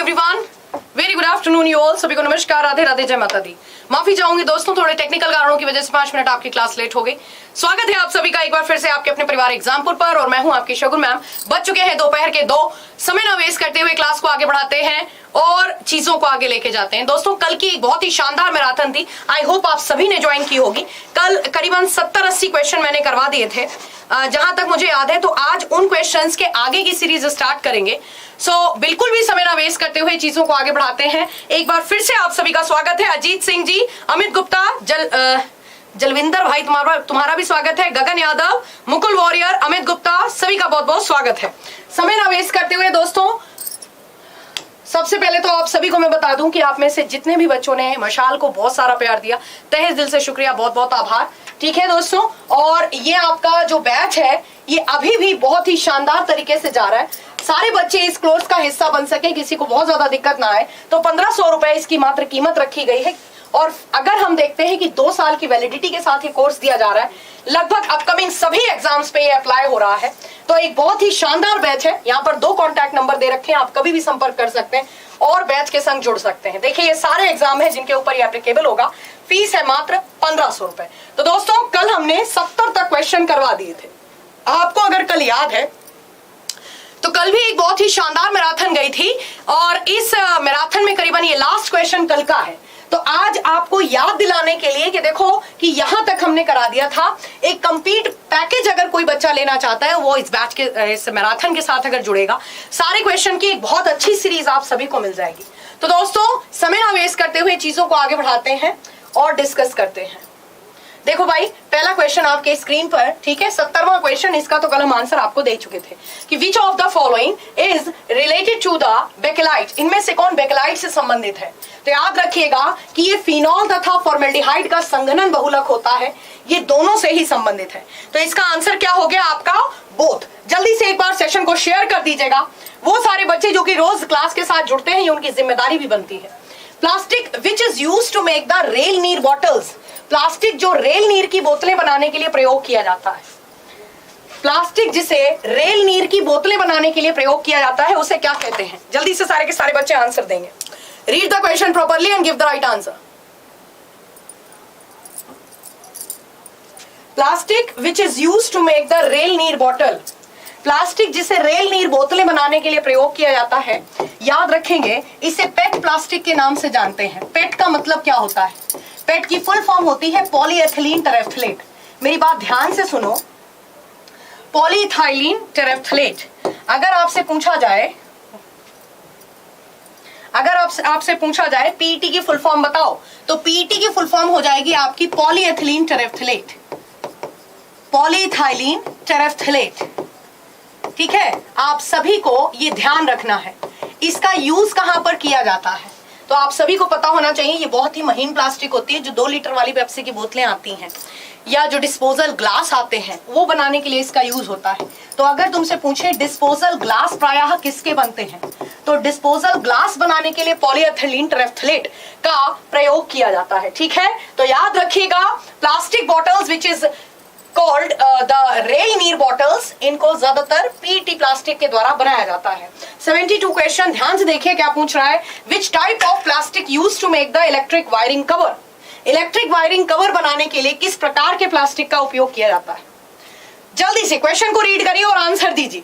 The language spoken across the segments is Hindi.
Everyone, very good afternoon you all. सभी को नमस्कार, राधे राधे, जय माता दी। माफी चाहूंगी दोस्तों, थोड़े टेक्निकल कारणों की वजह से 5 मिनट आपकी क्लास लेट हो गई। स्वागत है आप सभी का एक बार फिर से आपके अपने परिवार एग्जामपुर पर, और मैं हूं आपकी शगुन मैम। बच चुके हैं दोपहर के 2। समय ना वेस्ट करते हुए क्लास को आगे बढ़ाते हैं और चीजों को आगे लेके जाते हैं। दोस्तों, कल की एक बहुत ही शानदार मैराथन थी। आई होप आप सभी ने ज्वाइन की होगी। कल करीबन 70-80 क्वेश्चन मैंने करवा दिए थे, जहां तक मुझे याद है। तो आज उन क्वेश्चंस के आगे की सीरीज स्टार्ट करेंगे। बिल्कुल भी समय ना वेस्ट करते हुए चीजों को आगे बढ़ाते हैं। एक बार फिर से आप सभी का स्वागत है। अजीत सिंह जी, अमित गुप्ता, जलविंदर भाई, तुम्हारा भी स्वागत है। गगन यादव, मुकुल वॉरियर, अमित गुप्ता, सभी का बहुत बहुत स्वागत है। समय ना वेस्ट करते हुए दोस्तों, सबसे पहले तो आप सभी को मैं बता दूं कि आप में से जितने भी बच्चों ने मशाल को बहुत सारा प्यार दिया, तहे दिल से शुक्रिया, बहुत बहुत आभार। ठीक है दोस्तों, और ये आपका जो बैच है ये अभी भी बहुत ही शानदार तरीके से जा रहा है। सारे बच्चे इस कोर्स का हिस्सा बन सके, किसी को बहुत ज्यादा दिक्कत ना आए, तो 1500 रुपए इसकी मात्र कीमत रखी गई है। और अगर हम देखते हैं कि 2 साल की वैलिडिटी के साथ ये कोर्स दिया जा रहा है, लगभग अपकमिंग सभी एग्जाम्स पे ये अप्लाई हो रहा है। तो एक बहुत ही शानदार बैच है। यहाँ पर 2 कॉन्टैक्ट नंबर दे रखे हैं, आप कभी भी संपर्क कर सकते हैं और बैच के संग जुड़ सकते हैं। देखिए, ये सारे एग्जाम है जिनके ऊपर ये एप्लीकेबल होगा। फीस है मात्र 1500 रुपए। तो दोस्तों, कल हमने 70 तक क्वेश्चन करवा दिए थे। आपको अगर कल याद है तो कल भी एक बहुत ही शानदार मैराथन गई थी, और इस मैराथन में करीबन ये लास्ट क्वेश्चन कल का है। तो आज आपको याद दिलाने के लिए कि देखो कि यहां तक हमने करा दिया था। एक कंप्लीट पैकेज अगर कोई बच्चा लेना चाहता है, वो इस बैच के, इस मैराथन के साथ अगर जुड़ेगा, सारे क्वेश्चन की एक बहुत अच्छी सीरीज आप सभी को मिल जाएगी। तो दोस्तों, समय ना वेस्ट करते हुए चीजों को आगे बढ़ाते हैं और डिस्कस करते हैं। देखो भाई, पहला क्वेश्चन आपके स्क्रीन पर, ठीक है, 70वां क्वेश्चन। इसका तो कल हम आंसर आपको दे चुके थे कि which of the following is related to the bakelite. इनमें से कौन बेकेलाइट से संबंधित है? तो याद रखिएगा कि ये फिनॉल तथा फॉर्मेल्डिहाइड का संघनन बहुलक होता है, ये दोनों से ही संबंधित है। तो इसका आंसर क्या हो गया आपका? बोथ। जल्दी से एक बार सेशन को शेयर कर दीजिएगा। वो सारे बच्चे जो कि रोज क्लास के साथ जुड़ते हैं, ये उनकी जिम्मेदारी भी बनती है। Plastic which is used to make the rail Neer bottles. Plastic जो रेल नीर की बोतलें बनाने के लिए प्रयोग किया जाता है, प्लास्टिक जिसे रेल नीर की बोतलें बनाने के लिए प्रयोग किया जाता है, उसे क्या कहते हैं? जल्दी से सारे के सारे बच्चे आंसर देंगे। Read the question properly and give the right answer. Plastic which is used to make the rail Neer bottle. Plastic जिसे रेल नीर बोतलें बनाने के लिए प्रयोग किया जाता है, याद रखेंगे इसे पेट प्लास्टिक के नाम से जानते हैं। पेट का मतलब क्या होता है? पेट की फुल फॉर्म होती है पॉलीएथिलीन टेरेफ्थलेट। मेरी बात ध्यान से सुनो, पॉलीइथाइलिन टेरेफ्थलेट। अगर आपसे पूछा जाए पीईटी की फुल फॉर्म बताओ, तो पीईटी की फुल फॉर्म हो जाएगी आपकी पॉलीएथिलीन टेरेफ्थलेट, पॉलीइथाइलिन टेरेफ्थलेट। ठीक है, आप सभी को ये ध्यान रखना है। इसका यूज कहां पर किया जाता है तो आप सभी को पता होना चाहिए। ये बहुत ही महीन प्लास्टिक होती है, जो 2 लीटर वाली पेप्सी की बोतलें आती हैं या जो डिस्पोजल ग्लास आते हैं, वो बनाने के लिए इसका यूज होता है। तो अगर तुमसे पूछे डिस्पोजल ग्लास प्रायः किसके बनते हैं, तो डिस्पोजल ग्लास बनाने के लिए पॉलीएथिलीन टेरेफ्थलेट का प्रयोग किया जाता है। ठीक है, तो याद रखिएगा, plastic bottles which is called the rail Neer bottles, इनको ज्यादातर पीईटी प्लास्टिक के द्वारा बनाया जाता है। 72 क्वेश्चन ध्यान से देखिए क्या पूछ रहा है। Which type of plastic used to make the electric wiring cover. Electric wiring cover बनाने के लिए किस प्रकार के प्लास्टिक का उपयोग किया जाता है? जल्दी से क्वेश्चन को रीड करिए और आंसर दीजिए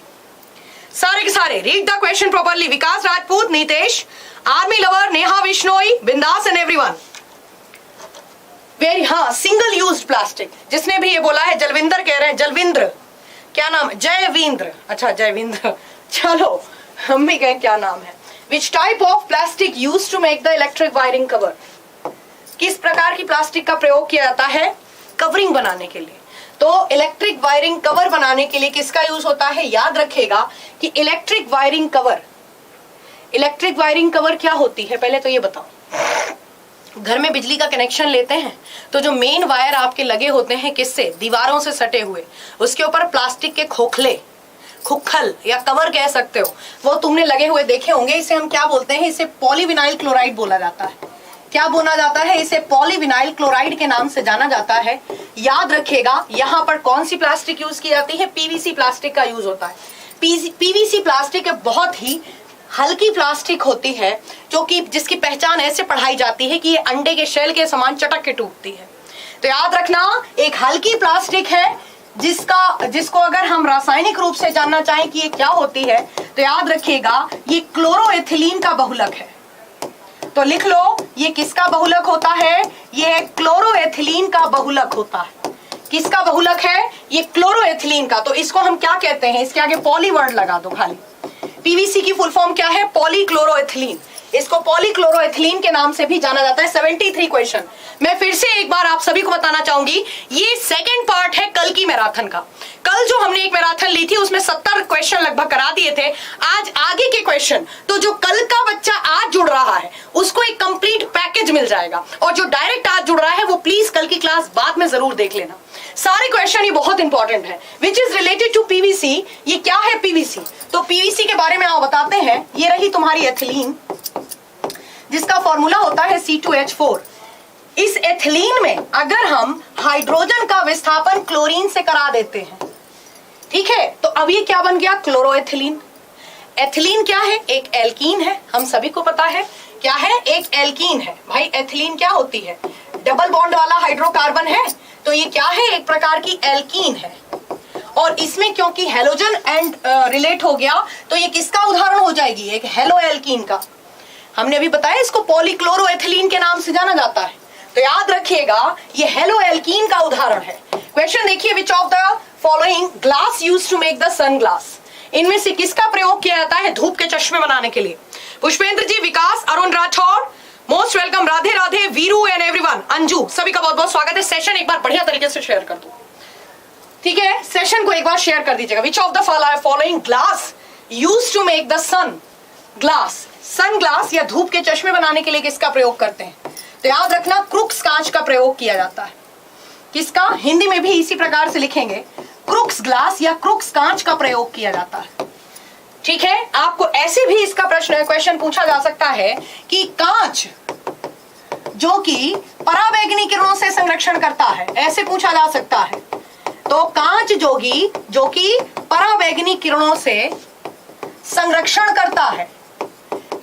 सारे के सारे। Read the question properly. Vikas Rajput, Nitesh, army lover, Neha Bishnoi, बिंदास एंड एवरीवन। वेरी, हाँ, सिंगल यूज्ड प्लास्टिक। जिसने भी ये बोला है, जलविंदर कह रहे हैं, जलविंद्र, क्या नाम? जयविंद्र। अच्छा, जयविंद्र, चलो हम भी कहें क्या नाम है। Which type of plastic used to make the electric wiring cover. किस प्रकार की प्लास्टिक का प्रयोग किया जाता है कवरिंग बनाने के लिए? तो इलेक्ट्रिक वायरिंग कवर बनाने के लिए किसका यूज होता है? याद रखेगा कि इलेक्ट्रिक वायरिंग कवर क्या होती है, पहले तो ये बताओ। घर में बिजली का कनेक्शन लेते हैं तो जो मेन वायर आपके लगे होते हैं किससे? दीवारों से सटे हुए, उसके ऊपर प्लास्टिक के खोखले, खुखल या कवर कह सकते हो, वो तुमने लगे हुए देखे होंगे। इसे हम क्या बोलते हैं? इसे पॉलीविनाइल क्लोराइड बोला जाता है। क्या बोला जाता है? इसे पॉलीविनाइल क्लोराइड के नाम से जाना जाता है। याद रखिएगा, यहाँ पर कौन सी प्लास्टिक यूज की जाती है? पीवीसी प्लास्टिक का यूज होता है। पीवीसी प्लास्टिक बहुत ही हल्की प्लास्टिक होती है जो कि जिसकी पहचान ऐसे पढ़ाई जाती है कि ये अंडे के शेल के समान चटक के टूटती है। तो याद रखना, एक हल्की प्लास्टिक है जिसको अगर हम रासायनिक रूप से जानना चाहें कि ये क्या होती है तो याद रखिएगा ये क्लोरोएथिलीन का बहुलक है। तो लिख लो, ये किसका बहुलक होता है? ये क्लोरोएथिलीन का बहुलक होता है। किसका बहुलक है? ये क्लोरोएथिलीन का। तो इसको हम क्या कहते हैं? इसके आगे पॉली वर्ड लगा दो खाली। पीवीसी की फुल फॉर्म क्या है? पॉलीक्लोरोएथिलीन। इसको पॉलीक्लोरोएथिलीन के नाम से भी जाना जाता है। 73 क्वेश्चन। मैं फिर से एक बार आप सभी को बताना चाहूंगी, ये सेकंड पार्ट है कल की मैराथन का। कल जो हमने एक मैराथन ली थी उसमें 70 क्वेश्चन लगभग करा दिए थे। आज आगे के क्वेश्चन, तो जो कल का बच्चा आज जुड़ रहा है उसको एक कंप्लीट पैकेज मिल जाएगा, और जो डायरेक्ट आज जुड़ रहा है वो प्लीज कल की क्लास बाद में जरूर देख लेना। सारे क्वेश्चन ये बहुत इंपॉर्टेंट है। Which is related to PVC. ये क्या है पीवीसी? तो पीवीसी के बारे में आप बताते हैं। ये रही तुम्हारी एथिलीन जिसका फॉर्मूला होता है C2H4। इस एथिलीन में अगर हम हाइड्रोजन का विस्थापन क्लोरीन से करा देते हैं, ठीक है, तो अब ये क्या बन गया? क्लोरोएथिलीन। एथिलीन क्या है? एक एल्कीन है। हम सभी को पता है क्या है? एक एल्कीन है। भाई एथिलीन क्या होती है? डबल बॉन्ड वाला हाइड्रोकार्बन है। तो ये क्या है? एक प्रकार की एल्कीन है। और इसमें क्योंकि हेलोजन एंड रिलेट हो गया तो ये किसका उदाहरण हो जाएगी? एक हेलो एल्कीन का। हमने अभी बताया इसको पॉलीक्लोरोएथिलीन के नाम से जाना जाता है। तो याद रखिएगा ये हेलो एल्कीन का उदाहरण है। क्वेश्चन देखिए, which of the following glass used to make the sun glass. इनमें से किसका प्रयोग किया जाता है धूप के चश्मे बनाने के लिए? Pushpendra ji, Vikas, Arun Rathore, most welcome. Radhe Radhe Veeru and everyone. Anju, सभी का बहुत बहुत स्वागत है। सेशन एक बार बढ़िया तरीके से शेयर कर दो, ठीक है? सेशन को एक बार शेयर कर दीजिएगा। Which of the following glass used to make the sun glass. Sun glass या धूप के चश्मे बनाने के लिए किसका प्रयोग करते हैं? तो याद रखना क्रुक्स कांच का प्रयोग किया जाता है। किसका? हिंदी में भी इसी प्रकार से लिखेंगे, क्रुक्स ग्लास या क्रुक्स कांच का प्रयोग किया जाता है, ठीक है? आपको ऐसे भी इसका प्रश्न क्वेश्चन पूछा जा सकता है कि कांच जो कि पराबैंगनी किरणों से संरक्षण करता है, ऐसे पूछा जा सकता है। तो कांच जो कि पराबैंगनी किरणों से संरक्षण करता है,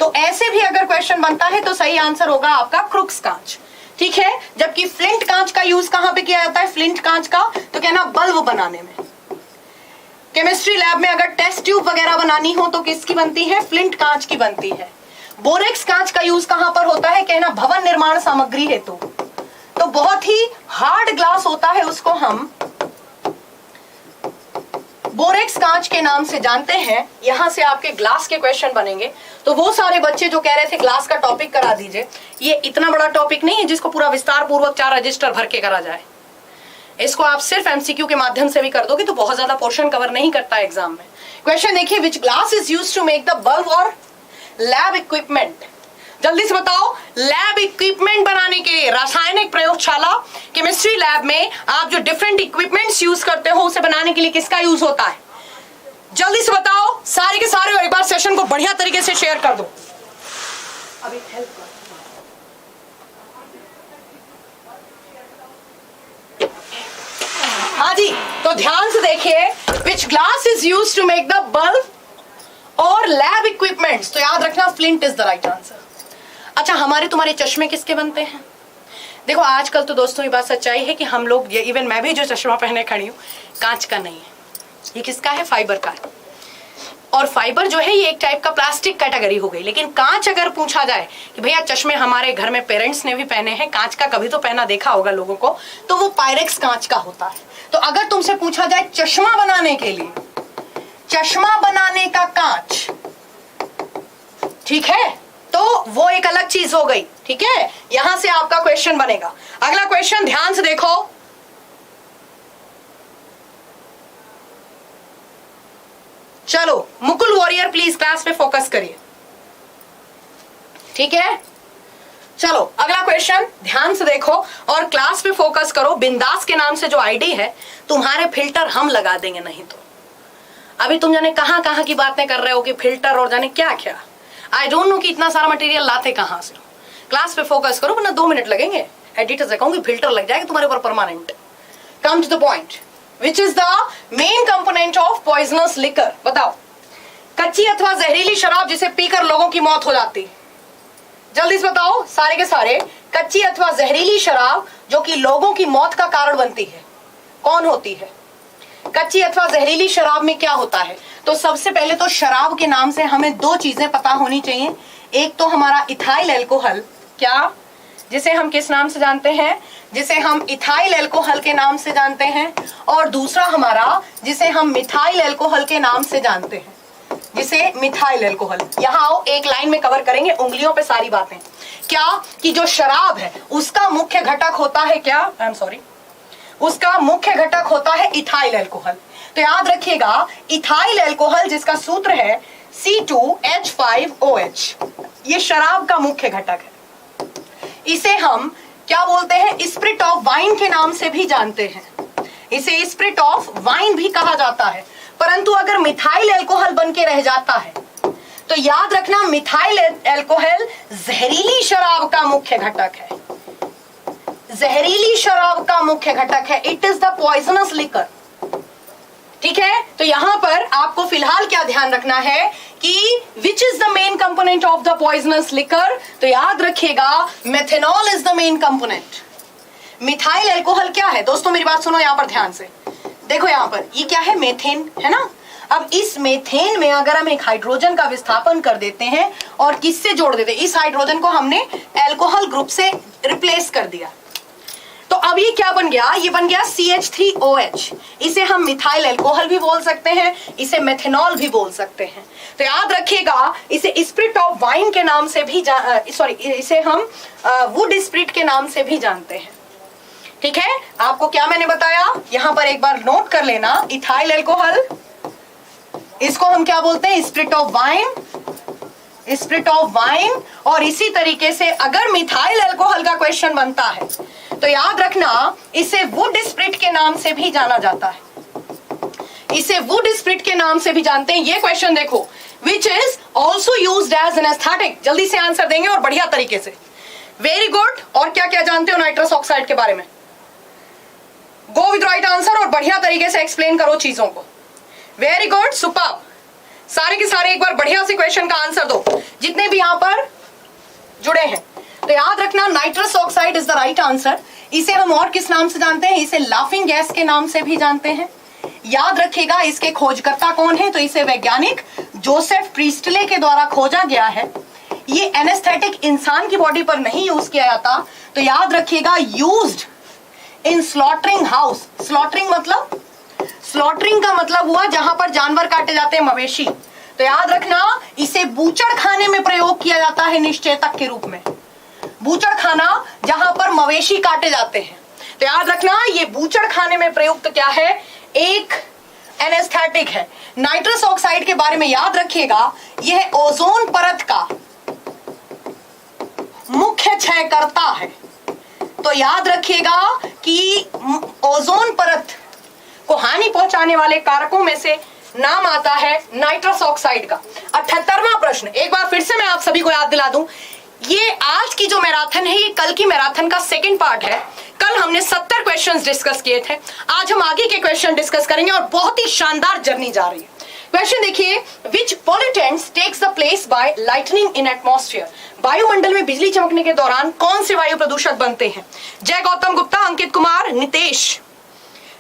तो ऐसे भी अगर क्वेश्चन बनता है तो सही आंसर होगा आपका क्रुक्स कांच, ठीक है? जबकि फ्लिंट कांच का यूज कहां पे किया जाता है? फ्लिंट कांच का तो कहना बल्ब बनाने में। केमिस्ट्री लैब में अगर टेस्ट ट्यूब वगैरह बनानी हो तो किसकी बनती है? फ्लिंट कांच की बनती है। बोरेक्स कांच का यूज कहां पर होता है? कहना भवन निर्माण सामग्री हेतु। तो बहुत ही हार्ड ग्लास होता है, उसको हम बोरेक्स कांच के नाम से जानते हैं। यहां से आपके ग्लास के क्वेश्चन बनेंगे। तो वो सारे बच्चे जो कह रहे थे ग्लास का टॉपिक करा दीजिए, ये इतना बड़ा टॉपिक नहीं है जिसको पूरा विस्तार पूर्वक 4 रजिस्टर भर के करा जाए। इसको आप सिर्फ एमसीक्यू के माध्यम से भी कर दोगे तो बहुत ज्यादा पोर्शन कवर नहीं करता है एग्जाम में। क्वेश्चन देखिए, which glass is used to make the bulb और लैब इक्विपमेंट। जल्दी से बताओ, लैब इक्विपमेंट बनाने के लिए रासायनिक प्रयोगशाला केमिस्ट्री लैब में आप जो डिफरेंट इक्विपमेंट्स यूज करते हो उसे बनाने के लिए किसका यूज होता है? जल्दी से बताओ सारे के सारे, और एक बार सेशन को बढ़िया तरीके से शेयर कर दो। अभी हेल्प कर। हाँ जी, तो ध्यान से देखिए, which glass is used to make the bulb और लैब इक्विपमेंट्स। तो याद रखना flint is the right answer. अच्छा, हमारे तुम्हारे चश्मे किसके बनते हैं? देखो आजकल तो दोस्तों ये बात सच्चाई है कि हम लोग, ये इवन मैं भी जो चश्मा पहने खड़ी हूँ, कांच का नहीं है। ये किसका है? फाइबर का है। और फाइबर जो है ये एक टाइप का प्लास्टिक कैटेगरी हो गई। लेकिन कांच अगर पूछा जाए कि भैया चश्मे हमारे घर में पेरेंट्स ने भी पहने हैं, कांच का कभी तो पहना देखा होगा लोगों को, तो वो पायरेक्स कांच का होता है। तो अगर तुमसे पूछा जाए चश्मा बनाने के लिए, चश्मा बनाने का कांच, ठीक है, तो वो एक अलग चीज हो गई, ठीक है? यहां से आपका क्वेश्चन बनेगा। अगला क्वेश्चन ध्यान से देखो, चलो मुकुल वॉरियर प्लीज क्लास पे फोकस करिए, ठीक है? चलो अगला क्वेश्चन ध्यान से देखो और क्लास पे फोकस करो। बिंदास के नाम से जो आईडी है, तुम्हारे फिल्टर हम लगा देंगे। नहीं तो अभी तुम जाने कहां कहां की बातें कर रहे हो कि फिल्टर और जाने क्या क्या। आई डोंट नो कि इतना सारा मटेरियल लाते कहां से। क्लास पे फोकस करो, वरना 2 मिनट लगेंगे, एडिटर से कहूंगी फिल्टर लग जाएगा तुम्हारे ऊपर permanent. Come to the point, which is the main component of poisonous liquor. बताओ, कच्ची अथवा जहरीली शराब जिसे पीकर लोगों की मौत हो जाती है? जल्दी से बताओ सारे के सारे, कच्ची अथवा जहरीली शराब जो कि लोगों की मौत का कारण बनती है, कौन होती है? कच्ची अथवा जहरीली शराब में क्या होता है? तो सबसे पहले तो शराब के नाम से हमें दो चीजें पता होनी चाहिए। एक तो हमारा इथाइल अल्कोहल, क्या, जिसे हम किस नाम से जानते हैं? जिसे हम इथाइल अल्कोहल के नाम से जानते हैं। और दूसरा हमारा जिसे हम मिथाइल अल्कोहल के नाम से जानते हैं, जिसे मिथाइल अल्कोहल। यहाँ आओ, एक लाइन में कवर करेंगे उंगलियों पे सारी बातें। क्या कि जो शराब है उसका मुख्य घटक होता है क्या? आई एम सॉरी, उसका मुख्य घटक होता है इथाइल अल्कोहल। तो याद रखिएगा, इथाइल अल्कोहल जिसका सूत्र है C2H5OH, ये शराब का मुख्य घटक है। इसे हम क्या बोलते हैं? स्पिरिट ऑफ वाइन के नाम से भी जानते हैं। इसे स्पिरिट ऑफ वाइन भी कहा जाता है। परंतु अगर मिथाइल अल्कोहल बन के रह जाता है तो याद रखना, मिथाइल अल्कोहल जहरीली शराब का मुख्य घटक है। जहरीली शराब का मुख्य घटक है। It is the poisonous liquor. ठीक है, तो यहां पर आपको फिलहाल क्या ध्यान रखना है कि विच is the main component of the poisonous liquor? तो याद रखिएगा, methanol is the main component. Methyl alcohol क्या है? दोस्तों मेरी बात सुनो यहां पर ध्यान से। देखो यहां पर ये क्या है? मेथेन है ना। अब इस मेथेन में अगर हम एक हाइड्रोजन का विस्थापन कर देते हैं और किससे जोड़ देते हैं? इस हाइड्रोजन को हमने अल्कोहल ग्रुप से रिप्लेस कर दिया, तो अब ये क्या बन गया? ये बन गया CH3OH। इसे हम मिथाइल अल्कोहल भी बोल सकते हैं, इसे मेथेनॉल भी बोल सकते हैं। तो याद रखिएगा, इसे स्पिरिट ऑफ वाइन के नाम से भी इसे हम वुड स्पिरिट के नाम से भी जानते हैं। ठीक है, आपको क्या मैंने बताया यहां पर एक बार नोट कर लेना। इथाइल अल्कोहल, इसको हम क्या बोलते हैं? Spirit of wine, spirit of wine. और इसी तरीके से अगर मिथाइल अल्कोहल का क्वेश्चन बनता है तो याद रखना, इसे वुड स्पिरिट के नाम से भी जाना जाता है। इसे वुड स्पिरिट के नाम से भी जानते हैं। ये क्वेश्चन देखो, which is also used as an anaesthetic. जल्दी से आंसर देंगे और बढ़िया तरीके से। Very good. और क्या क्या जानते हो नाइट्रस ऑक्साइड के बारे में? गो विद राइट आंसर और बढ़िया तरीके से एक्सप्लेन करो चीजों को। Very good, superb. सारे के सारे एक बार बढ़िया से क्वेश्चन का आंसर दो, जितने भी यहां पर जुड़े हैं। तो याद रखना, nitrous oxide is the right answer. इसे हम और किस नाम से जानते हैं? इसे लाफिंग गैस के नाम से भी जानते हैं। याद रखिएगा, इसके खोजकर्ता कौन है? तो इसे वैज्ञानिक जोसेफ प्रीस्टले के द्वारा खोजा गया है। ये एनेस्थेटिक इंसान की बॉडी पर नहीं यूज किया जाता। तो याद रखिएगा, used in slaughtering house. Slaughtering मतलब, स्लॉटरिंग का मतलब हुआ जहां पर जानवर काटे जाते हैं, मवेशी। तो याद रखना, इसे बूचड़ खाने में प्रयोग किया जाता है निश्चेतक के रूप में। बूचड़ खाना जहां पर मवेशी काटे जाते हैं। तो याद रखना, ये बूचड़ खाने में प्रयुक्त क्या है? एक एनेस्थेटिक है। नाइट्रस ऑक्साइड के बारे में याद रखिएगा, यह ओजोन परत का मुख्य क्षयकर्ता है। तो याद रखिएगा कि ओजोन परत को हानि पहुंचाने वाले कारकों में से नाम आता है नाइट्रस ऑक्साइड का। 78वां प्रश्न एक बार फिर से मैं आप सभी को याद दिला दूं, ये आज की जो मैराथन है ये कल की मैराथन का सेकंड पार्ट है। कल हमने 70 क्वेश्चंस डिस्कस किए थे, आज हम आगे के क्वेश्चन डिस्कस करेंगे और बहुत ही शानदार जर्नी जा रही है। क्वेश्चन देखिए, which pollutants takes the place by lightning in atmosphere. वायुमंडल में बिजली चमकने के दौरान कौन से वायु प्रदूषक बनते हैं? जय गौतम गुप्ता, अंकित कुमार, नितेश,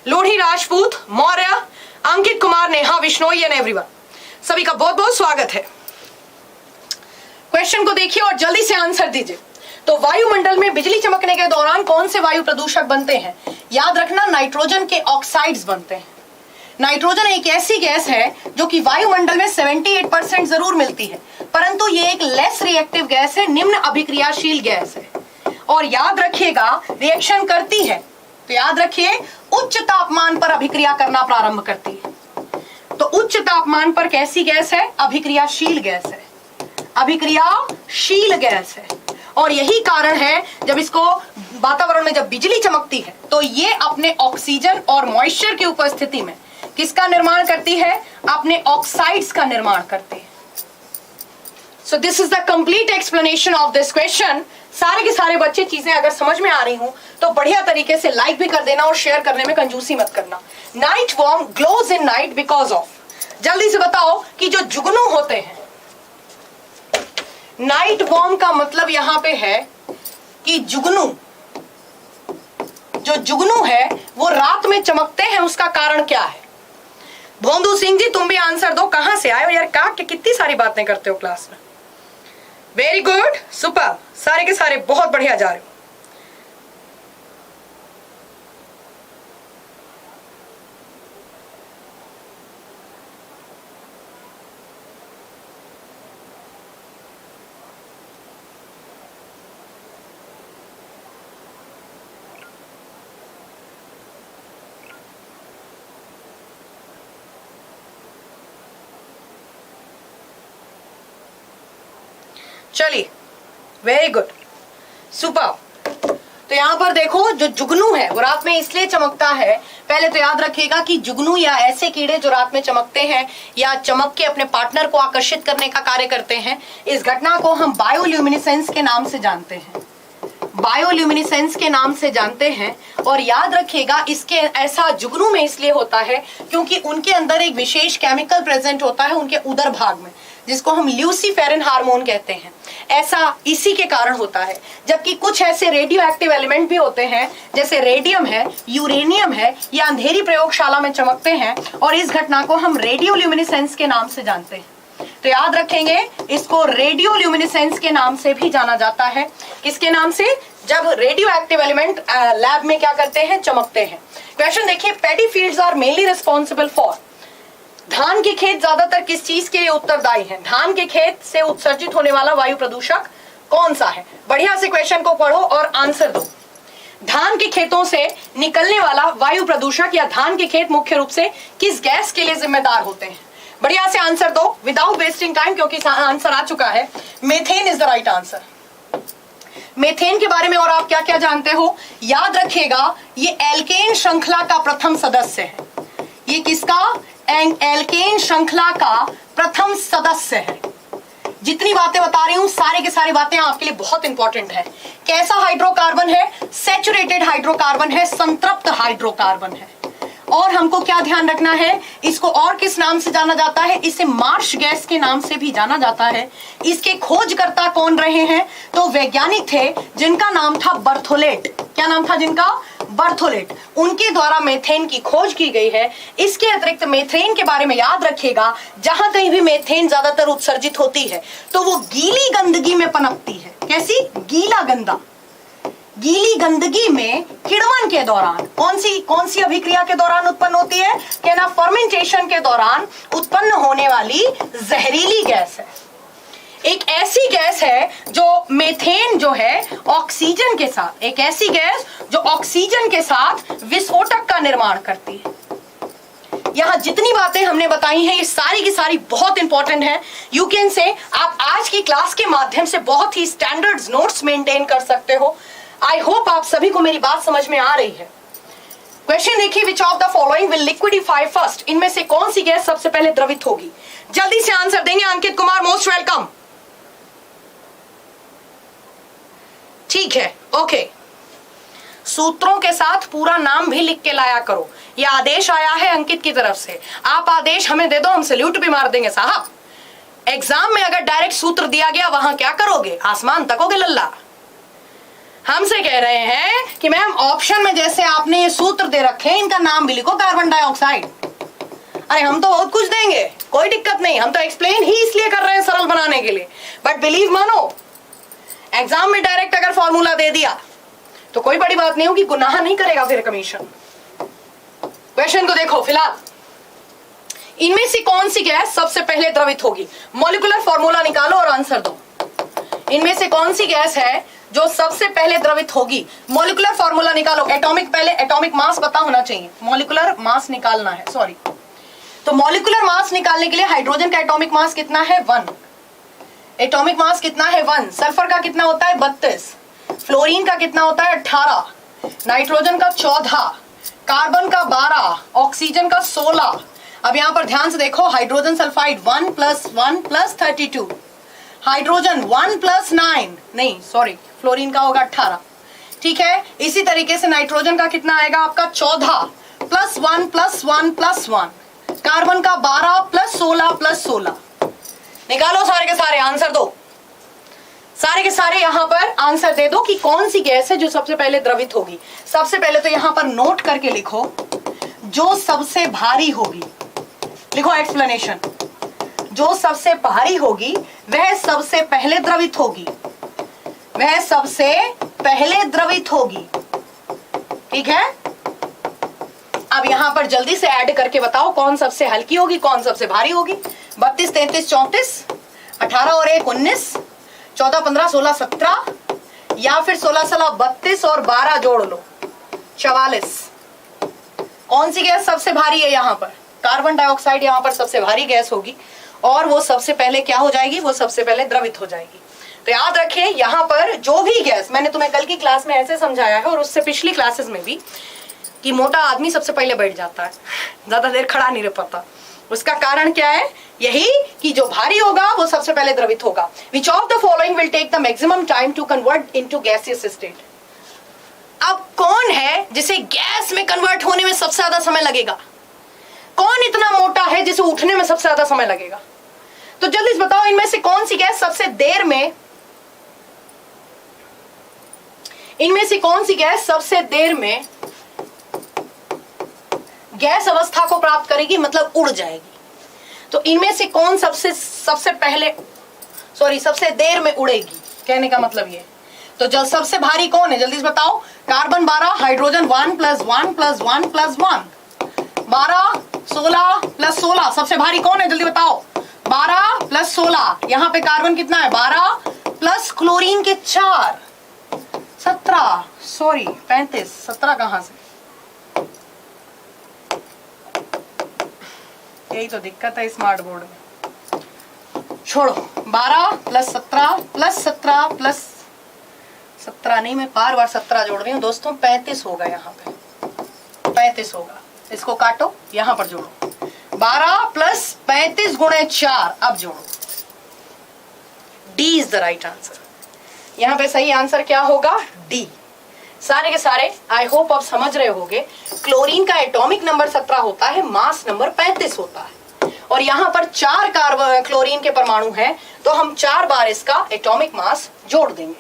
लोढ़ी राजपूत, मौर्य, अंकित कुमार, नेहा विश्नोई एंड एवरीवन। सभी का बहुत बहुत स्वागत है। क्वेश्चन को देखिए और जल्दी से आंसर दीजिए। तो वायुमंडल में बिजली चमकने के दौरान कौन से वायु प्रदूषक बनते हैं? याद रखना, नाइट्रोजन के ऑक्साइड्स बनते हैं। नाइट्रोजन एक ऐसी गैस है जो कि वायुमंडल में 78% जरूर मिलती है, परंतु ये एक लेस रिएक्टिव गैस है, निम्न अभिक्रियाशील गैस है। और याद रखिएगा, रिएक्शन करती है तो याद रखिए उच्च तापमान पर अभिक्रिया करना प्रारंभ करती है। तो उच्च तापमान पर कैसी गैस है? अभिक्रियाशील गैस है, अभिक्रियाशील गैस है। और यही कारण है जब इसको वातावरण में जब बिजली चमकती है तो ये अपने ऑक्सीजन और मॉइस्चर की उपस्थिति में किसका निर्माण करती है? अपने ऑक्साइड्स का निर्माण करती है। So this is the complete explanation of this question. सारे के सारे बच्चे चीजें अगर समझ में आ रही हूं तो बढ़िया तरीके से लाइक भी कर देना और शेयर करने में कंजूसी मत करना। Night worm glows in night because of, जल्दी से बताओ कि जो जुगनू होते हैं, नाइट वॉर्म का मतलब यहां पे है कि जुगनू, जो जुगनू है वो रात में चमकते हैं, उसका कारण क्या है? भोंदू सिंह जी तुम भी आंसर दो, कहां से आए हो यार, कितनी सारी बातें करते हो क्लास में। वेरी गुड, सुपर, सारे के सारे बहुत बढ़िया जा रहे हो। चलिए, वेरी गुड, सुपर। तो यहां पर देखो, जो जुगनू है वो रात में इसलिए चमकता है, पहले तो याद रखिएगा कि जुगनू या ऐसे कीड़े जो रात में चमकते हैं या चमक के अपने पार्टनर को आकर्षित करने का कार्य करते हैं, इस घटना को हम बायोल्यूमिनेसेंस के नाम से जानते हैं, बायोल्यूमिनेसेंस के नाम से जानते हैं। और याद रखिएगा, इसके ऐसा जुगनू में इसलिए होता है क्योंकि उनके अंदर एक विशेष केमिकल प्रेजेंट होता है उनके उदर भाग में, जिसको हम ल्यूसीफेरिन हार्मोन कहते हैं। ऐसा इसी के कारण होता है। जबकि कुछ ऐसे रेडियो एक्टिव एलिमेंट भी होते हैं, जैसे रेडियम है, यूरेनियम है, या अंधेरी प्रयोगशाला में चमकते हैं, और इस घटना को हम रेडियोल्यूमिनेसेंस के नाम से जानते हैं। तो याद रखेंगे, इसको रेडियोल्यूमिनेसेंस के नाम से भी जाना जाता है। किसके नाम से? जब रेडियो एक्टिव एलिमेंट लैब में क्या करते हैं, चमकते हैं। क्वेश्चन देखिए, paddy fields are mainly responsible for, धान के खेत ज्यादातर किस चीज के लिए उत्तरदायी हैं? धान के खेत से उत्सर्जित होने वाला वायु प्रदूषक कौन सा है? बढ़िया से क्वेश्चन को पढ़ो और आंसर दो। धान के खेतों से निकलने वाला वायु प्रदूषक या धान के खेत मुख्य रूप से किस गैस के लिए जिम्मेदार होते हैं? बढ़िया से आंसर दो विदाउट वेस्टिंग टाइम, क्योंकि आंसर आ चुका है। Methane is the right answer. Methane के बारे में और आप क्या क्या जानते हो? याद रखिएगा, ये एल्केन श्रृंखला का प्रथम सदस्य है। ये किसका? एल्केन श्रृंखला का प्रथम सदस्य है। जितनी बातें बता रही हूं, सारे के सारी बातें आपके लिए बहुत इंपॉर्टेंट है। कैसा हाइड्रोकार्बन है? सैचुरेटेड हाइड्रोकार्बन है, संतृप्त हाइड्रोकार्बन है। और हमको क्या ध्यान रखना है, इसको और किस नाम से जाना जाता है? इसे मार्श गैस के नाम से भी जाना जाता है। इसके खोजकर्ता कौन रहे हैं? तो वैज्ञानिक थे जिनका नाम था बर्थोलेट। क्या नाम था जिनका? बर्थोलेट। उनके द्वारा मेथेन की खोज की गई है। इसके अतिरिक्त मेथेन के बारे में याद रखिएगा, जहां कहीं भी मेथेन ज्यादातर उत्सर्जित होती है तो वो गीली गंदगी में पनपती है। कैसी? गीला गंदा। गीली गंदगी में किण्वन के दौरान कौन सी अभिक्रिया के दौरान उत्पन्न होती है? कहना फर्मेंटेशन के दौरान उत्पन्न होने वाली जहरीली गैस है। एक ऐसी गैस है जो मेथेन जो है ऑक्सीजन के साथ, एक ऐसी गैस जो ऑक्सीजन के साथ विस्फोटक का निर्माण करती है। यहां जितनी बातें हमने बताई हैं, ये सारी की सारी बहुत इंपॉर्टेंट है। यू कैन से आप आज की क्लास के माध्यम से बहुत ही स्टैंडर्ड्स नोट्स मेंटेन कर सकते हो। आई होप आप सभी को मेरी बात समझ में आ रही है। क्वेश्चन देखिए, which of the following will liquidify first? इनमें से कौन सी गैस सबसे पहले द्रवित होगी? जल्दी से आंसर देंगे। Ankit Kumar, most welcome. ठीक है, ओके। सूत्रों के साथ पूरा नाम भी लिख के लाया करो। यह आदेश आया है अंकित की तरफ से। आप आदेश हमें दे दो, हम सैल्यूट भी मार देंगे साहब। एग्जाम में अगर डायरेक्ट सूत्र दिया गया, वहां क्या करोगे? आसमान तकोगे लल्ला। हमसे कह रहे हैं कि मैम ऑप्शन में जैसे आपने ये सूत्र दे रखे हैं, इनका नाम भी लिखो, कार्बन डाइऑक्साइड। अरे हम तो बहुत कुछ देंगे, कोई दिक्कत नहीं। हम तो एक्सप्लेन ही इसलिए कर रहे हैं सरल बनाने के लिए। बट बिलीव मानो, एग्जाम में डायरेक्ट अगर फॉर्मूला दे दिया तो कोई बड़ी बात नहीं होगी, गुनाह नहीं करेगा फिर कमीशन। क्वेश्चन को देखो फिलहाल, इनमें से कौन सी गैस सबसे पहले द्रवित होगी? मॉलिक्यूलर फॉर्मूला निकालो और आंसर दो। इनमें से कौन सी गैस है जो सबसे पहले द्रवित होगी? मॉलिक्यूलर फॉर्मूला निकालो। एटॉमिक, पहले एटॉमिक मास पता होना चाहिए, मॉलिक्यूलर मास निकालना है, सॉरी। तो मॉलिक्यूलर मास निकालने के लिए हाइड्रोजन का एटॉमिक मास कितना है? 1। एटॉमिक मास कितना है? 1। सल्फर का कितना होता है? 32। फ्लोरीन का कितना होता है? 18। नाइट्रोजन का 14, कार्बन का 12, ऑक्सीजन का 16। अब यहां पर ध्यान से देखो, हाइड्रोजन सल्फाइड 1 + 1 + 32, हाइड्रोजन 1 + 9, नहीं सॉरी, फ्लोरीन का होगा 18। ठीक है, इसी तरीके से नाइट्रोजन का कितना आएगा आपका? 14 +1 + 1 + 1, कार्बन का 12 प्लस 16 प्लस 16। निकालो सारे के सारे आंसर दो, सारे के सारे यहां पर आंसर दे दो कि कौन सी गैस है जो सबसे पहले द्रवित होगी। सबसे पहले तो यहां पर नोट करके लिखो, जो सबसे भारी होगी, लिखो एक्सप्लेनेशन, जो सबसे भारी होगी वह सबसे पहले द्रवित होगी, वह सबसे पहले द्रवित होगी। ठीक है, अब यहां पर जल्दी से ऐड करके बताओ कौन सबसे हल्की होगी, कौन सबसे भारी होगी। 32, 33, 34, 18 और 1 19, 14, 15, 16, 17 या फिर 16, 16, 32 और 12 जोड़ लो 44। कौन सी गैस सबसे भारी है? यहां पर कार्बन डाइऑक्साइड यहां पर सबसे भारी गैस होगी और वो सबसे पहले क्या हो जाएगी? वो सबसे पहले द्रवित हो जाएगी। तो याद रखें यहां पर जो भी गैस, मैंने तुम्हें कल की क्लास में ऐसे समझाया है और उससे पिछली क्लासेस में भी, कि मोटा आदमी सबसे पहले बैठ जाता है, ज्यादा देर खड़ा नहीं रह पाता। उसका कारण क्या है? यही कि जो भारी होगा वो सबसे पहले द्रवित होगा। Which of the following will take the maximum time to convert into gaseous state? अब कौन है जिसे गैस में कन्वर्ट होने में सबसे ज्यादा समय लगेगा? कौन इतना मोटा है जिसे उठने में सबसे ज्यादा समय लगेगा? तो जल्दी से बताओ, इनमें से कौन सी गैस सबसे देर में, इनमें से कौन सी गैस सबसे देर में गैस अवस्था को प्राप्त करेगी, मतलब उड़ जाएगी? तो इनमें से कौन सबसे पहले, सबसे देर में उड़ेगी, कहने का मतलब ये। तो जब सबसे भारी कौन है जल्दी से बताओ? Carbon 12, hydrogen 1 + 1 + 1 + 1, 12, 16 + 16। सबसे भारी कौन है जल्दी बताओ? 12 + 16। यहां पे कार्बन कितना है? 12 प्लस क्लोरीन के 4, 17, 35, 17 कहां से? यही तो दिक्कत है स्मार्ट बोर्ड में। छोड़ो, 12 + 17 + 17 + 17 नहीं, मैं बार बार 17 जोड़ रही हूँ दोस्तों, 35 होगा यहाँ पे, 35 होगा। इसको काटो, यहां पर जोड़ो, 12 + 35 × 4, अब जोड़ो। D is the right answer. यहाँ पे सही आंसर क्या होगा? डी। सारे के सारे आई होप आप समझ रहे होगे। क्लोरीन का एटॉमिक नंबर 17 होता है, मास नंबर 35 होता है, और यहाँ पर 4 कार्बन क्लोरीन के परमाणु हैं, तो हम 4 बार इसका एटॉमिक मास जोड़ देंगे।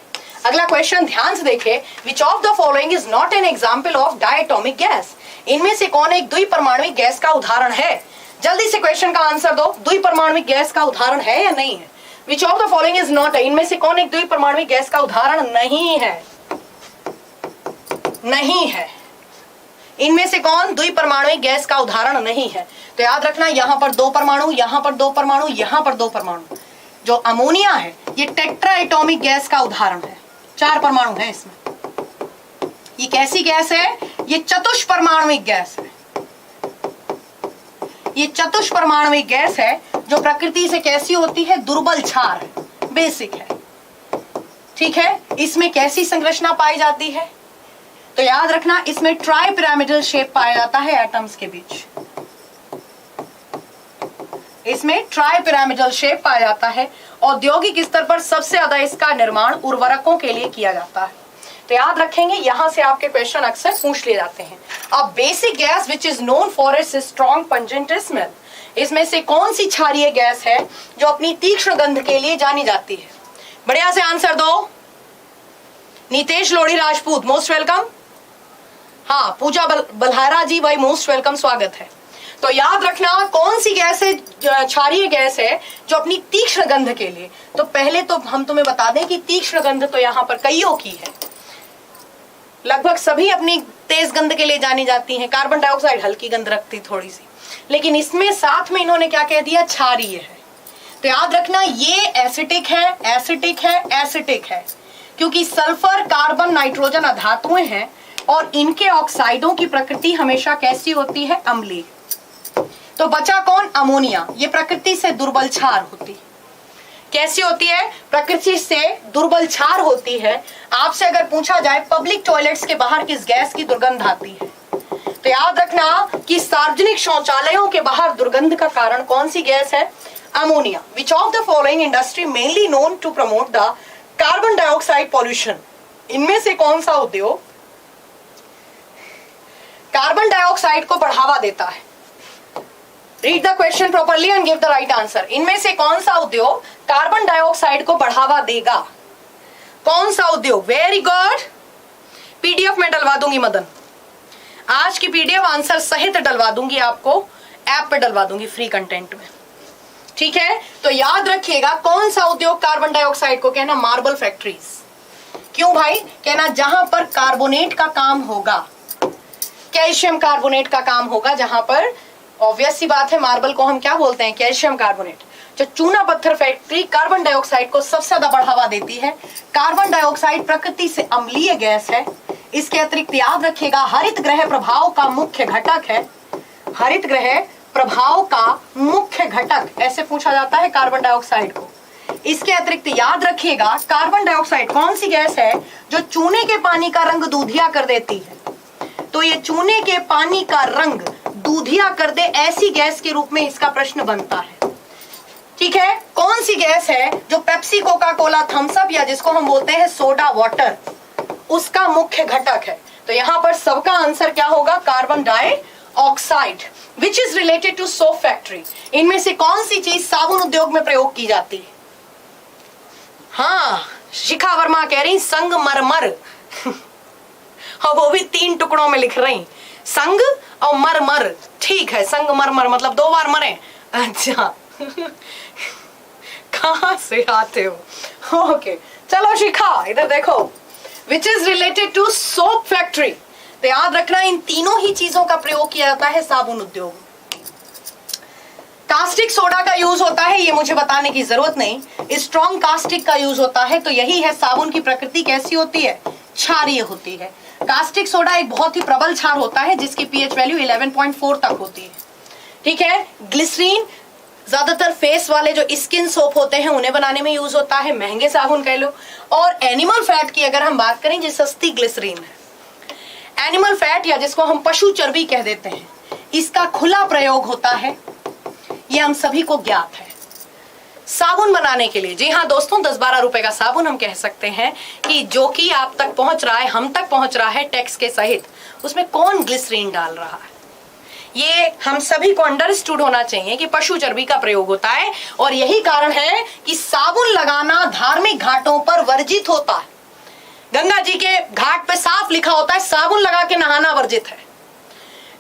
अगला क्वेश्चन ध्यान से देखें, विच of the following is not an example of diatomic gas? इनमें से कौन एक द्विपरमाणुविक गैस का उदाहरण है? जल्दी से क्वेश्चन का आंसर दो, द्विपरमाणुविक गैस का उदाहरण है या नहीं है? Which of the following is not, इनमें से कौन एक द्विपरमाणुविक गैस का उदाहरण नहीं है? नहीं है। इनमें से कौन द्विपरमाणुविक गैस का उदाहरण नहीं है? तो याद रखना, यहां पर 2 परमाणु, यहां पर 2 परमाणु, यहां पर 2 परमाणु। जो अमोनिया है ये टेट्रा एटॉमिक गैस का उदाहरण है, 4 परमाणु हैं इसमें। ये कैसी गैस है? ये चतुष्परमाणुविक गैस है। ये चतुष्परमाणुविक गैस है जो प्रकृति से कैसी होती है? दुर्बल क्षार है, बेसिक है। ठीक है, इसमें कैसी संरचना पाई जाती है? तो याद रखना, इसमें ट्राई पिरामिडल शेप पाया जाता है एटम्स के बीच। इसमें ट्राई पिरामिडल शेप पाया जाता है। औद्योगिक स्तर पर सबसे ज्यादा इसका निर्माण उर्वरकों के लिए किया जाता है। तो याद रखेंगे, यहां से आपके क्वेश्चन अक्सर पूछ लिए जाते हैं। अब basic gas which is known for its strong pungent smell, इसमें से कौन सी क्षारीय गैस है जो अपनी तीक्ष्ण गंध के लिए जानी जाती है? बढ़िया से आंसर दो। Nitesh Lodhi Rajput, most welcome. हाँ, पूजा बल्हारा जी, भाई मोस्ट वेलकम, स्वागत है। तो याद रखना, कौन सी गैस है, क्षारीय गैस है जो अपनी तीक्ष्ण गंध के लिए, तो पहले तो हम तुम्हें बता दें कि तीक्ष्ण गंध तो यहाँ पर कईयों की है, लगभग सभी अपनी तेज गंध के लिए जानी जाती हैं। कार्बन डाइऑक्साइड हल्की गंध रखती थोड़ी सी, लेकिन इसमें साथ में इन्होंने क्या कह दिया? क्षारीय है। तो याद रखना, ये एसिटिक है, एसिटिक है, एसिटिक है, क्योंकि सल्फर, कार्बन, नाइट्रोजन अधातुएं हैं और इनके ऑक्साइडों की प्रकृति हमेशा कैसी होती है? अम्लीय। तो बचा कौन? अमोनिया। ये प्रकृति से दुर्बल क्षार होती है। कैसी होती है? प्रकृति से दुर्बल क्षार होती है। आपसे अगर पूछा जाए पब्लिक टॉयलेट्स के बाहर किस गैस की दुर्गंध आती है, तो याद रखना कि सार्वजनिक शौचालयों के बाहर दुर्गंध का कारण कौन सी गैस है? Ammonia. Which of the following industry mainly known to promote the carbon dioxide pollution? इनमें से कौन सा उद्योग कार्बन डाइऑक्साइड को बढ़ावा देता है? Read the question properly and give the right answer. इनमें से कौन सा उद्योग कार्बन डाइऑक्साइड को बढ़ावा देगा? कौन सा उद्योग? Very good. पीडीएफ में डलवा दूंगी मदन, आज की पीडीएफ आंसर सहित डलवा दूंगी आपको, ऐप पे डलवा दूंगी फ्री कंटेंट में, ठीक है? तो याद रखिएगा कौन सा उद्योग कार्बन डाइऑक्साइड को, कहना मार्बल फैक्ट्रीज। क्यों भाई? कहना जहां पर कार्बोनेट का काम होगा, कैल्शियम कार्बोनेट का काम होगा, जहां पर ऑब्वियस सी बात है मार्बल को हम क्या बोलते हैं? Calcium carbonate. जो चूना पत्थर फैक्ट्री कार्बन डाइऑक्साइड को सबसे ज्यादा बढ़ावा देती है। कार्बन डाइऑक्साइड प्रकृति से अम्लीय गैस है। इसके अतिरिक्त याद रखिएगा हरित गृह प्रभाव का मुख्य घटक है। हरित गृह प्रभाव का मुख्य घटक ऐसे पूछा जाता है कार्बन डाइऑक्साइड को। इसके अतिरिक्त याद रखिएगा कार्बन डाइऑक्साइड कौन सी गैस है जो चूने के पानी का रंग दूधिया कर देती है? तो ये चूने के पानी का रंग दूधिया कर दे ऐसी गैस के रूप में इसका प्रश्न बनता है, ठीक है? कौन सी गैस है जो Pepsi, Coca Cola, Thums Up या जिसको हम बोलते हैं सोडा वाटर, उसका मुख्य घटक है? तो यहां पर सबका आंसर क्या होगा? Carbon dioxide, which is related to soap factory. इनमें से कौन सी चीज साबुन उद्योग में प्रयोग की जाती है? हाँ, शिखा वर्मा कह रही संगमरमर और वो भी 3 टुकड़ों में लिख रही, संग और मरमर। ठीक है, संगमरमर मतलब 2 बार मरे। अच्छा कहां से आते हो? ओके चलो शिखा इधर देखो, which is related to soap factory. तो याद रखना इन तीनों ही चीजों का प्रयोग किया जाता है साबुन उद्योग। कास्टिक सोडा का यूज होता है, ये मुझे बताने की जरूरत नहीं। स्ट्रॉन्ग कास्टिक का यूज होता है। तो यही है साबुन की प्रकृति कैसी होती है? क्षारीय होती है। कास्टिक सोडा एक बहुत ही प्रबल क्षार होता है जिसकी पीएच वैल्यू 11.4 तक होती है, ठीक है? ग्लिसरीन ज्यादातर फेस वाले जो स्किन सोप होते हैं उन्हें बनाने में यूज होता है, महंगे साबुन कह लो। और एनिमल फैट की अगर हम बात करें, जो सस्ती ग्लिसरीन है, एनिमल फैट या जिसको हम पशु चर्बी कह देते हैं, इसका खुला प्रयोग होता है, ये हम सभी को ज्ञात है साबुन बनाने के लिए। जी हाँ दोस्तों, 10-12 रुपए का साबुन हम कह सकते हैं कि जो कि आप तक पहुंच रहा है, हम तक पहुंच रहा है टैक्स के सहित। उसमें कौन ग्लिसरीन डाल रहा है? ये हम सभी को अंडरस्टूड होना चाहिए कि पशु चर्बी का प्रयोग होता है। और यही कारण है कि साबुन लगाना धार्मिक घाटों पर वर्जित होता है। गंगा जी के घाट पे साफ लिखा होता है साबुन लगा के नहाना वर्जित है,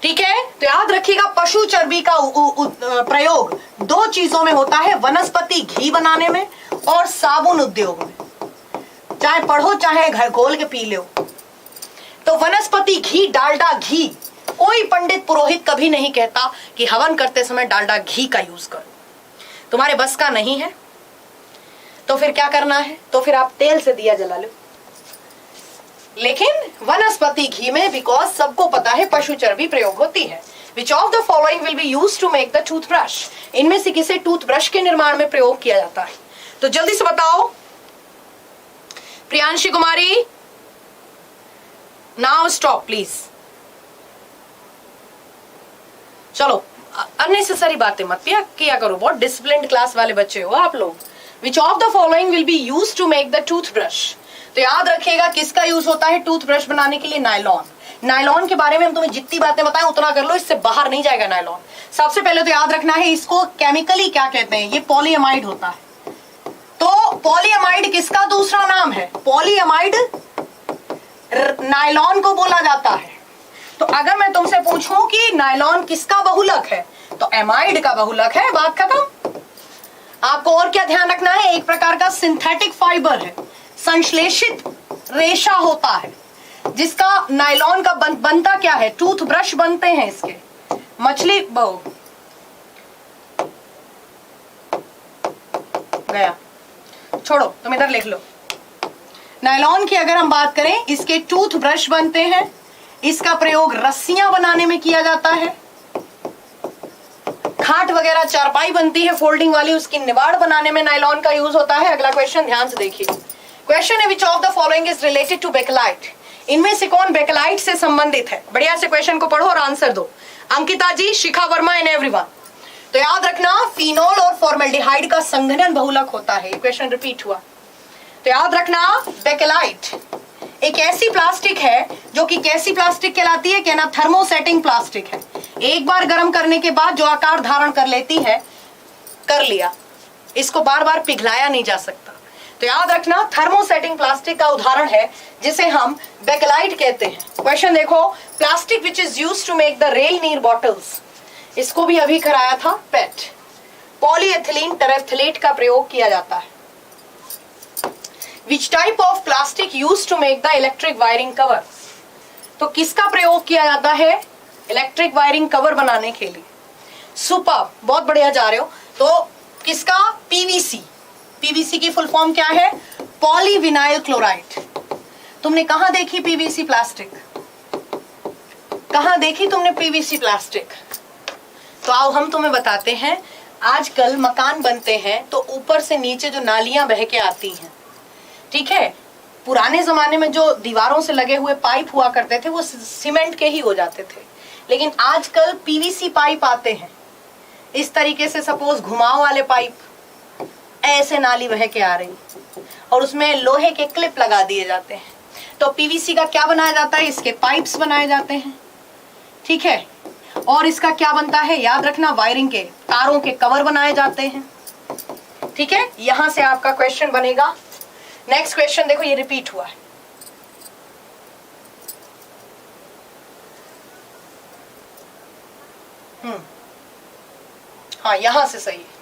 ठीक है? तो याद रखिएगा पशु चर्बी का प्रयोग 2 चीजों में होता है, वनस्पति घी बनाने में और साबुन उद्योग में। चाहे पढ़ो चाहे घर खोल के पी लो। तो वनस्पति घी, डालडा घी, कोई पंडित पुरोहित कभी नहीं कहता कि हवन करते समय डालडा घी का यूज करो, तुम्हारे बस का नहीं है। तो फिर क्या करना है? तो फिर आप तेल से दिया जला लो। लेकिन वनस्पति घी में, बिकॉज सबको पता है पशु चर्बी प्रयोग होती है। Which of the following will be used to make the toothbrush? इनमें से किसे टूथब्रश के निर्माण में प्रयोग किया जाता है? तो जल्दी से बताओ। प्रियांशी कुमारी, नाउ स्टॉप प्लीज। चलो अननेसेसरी बातें मत किया करो, बहुत डिसिप्लिन्ड क्लास वाले बच्चे हो आप लोग। Which of the following will be used to make the toothbrush? तो याद रखिएगा किसका यूज होता है टूथब्रश बनाने के लिए? नायलॉन। नायलॉन के बारे में हम तुम्हें जितनी बातें बताएं उतना कर लो, इससे बाहर नहीं जाएगा नायलॉन। सबसे पहले तो याद रखना है इसको केमिकली क्या कहते हैं, ये पॉलीएमाइड होता है। तो पॉलीएमाइड किसका दूसरा नाम है? पॉलीएमाइड नायलॉन को बोला जाता है। तो अगर मैं तुमसे पूछूं कि नायलॉन किसका बहुलक है, तो एमाइड का बहुलक है, बात खत्म। आपको और क्या ध्यान रखना है? एक प्रकार का सिंथेटिक फाइबर है, संश्लेषित रेशा होता है, जिसका नायलॉन का बनता क्या है? टूथब्रश बनते हैं इसके। मछली गया, छोड़ो तुम इधर लिख लो। नायलॉन की अगर हम बात करें, इसके टूथब्रश बनते हैं, इसका प्रयोग रस्सियां बनाने में किया जाता है, खाट वगैरह चारपाई बनती है फोल्डिंग वाली, उसकी निवाड़ बनाने में नायलॉन का यूज होता है। अगला क्वेश्चन ध्यान से देखिए। क्वेश्चन है which of the following is related to bakelite? इनमें से कौन बेकेलाइट से संबंधित है? बढ़िया से क्वेश्चन को पढ़ो और आंसर दो। अंकिता जी, शिखा वर्मा एंड एवरीवन। तो याद रखना फिनोल और फॉर्मेल्डिहाइड का संघनन बहुलक होता है। क्वेश्चन रिपीट हुआ। तो याद रखना बेकेलाइट एक ऐसी प्लास्टिक है जो कि कैसी प्लास्टिक कहलाती है, कहना थर्मोसेटिंग प्लास्टिक है। एक बार गर्म करने के बाद जो आकार धारण कर लेती है, कर लिया, इसको बार बार पिघलाया नहीं जा सकता। तो याद रखना, थर्मोसेटिंग प्लास्टिक का उदाहरण है जिसे हम बेकेलाइट कहते हैं। क्वेश्चन देखो, plastic which is used to make the rail Neer bottles, इसको भी अभी कराया था पेट। पॉलीएथिलीन टेरेफ्थलेट का प्रयोग किया जाता है। Which type of plastic used to make the electric wiring cover? तो किसका प्रयोग किया जाता है इलेक्ट्रिक वायरिंग कवर बनाने के लिए? सुपर, बहुत बढ़िया जा रहे हो। तो किसका? पीवीसी। पीवीसी की फुल फॉर्म क्या है? Polyvinyl chloride. तुमने कहां देखी पीवीसी प्लास्टिक? कहां देखी तुमने पीवीसी प्लास्टिक? तो आओ हम तुम्हें बताते हैं। आजकल मकान बनते हैं तो ऊपर से नीचे जो नालियां बह के आती हैं, ठीक है, पुराने जमाने में जो दीवारों से लगे हुए पाइप हुआ करते थे वो सीमेंट के ही हो जाते थे, लेकिन आजकल पीवीसी पाइप आते हैं इस तरीके से। सपोज घुमाव वाले पाइप, ऐसे नाली बह के आ रही और उसमें लोहे के क्लिप लगा दिए जाते हैं। तो पीवीसी का क्या बनाया जाता है? इसके पाइप्स बनाए जाते हैं, ठीक है। और इसका क्या बनता है? याद रखना, वायरिंग के तारों के कवर बनाए जाते हैं, ठीक है। यहां से आपका क्वेश्चन बनेगा। नेक्स्ट क्वेश्चन देखो, ये रिपीट हुआ है। हाँ, यहां से सही है।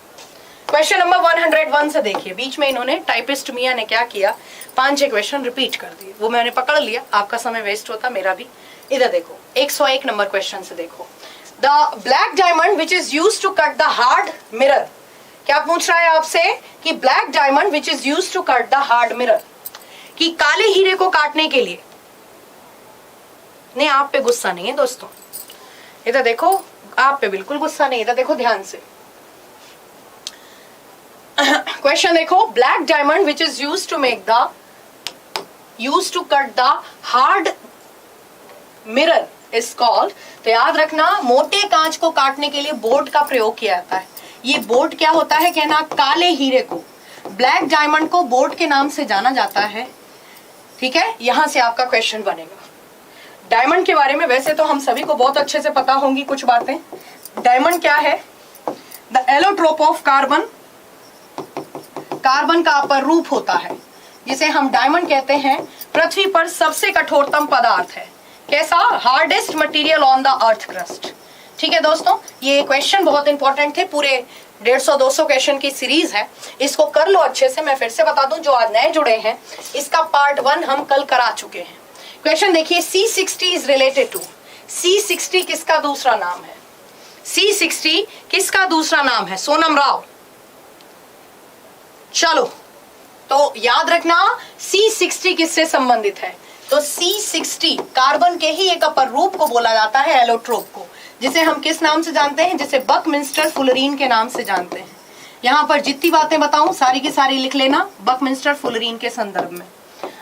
क्वेश्चन नंबर 101 से देखिए, बीच में इन्होंने टाइपिस्ट मियां ने क्या किया, 5-6 क्वेश्चन रिपीट कर दिए। वो मैंने पकड़ लिया, आपका समय वेस्ट होता, मेरा भी। इधर देखो, 101 नंबर क्वेश्चन से देखो, the black diamond which is used to cut the hard mirror. क्या पूछ रहा है आपसे कि black diamond which is used to cut the hard mirror, कि काले हीरे को काटने के लिए। नहीं, आप पे गुस्सा नहीं है दोस्तों, इधर देखो, आप पे बिल्कुल गुस्सा नहीं, इधर देखो ध्यान से। क्वेश्चन देखो, black diamond which is used to make the used to cut the hard mirror is called. तो याद रखना, मोटे कांच को काटने के लिए बोर्ड का प्रयोग किया जाता है। ये बोर्ड क्या होता है, कहना काले हीरे को, ब्लैक डायमंड को बोर्ड के नाम से जाना जाता है, ठीक है। यहां से आपका क्वेश्चन बनेगा। डायमंड के बारे में वैसे तो हम सभी को बहुत अच्छे से पता होंगी कुछ बातें। डायमंड क्या है? The allotrope of carbon, carbon का अपर रूप होता है जिसे हम डायमंड कहते हैं। पृथ्वी पर सबसे कठोरतम पदार्थ है। कैसा? Hardest material on the earth crust, ठीक है दोस्तों। ये क्वेश्चन बहुत इंपॉर्टेंट थे, पूरे 150-200 क्वेश्चन की सीरीज है, इसको कर लो अच्छे से। मैं फिर से बता दूं, जो आज नए जुड़े हैं, इसका पार्ट 1 हम कल करा चुके हैं। क्वेश्चन देखिए, C60 is related to, C60 किसका दूसरा नाम है? C60 किसका दूसरा नाम है? सोनम राव। चलो, तो याद रखना, C60 किससे संबंधित है? तो C60 कार्बन के ही एक अपर रूप को बोला जाता है, एलोट्रोप को, जिसे हम किस नाम से जानते हैं? जिसे बकमिंस्टर फुलरीन के नाम से जानते हैं। यहाँ पर जितनी बातें बताऊं सारी की सारी लिख लेना बकमिंस्टर फुलरीन के संदर्भ में।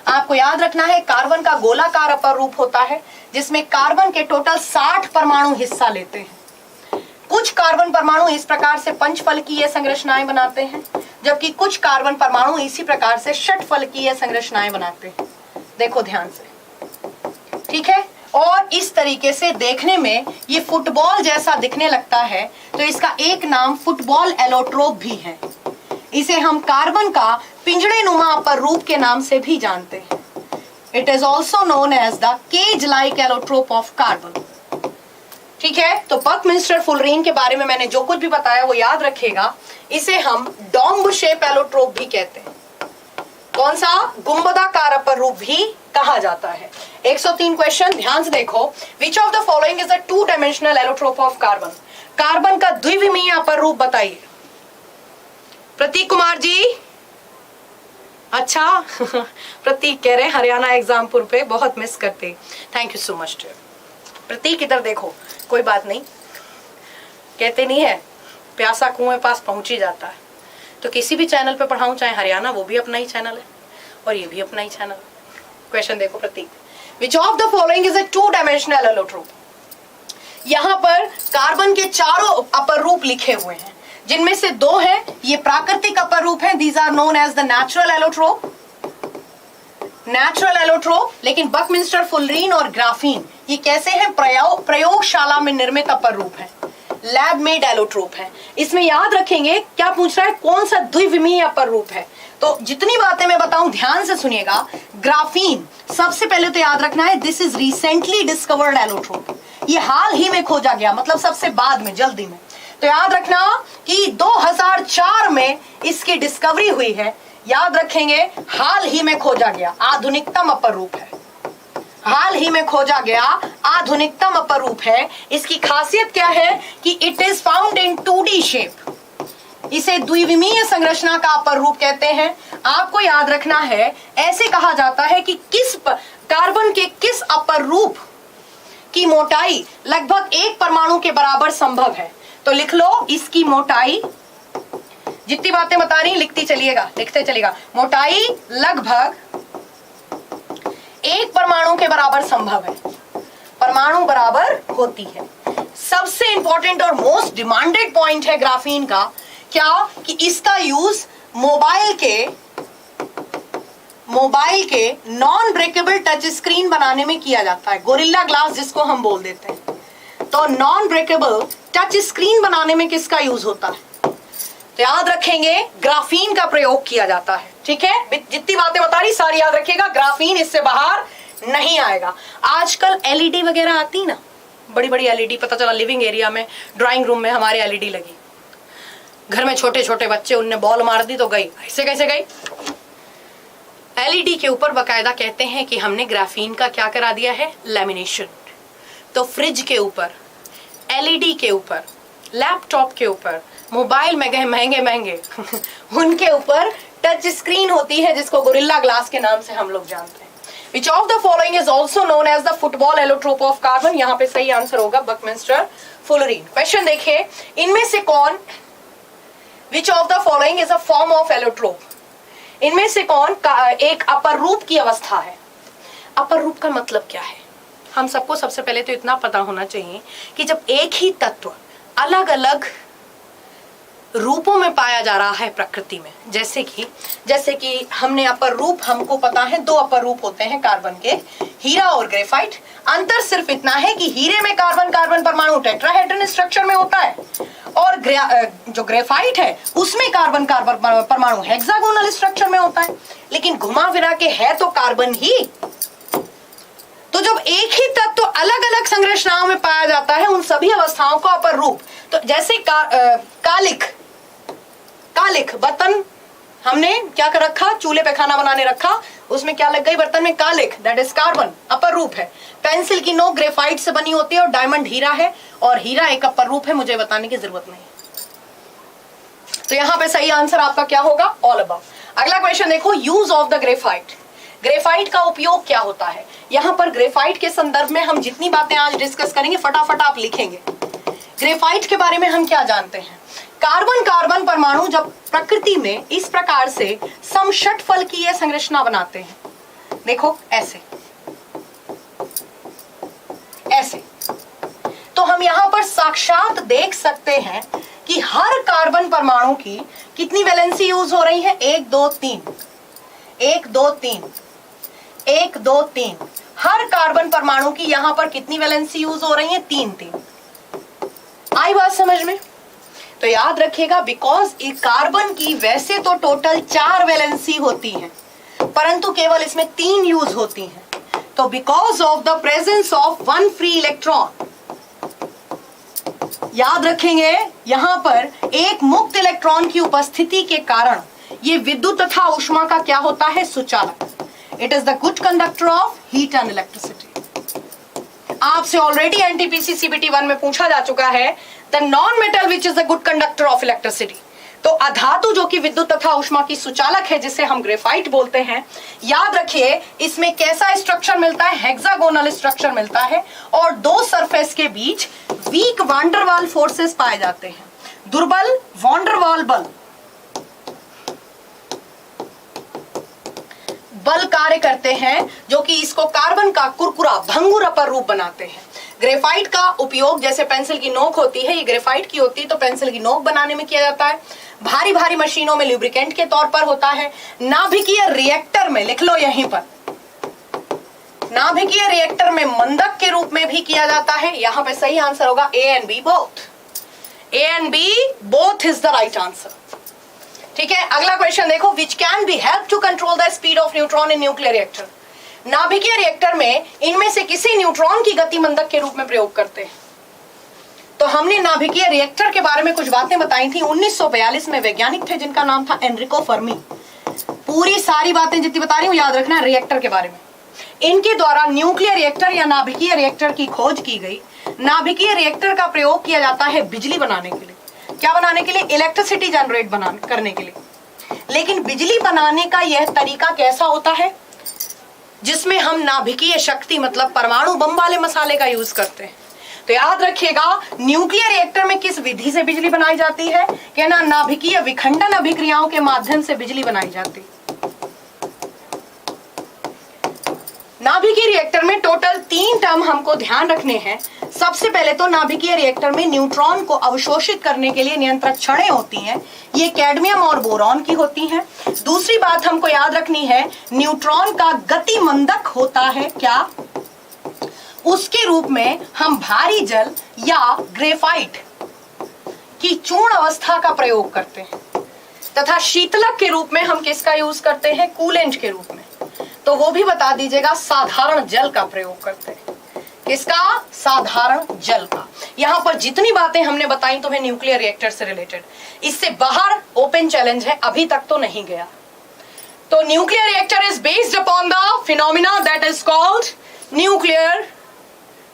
आपको याद रखना है, कार्बन का गोलाकार अपर रूप होता है जिसमें कार्बन के टोटल 60 परमाणु हिस्सा लेते हैं। कुछ कार्बन परमाणु इस प्रकार से पंचफलकीय संरचनाएं बनाते हैं, जबकि कुछ कार्बन परमाणु इसी प्रकार से षटफलकीय संरचनाएं बनाते हैं। देखो ध्यान से, ठीक है। और इस तरीके से देखने में ये फुटबॉल जैसा दिखने लगता है, तो इसका एक नाम फुटबॉल एलोट्रोप भी है। इसे हम कार्बन का पिंजड़े नुमा अपर रूप के नाम से भी जानते हैं। It is also known as the cage like allotrope of carbon, ठीक है। तो बकमिंस्टर फुलरीन के बारे में मैंने जो कुछ भी बताया वो याद रखेगा। इसे हम डोम्ब शेप एलोट्रोप भी कहते हैं। कौन सा? गुंबदाकार अपर रूप भी कहा जाता है। 103 क्वेश्चन ध्यान से देखो, विच of the following is a 2 dimensional allotrope of carbon. Carbon का द्विविमीय अपर रूप बताइए। प्रतीक कुमार जी, अच्छा प्रतीक कह रहे हैं हरियाणा एग्जामपुर पे बहुत मिस करते, थैंक यू सो मच। प्रतीक इधर देखो, कोई बात नहीं, कहते नहीं है प्यासा कुएं पास पहुंच ही जाता है। तो किसी भी चैनल पे पढ़ाऊं, चाहे हरियाणा, वो भी अपना ही चैनल है और ये भी अपना ही चैनल है। क्वेश्चन देखो Prateek, which of the following is a 2 dimensional allotrope. यहाँ पर कार्बन के चारों अपर रूप लिखे हुए हैं, जिनमें से 2 हैं ये प्राकृतिक अपर रूप हैं, these are known as the natural allotrope. Natural allotrope, लेकिन बकमिंस्टर फुलरीन और ग्राफीन ये कैसे हैं? प्रयोगशाला में निर्मित अपर रूप है, लैब मेड एलोट्रोप है। इसमें याद रखेंगे क्या पूछ रहा है, कौन सा द्विविमीय अपर रूप है। तो जितनी बातें मैं बताऊं ध्यान से सुनिएगा। ग्राफीन सबसे पहले तो याद रखना है, this is recently discovered allotrope, ये हाल ही में खोजा गया, मतलब सबसे बाद में, जल्दी में। तो याद रखना कि 2004 में इसकी डिस्कवरी हुई है। याद रखेंगे, हाल ही में खोजा गया, आधुनिकतम अपर रूप है, हाल ही में खोजा गया आधुनिकतम अपर रूप है। इसकी खासियत क्या है कि it is found in 2D shape, इसे द्विविमीय संरचना का अपर रूप कहते हैं। आपको याद रखना है, ऐसे कहा जाता है कि कार्बन के किस अपर रूप की मोटाई लगभग एक परमाणु के बराबर संभव है। तो लिख लो, इसकी मोटाई, जितनी बातें बता रही लिखते चलिएगा। मोटाई लगभग एक परमाणु के बराबर संभव है, परमाणु बराबर होती है। सबसे इंपॉर्टेंट और मोस्ट डिमांडेड पॉइंट है ग्राफीन का, क्या कि इसका यूज मोबाइल के नॉन ब्रेकेबल टच स्क्रीन बनाने में किया जाता है, गोरिल्ला ग्लास जिसको हम बोल देते हैं। तो नॉन ब्रेकेबल टच स्क्रीन बनाने में किसका यूज होता है? तो याद रखेंगे, ग्राफीन का प्रयोग किया जाता है। ठीक है, जितनी बातें बता रही सारी याद रखिएगा, ग्राफीन इससे बाहर नहीं आएगा। आजकल एलईडी वगैरह आती ना, बड़ी बड़ी एलईडी, पता चला लिविंग एरिया में, ड्राइंग रूम में हमारे एलईडी लगी, घर में छोटे छोटे बच्चे, उनने बॉल मार दी तो गई, ऐसे कैसे गई? एलईडी के ऊपर बकायदा कहते हैं कि हमने ग्राफीन का क्या करा दिया है, लैमिनेशन। तो फ्रिज के ऊपर, एलईडी के ऊपर, लैपटॉप के ऊपर, मोबाइल में महंगे उनके ऊपर टच स्क्रीन होती है, जिसको गोरिल्ला ग्लास के नाम से हम लोग जानते हैं। Which of the following is also known as the football allotrope of carbon? यहाँ पे सही आंसर होगा बकमिंस्टर फुलरीन। क्वेश्चन देखिए, इनमें से कौन, Which of the following is a form of allotrope? इनमें से कौन एक अपर रूप की अवस्था है? अपर रूप का मतलब क्या है? हम सबको सबसे पहले तो इतना पता होना चाहिए कि जब एक ही तत्व अलग अलग रूपों में पाया जा रहा है प्रकृति में, जैसे कि हमने अपर रूप, हमको पता है 2 अपर रूप होते हैं कार्बन के, हीरा और ग्रेफाइट। अंतर सिर्फ इतना है कि हीरे में कार्बन कार्बन परमाणु टेट्राहेड्रन स्ट्रक्चर में होता है, और जो ग्रेफाइट है उसमें कार्बन कार्बन परमाणु हेक्सागोनल स्ट्रक्चर में होता है। लेकिन घुमा फिरा के है तो कार्बन ही। तो जब एक ही तत्व अलग अलग संरचनाओं में पाया जाता है, उन सभी अवस्थाओं को अपर रूप। तो जैसे कालिख बर्तन हमने क्या कर रखा, चूल्हे पे खाना बनाने रखा, उसमें क्या लग गई बर्तन में, कालिख, दैट इज कार्बन, अपर रूप है। पेंसिल की नोक ग्रेफाइट से बनी होती है और डायमंड हीरा है, और हीरा एक अपर रूप है, मुझे बताने की जरूरत नहीं। तो यहाँ पे सही आंसर आपका क्या होगा, ऑल अबव। अगला क्वेश्चन देखो, use of the graphite. Graphite का उपयोग क्या होता है? यहाँ पर ग्रेफाइट के संदर्भ में हम जितनी बातें आज डिस्कस करेंगे फटाफट आप लिखेंगे। ग्रेफाइट के बारे में हम क्या जानते हैं? कार्बन कार्बन परमाणु जब प्रकृति में इस प्रकार से समषटफलकीय संरचना बनाते हैं, देखो ऐसे ऐसे, तो हम यहां पर साक्षात देख सकते हैं कि हर कार्बन परमाणु की कितनी वैलेंसी यूज हो रही है, 1 2 3 1 2 3 1 2 3। हर कार्बन परमाणु की यहां पर कितनी वैलेंसी यूज हो रही है, 3 3। आई बात समझ में? तो याद रखिएगा, बिकॉज कार्बन की वैसे तो टोटल 4 वैलेंसी होती है, परंतु केवल इसमें 3 यूज होती हैं। तो because of the presence of 1 free electron, याद रखेंगे यहां पर एक मुक्त इलेक्ट्रॉन की उपस्थिति के कारण ये विद्युत तथा ऊष्मा का क्या होता है, सुचालक। It is the good conductor of heat and electricity. आपसे ऑलरेडी एनटीपीसी सीबीटी 1 में पूछा जा चुका है, the non metal which is the good conductor of electricity. तो अधातु जो कि विद्युत तथा ऊष्मा की सुचालक है, जिसे हम ग्रेफाइट बोलते हैं, याद रखिए इसमें कैसा स्ट्रक्चर मिलता है, हेक्सागोनल स्ट्रक्चर मिलता है, और 2 सरफेस के बीच वीक वांडरवाल फोर्सेस पाए जाते हैं। दुर्बल वांडरवाल बल कार्य करते हैं, जो कि इसको कार्बन का कुरकुरा भंगुर अपर रूप बनाते हैं। ग्रेफाइट का उपयोग, जैसे पेंसिल की नोक होती है, ये ग्रेफाइट की होती है, तो पेंसिल की नोक बनाने में किया जाता है। भारी भारी मशीनों में लुब्रिकेंट के तौर पर होता है। नाभिकीय रिएक्टर में, लिख लो यहीं पर, नाभिकीय रिएक्टर में मंदक के रूप में भी किया जाता है। यहां पे सही आंसर होगा A and B both. A and B both is the right answer. ठीक है, अगला क्वेश्चन देखो, which can be help to control the speed of neutron in nuclear reactor. नाभिकीय रिएक्टर में इनमें से किसी न्यूट्रॉन की गति मंदक के रूप में प्रयोग करते हैं। तो हमने नाभिकीय रिएक्टर के बारे में कुछ बातें बताई थी। 1942 में वैज्ञानिक थे जिनका नाम था एनरिको फर्मी। पूरी सारी बातें जितनी बता रही हूं याद रखना रिएक्टर के बारे में। इनके द्वारा न्यूक्लियर रिएक्टर या नाभिकीय रिएक्टर की खोज की गई। नाभिकीय रिएक्टर का प्रयोग किया जाता है बिजली बनाने के लिए। क्या बनाने के लिए? इलेक्ट्रिसिटी जनरेट करने के लिए। लेकिन बिजली बनाने का यह तरीका कैसा होता है? जिसमें हम नाभिकीय शक्ति मतलब परमाणु बम वाले मसाले का यूज करते हैं। तो याद रखिएगा, न्यूक्लियर रिएक्टर में किस विधि से बिजली बनाई जाती है? कहना नाभिकीय विखंडन अभिक्रियाओं के माध्यम से बिजली बनाई जाती है। नाभिकीय रिएक्टर में टोटल 3 टर्म हमको ध्यान रखने हैं। सबसे पहले तो नाभिकीय रिएक्टर में न्यूट्रॉन को अवशोषित करने के लिए नियंत्रक छड़ें होती हैं। ये कैडमियम और बोरॉन की होती हैं। दूसरी बात हमको याद रखनी है, न्यूट्रॉन का गति मंदक होता है। क्या? उसके रूप में हम भारी जल या ग्रेफाइट की चूर्ण अवस्था का प्रयोग करते हैं तथा शीतलक के रूप में हम किसका यूज करते हैं? कूलेंट के रूप में। तो वो भी बता दीजिएगा, साधारण जल का प्रयोग करते हैं। किसका? साधारण जल का। यहां पर जितनी बातें हमने बताई तुम्हें न्यूक्लियर रिएक्टर से रिलेटेड, इससे बाहर ओपन चैलेंज है, अभी तक तो नहीं गया। तो nuclear reactor is based upon the phenomena that is called nuclear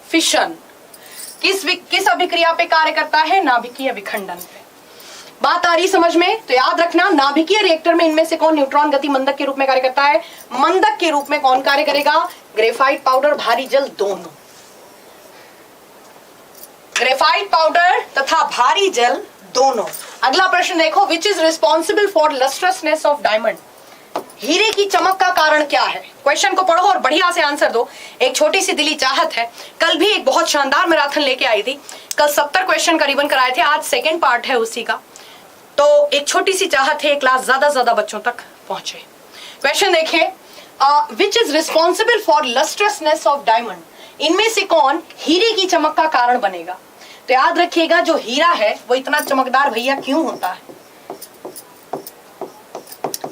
fission. किस अभिक्रिया पे कार्य करता है? नाभिकीय विखंडन पे। बात आ रही समझ में? तो याद रखना, नाभिकीय रिएक्टर में इनमें से कौन न्यूट्रॉन गति मंदक के रूप में कार्य करता है? मंदक के रूप में कौन कार्य करेगा? ग्रेफाइट पाउडर, भारी जल दोनों। ग्रेफाइट पाउडर तथा भारी जल दोनों। अगला प्रश्न देखो, which is responsible for lustrousness of diamond. हीरे की चमक का कारण क्या है? क्वेश्चन को पढ़ो और बढ़िया से आंसर दो। एक छोटी सी दिली चाहत है, कल भी एक बहुत शानदार मैराथन लेके आई थी। कल 70 क्वेश्चन करीबन कराए थे, आज सेकंड पार्ट है उसी का। तो एक छोटी सी चाहत है क्लास ज्यादा बच्चों तक पहुंचे। क्वेश्चन देखें, which is responsible for lustrousness of diamond. इनमें से कौन हीरे की चमक का कारण बनेगा? तो याद रखिएगा, जो हीरा है वो इतना चमकदार भैया क्यों होता है?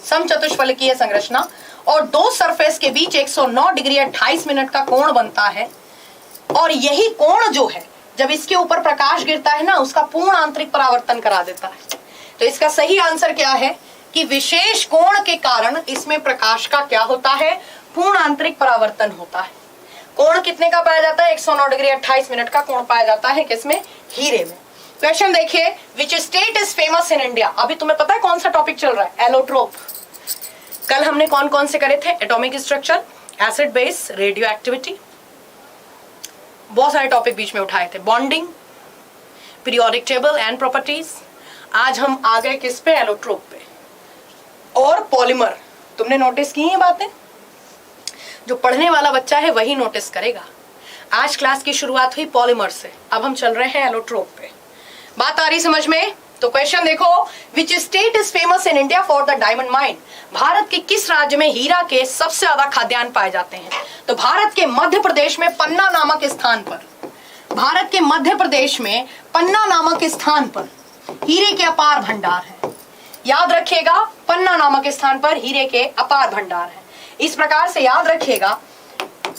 समचतुष्फलकीय संरचना और दो सरफेस के बीच 109 डिग्री 28 मिनट का कोण बनता है। और यही कोण जो है, जब इसके ऊपर प्रकाश गिरता है ना, उसका पूर्ण आंतरिक परावर्तन करा देता है। तो इसका सही आंसर क्या है कि विशेष कोण के कारण इसमें प्रकाश का क्या होता है? पूर्ण आंतरिक परावर्तन होता है। कोण कितने का पाया जाता है? 109 डिग्री 28 मिनट का कोण पाया जाता है किसमें? हीरे में। क्वेश्चन देखिए, which state is famous in India. अभी तुम्हें पता है कौन सा टॉपिक चल रहा है? एलोट्रोप। कल हमने कौन कौन से करे थे? Atomic structure, acid base, radio activity, बहुत सारे टॉपिक बीच में उठाए थे। Bonding, periodic table and properties. आज हम आ गए किस पे? एलोट्रोप पे। और पॉलीमर। तुमने नोटिस की ये बातें? जो पढ़ने वाला बच्चा है वही नोटिस करेगा। आज क्लास की शुरुआत हुई पॉलीमर से, अब हम चल रहे हैं एलोट्रोप पे। बात आ रही समझ में? तो क्वेश्चन देखो, which state is famous in India for the diamond mine. Bharat के किस राज्य में हीरा के सबसे ज्यादा खाद्यान्न पाए जाते हैं? तो भारत के मध्य प्रदेश में पन्ना नामक स्थान पर, भारत के मध्य प्रदेश में पन्ना नामक स्थान पर हीरे के अपार भंडार है। याद रखिएगा, पन्ना नामक स्थान पर हीरे के अपार भंडार है। इस प्रकार से याद रखिएगा,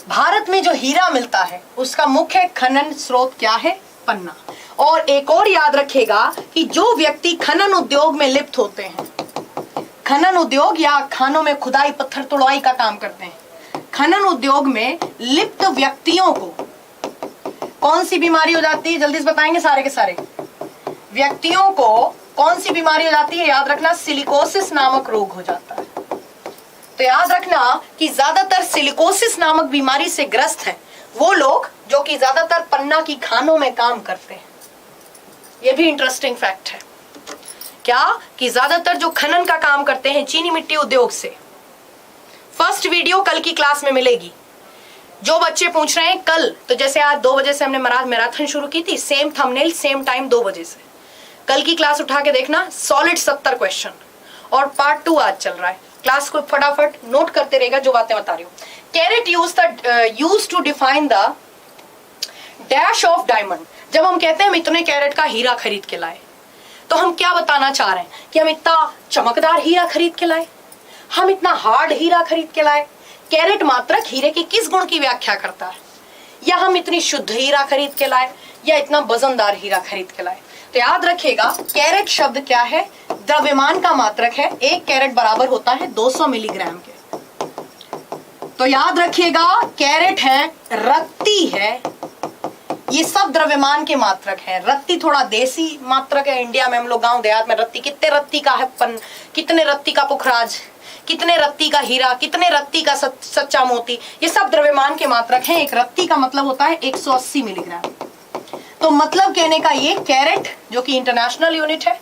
भारत में जो हीरा मिलता है उसका मुख्य खनन स्रोत क्या है? पन्ना। और एक और याद रखिएगा कि जो व्यक्ति खनन उद्योग में लिप्त होते हैं, खनन उद्योग या खानों में खुदाई पत्थर तुड़वाई का काम करते हैं, खनन उद्योग में लिप्त व्यक्तियों को कौन सी बीमारी हो जाती है? जल्दी से बताएंगे सारे के सारे। व्यक्तियों को कौन सी बीमारी हो जाती है? याद रखना, सिलिकोसिस नामक रोग हो जाता है। तो याद रखना कि ज्यादातर सिलिकोसिस नामक बीमारी से ग्रस्त हैं वो लोग जो कि ज्यादातर पन्ना की खानों में काम करते हैं। ये भी इंटरेस्टिंग फैक्ट है क्या कि ज्यादातर जो खनन का काम करते हैं चीनी मिट्टी उद्योग से। फर्स्ट वीडियो कल की क्लास में मिलेगी। जो बच्चे पूछ रहे हैं कल, तो जैसे आज 2 बजे से हमने मैराथन शुरू की थी, सेम थंबनेल सेम टाइम 2 बजे से। कल की क्लास उठा के देखना, सॉलिड 70 क्वेश्चन और पार्ट 2 आज चल रहा है। क्लास को फटाफट नोट करते रहेगा जो बातें बता रही हूँ। Carat use to define the dash of diamond. जब हम कहते हैं हम इतने कैरेट का हीरा खरीद के लाए, तो हम क्या बताना चाह रहे हैं कि हम इतना चमकदार हीरा खरीद के लाए, हम इतना हार्ड हीरा खरीद के लाए। कैरेट मात्रक हीरे के किस गुण की व्याख्या करता है? या हम इतनी शुद्ध हीरा खरीद के लाए, या इतना वजनदार हीरा खरीद के लाए। तो याद रखिएगा कैरेट शब्द क्या है? द्रव्यमान का मात्रक है। एक कैरेट बराबर होता है 200 मिलीग्राम के। तो याद रखिएगा कैरेट है, रत्ती है, ये सब द्रव्यमान के मात्रक है। रत्ती थोड़ा देसी मात्रक है। इंडिया में हम लोग गांव देहात में रत्ती, कितने रत्ती का है पन, कितने रत्ती का पुखराज, कितने रत्ती का हीरा, कितने रत्ती का सच्चा मोती, ये सब द्रव्यमान के मात्रक हैं। एक रत्ती का मतलब होता है 180 मिलीग्राम। तो मतलब कहने का ये कैरेट जो कि इंटरनेशनल यूनिट है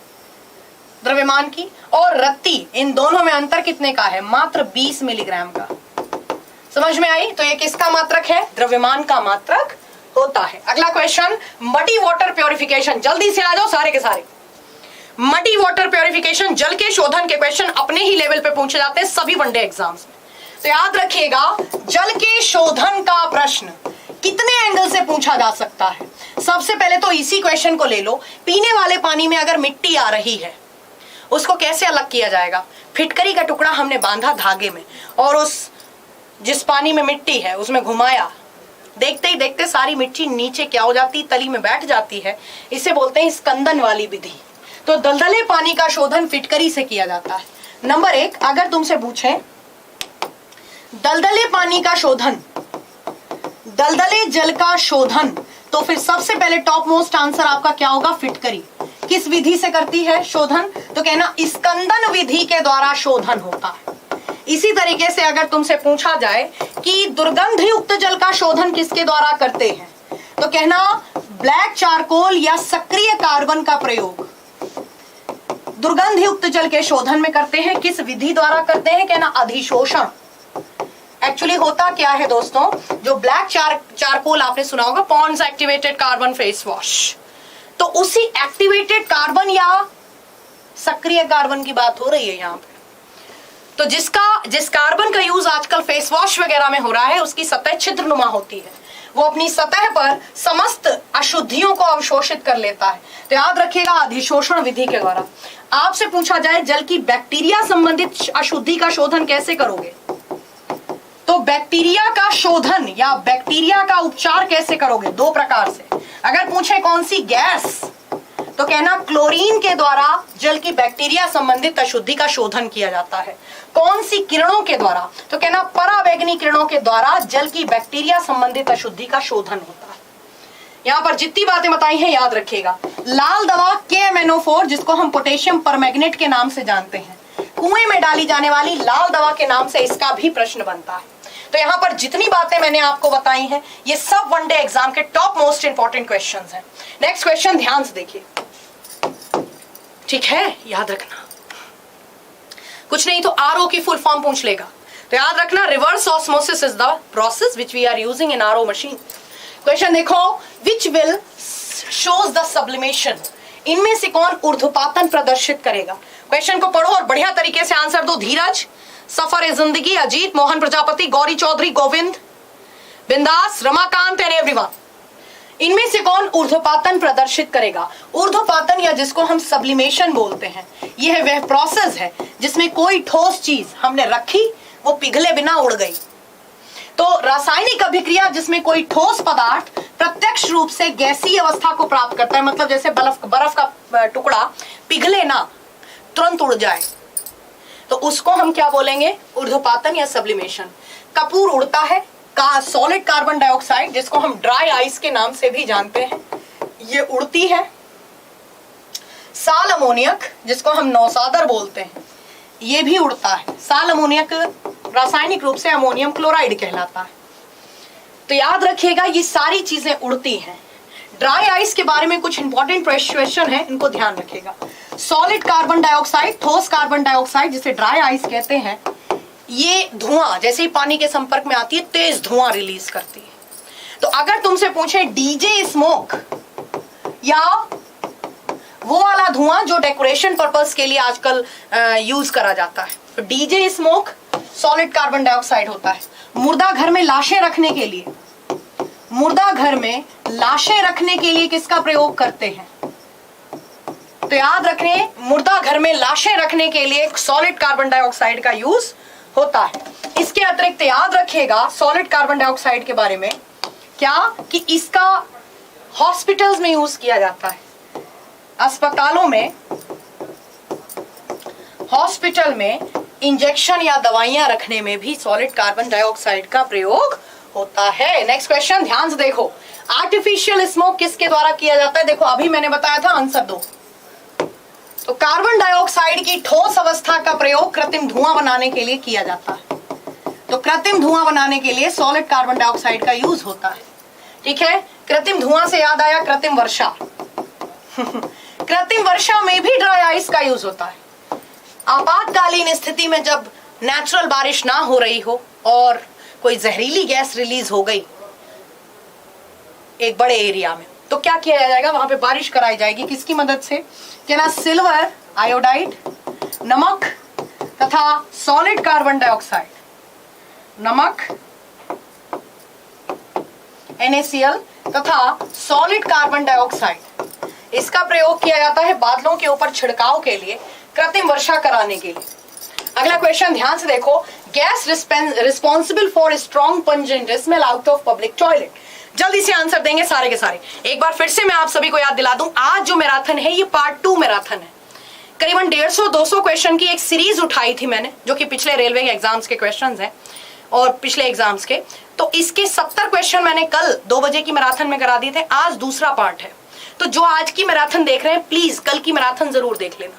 द्रव्यमान की, और रत्ती, इन दोनों में अंतर कितने का है? मात्र 20 मिलीग्राम का। समझ में आई? तो ये किसका मात्रक है? द्रव्यमान का मात्रक होता है। अगला क्वेश्चन, मडी वाटर प्योरिफिकेशन। जल्दी से आ जाओ सारे के सारे। मडी वाटर प्योरिफिकेशन, जल के शोधन के क्वेश्चन अपने ही लेवल पे पूछे जाते हैं सभी वनडे एग्जाम्स में। तो याद रखिएगा जल के शोधन का प्रश्न कितने एंगल से पूछा जा सकता है। सबसे पहले तो इसी क्वेश्चन को ले लो, पीने वाले पानी में अगर मिट्टी आ रही है उसको कैसे अलग किया जाएगा? फिटकरी का टुकड़ा हमने बांधा धागे में और उस जिस पानी में मिट्टी है उसमें घुमाया, देखते ही देखते सारी मिट्टी नीचे क्या हो जाती? तली में बैठ जाती है। इसे बोलते हैं स्कंदन वाली विधि। तो दलदले पानी का शोधन फिटकरी से किया जाता है। नंबर 1, अगर तुमसे पूछे दलदले पानी का शोधन, दलदले जल का शोधन, तो फिर सबसे पहले टॉप मोस्ट आंसर आपका क्या होगा? फिटकरी। किस विधि से करती है शोधन? तो कहना स्कंदन विधि के द्वारा शोधन होता है। इसी तरीके से अगर तुमसे पूछा जाए कि दुर्गंध युक्त जल का शोधन किसके द्वारा करते हैं, तो कहना ब्लैक चारकोल या सक्रिय कार्बन का प्रयोग दुर्गंध युक्त जल के शोधन में करते हैं। किस विधि द्वारा करते हैं? कहना अधिशोषण। एक्चुअली होता क्या है दोस्तों, जो ब्लैक चारकोल आपने सुना होगा, Pond's activated carbon face wash, तो उसी एक्टिवेटेड कार्बन या सक्रिय कार्बन की बात हो रही है यहाँ पे। तो जिस कार्बन का यूज आजकल फेस वॉश वगैरह में हो रहा है, उसकी सतह छिद्रनुमा होती है, वो अपनी सतह पर समस्त अशुद्धियों को अवशोषित कर लेता है। तो याद रखिएगा अधिशोषण विधि के द्वारा। आपसे पूछा जाए जल की बैक्टीरिया संबंधित अशुद्धि का शोधन कैसे करोगे, तो बैक्टीरिया का शोधन या बैक्टीरिया का उपचार कैसे करोगे? 2 प्रकार से। अगर पूछे कौन सी गैस, तो कहना क्लोरीन के द्वारा जल की बैक्टीरिया संबंधित अशुद्धि का शोधन किया जाता है। कौन सी किरणों के द्वारा, तो कहना पराबैंगनी किरणों के द्वारा जल की बैक्टीरिया संबंधित अशुद्धि का शोधन होता है। यहाँ पर जितनी बातें बताई हैं याद रखिएगा। लाल दवा KMNO4, जिसको हम पोटेशियम परमैंगनेट के नाम से जानते हैं, कुएं में डाली जाने वाली लाल दवा के नाम से इसका भी प्रश्न बनता है। तो यहाँ पर जितनी बातें मैंने आपको बताई हैं ये सब वनडे एग्जाम के टॉप मोस्ट इंपॉर्टेंट क्वेश्चंस हैं। नेक्स्ट क्वेश्चन ध्यान से देखिए, ठीक है? याद रखना, कुछ नहीं तो RO की फुल फॉर्म पूछ लेगा। तो याद रखना reverse osmosis is the process which we are using in RO machine. Question देखो, which will shows the sublimation, इनमें से कौन ऊर्ध्वपातन प्रदर्शित करेगा? क्वेश्चन को पढ़ो और बढ़िया तरीके से आंसर दो। धीरज, सफर ए जिंदगी, अजीत, मोहन प्रजापति, गौरी चौधरी, गोविंद, बिंदास, रमाकांत एंड एवरीवन। इनमें से कौन ऊर्ध्वपातन प्रदर्शित करेगा? ऊर्ध्वपातन या जिसको हम सब्लिमेशन बोलते हैं, यह वह प्रोसेस है जिसमें कोई ठोस चीज हमने रखी, वो पिघले बिना उड़ गई। तो रासायनिक अभिक्रिया जिसमें कोई ठोस पदार्थ प्रत्यक्ष रूप से गैसीय अवस्था को प्राप्त करता है, मतलब जैसे बर्फ का टुकड़ा पिघले ना, तुरंत उड़ जाए, तो उसको हम क्या बोलेंगे? ऊर्ध्वपातन या सब्लिमेशन। कपूर उड़ता है, सॉलिड कार्बन डाइऑक्साइड, जिसको हम ड्राई आइस के नाम से भी जानते हैं, ये उड़ती है। साल अमोनियक, जिसको हम नौसादर बोलते हैं, ये भी उड़ता है। साल अमोनियक रासायनिक रूप से अमोनियम क्लोराइड कहलाता है। तो याद रखिएगा ये सारी चीजें उड़ती हैं। ड्राई आइस के बारे में कुछ इंपॉर्टेंट क्वेश्चन है, इनको ध्यान रखिएगा। सॉलिड कार्बन डाइऑक्साइड, ठोस कार्बन डाइऑक्साइड, जिसे ड्राई आइस कहते हैं, ये धुआं जैसे ही पानी के संपर्क में आती है तेज धुआं रिलीज करती है। तो अगर तुमसे पूछे डीजे स्मोक या वो वाला धुआं जो डेकोरेशन पर्पस के लिए आजकल यूज करा जाता है, तो DJ smoke, solid carbon dioxide होता है। मुर्दा घर में लाशें रखने के लिए, मुर्दा घर में लाशें रखने के लिए किसका प्रयोग करते हैं? तो याद रखने, मुर्दा घर में लाशें रखने के लिए सॉलिड कार्बन डाइऑक्साइड का यूज होता है। इसके अतिरिक्त याद रखिएगा सॉलिड कार्बन डाइऑक्साइड के बारे में क्या, कि इसका हॉस्पिटल्स में यूज किया जाता है। अस्पतालों में, हॉस्पिटल में इंजेक्शन या दवाइयां रखने में भी सॉलिड कार्बन डाइऑक्साइड का प्रयोग होता है। नेक्स्ट क्वेश्चन ध्यान से देखो, आर्टिफिशियल स्मोक किसके द्वारा किया जाता है? देखो अभी मैंने बताया था, आंसर दो। तो कार्बन डाइऑक्साइड की ठोस अवस्था का प्रयोग कृत्रिम धुआं बनाने के लिए किया जाता है। तो कृत्रिम धुआं बनाने के लिए सॉलिड कार्बन डाइऑक्साइड का यूज होता है। ठीक है, कृत्रिम धुआं से याद आया कृत्रिम वर्षा कृत्रिम वर्षा में भी ड्राई आइस का यूज होता है। आपातकालीन स्थिति में जब नेचुरल बारिश ना हो रही हो और कोई जहरीली गैस रिलीज हो गई एक बड़े एरिया में, तो क्या किया जाएगा? वहां पे बारिश कराई जाएगी किसकी मदद से? क्या? सिल्वर आयोडाइड, नमक तथा सॉलिड कार्बन डाइऑक्साइड, नमक NaCl तथा सॉलिड कार्बन डाइऑक्साइड, इसका प्रयोग किया जाता है बादलों के ऊपर छिड़काव के लिए, कृत्रिम वर्षा कराने के लिए। अगला क्वेश्चन ध्यान से देखो, gas responsible for strong pungent smell out of public toilet. जल्दी से आंसर देंगे सारे के सारे। एक बार फिर से मैं आप सभी को याद दिला दूं, आज जो मैराथन है ये पार्ट 2 मैराथन है। करीबन 150-200 क्वेश्चन की एक सीरीज उठाई थी मैंने, जो कि पिछले रेलवे के एग्जाम्स के क्वेश्चंस हैं और पिछले एग्जाम्स के। तो इसके 70 क्वेश्चन मैंने कल 2 बजे की मैराथन में करा दिए थे, आज दूसरा पार्ट है। तो जो आज की मैराथन देख रहे हैं प्लीज कल की मैराथन जरूर देख लेना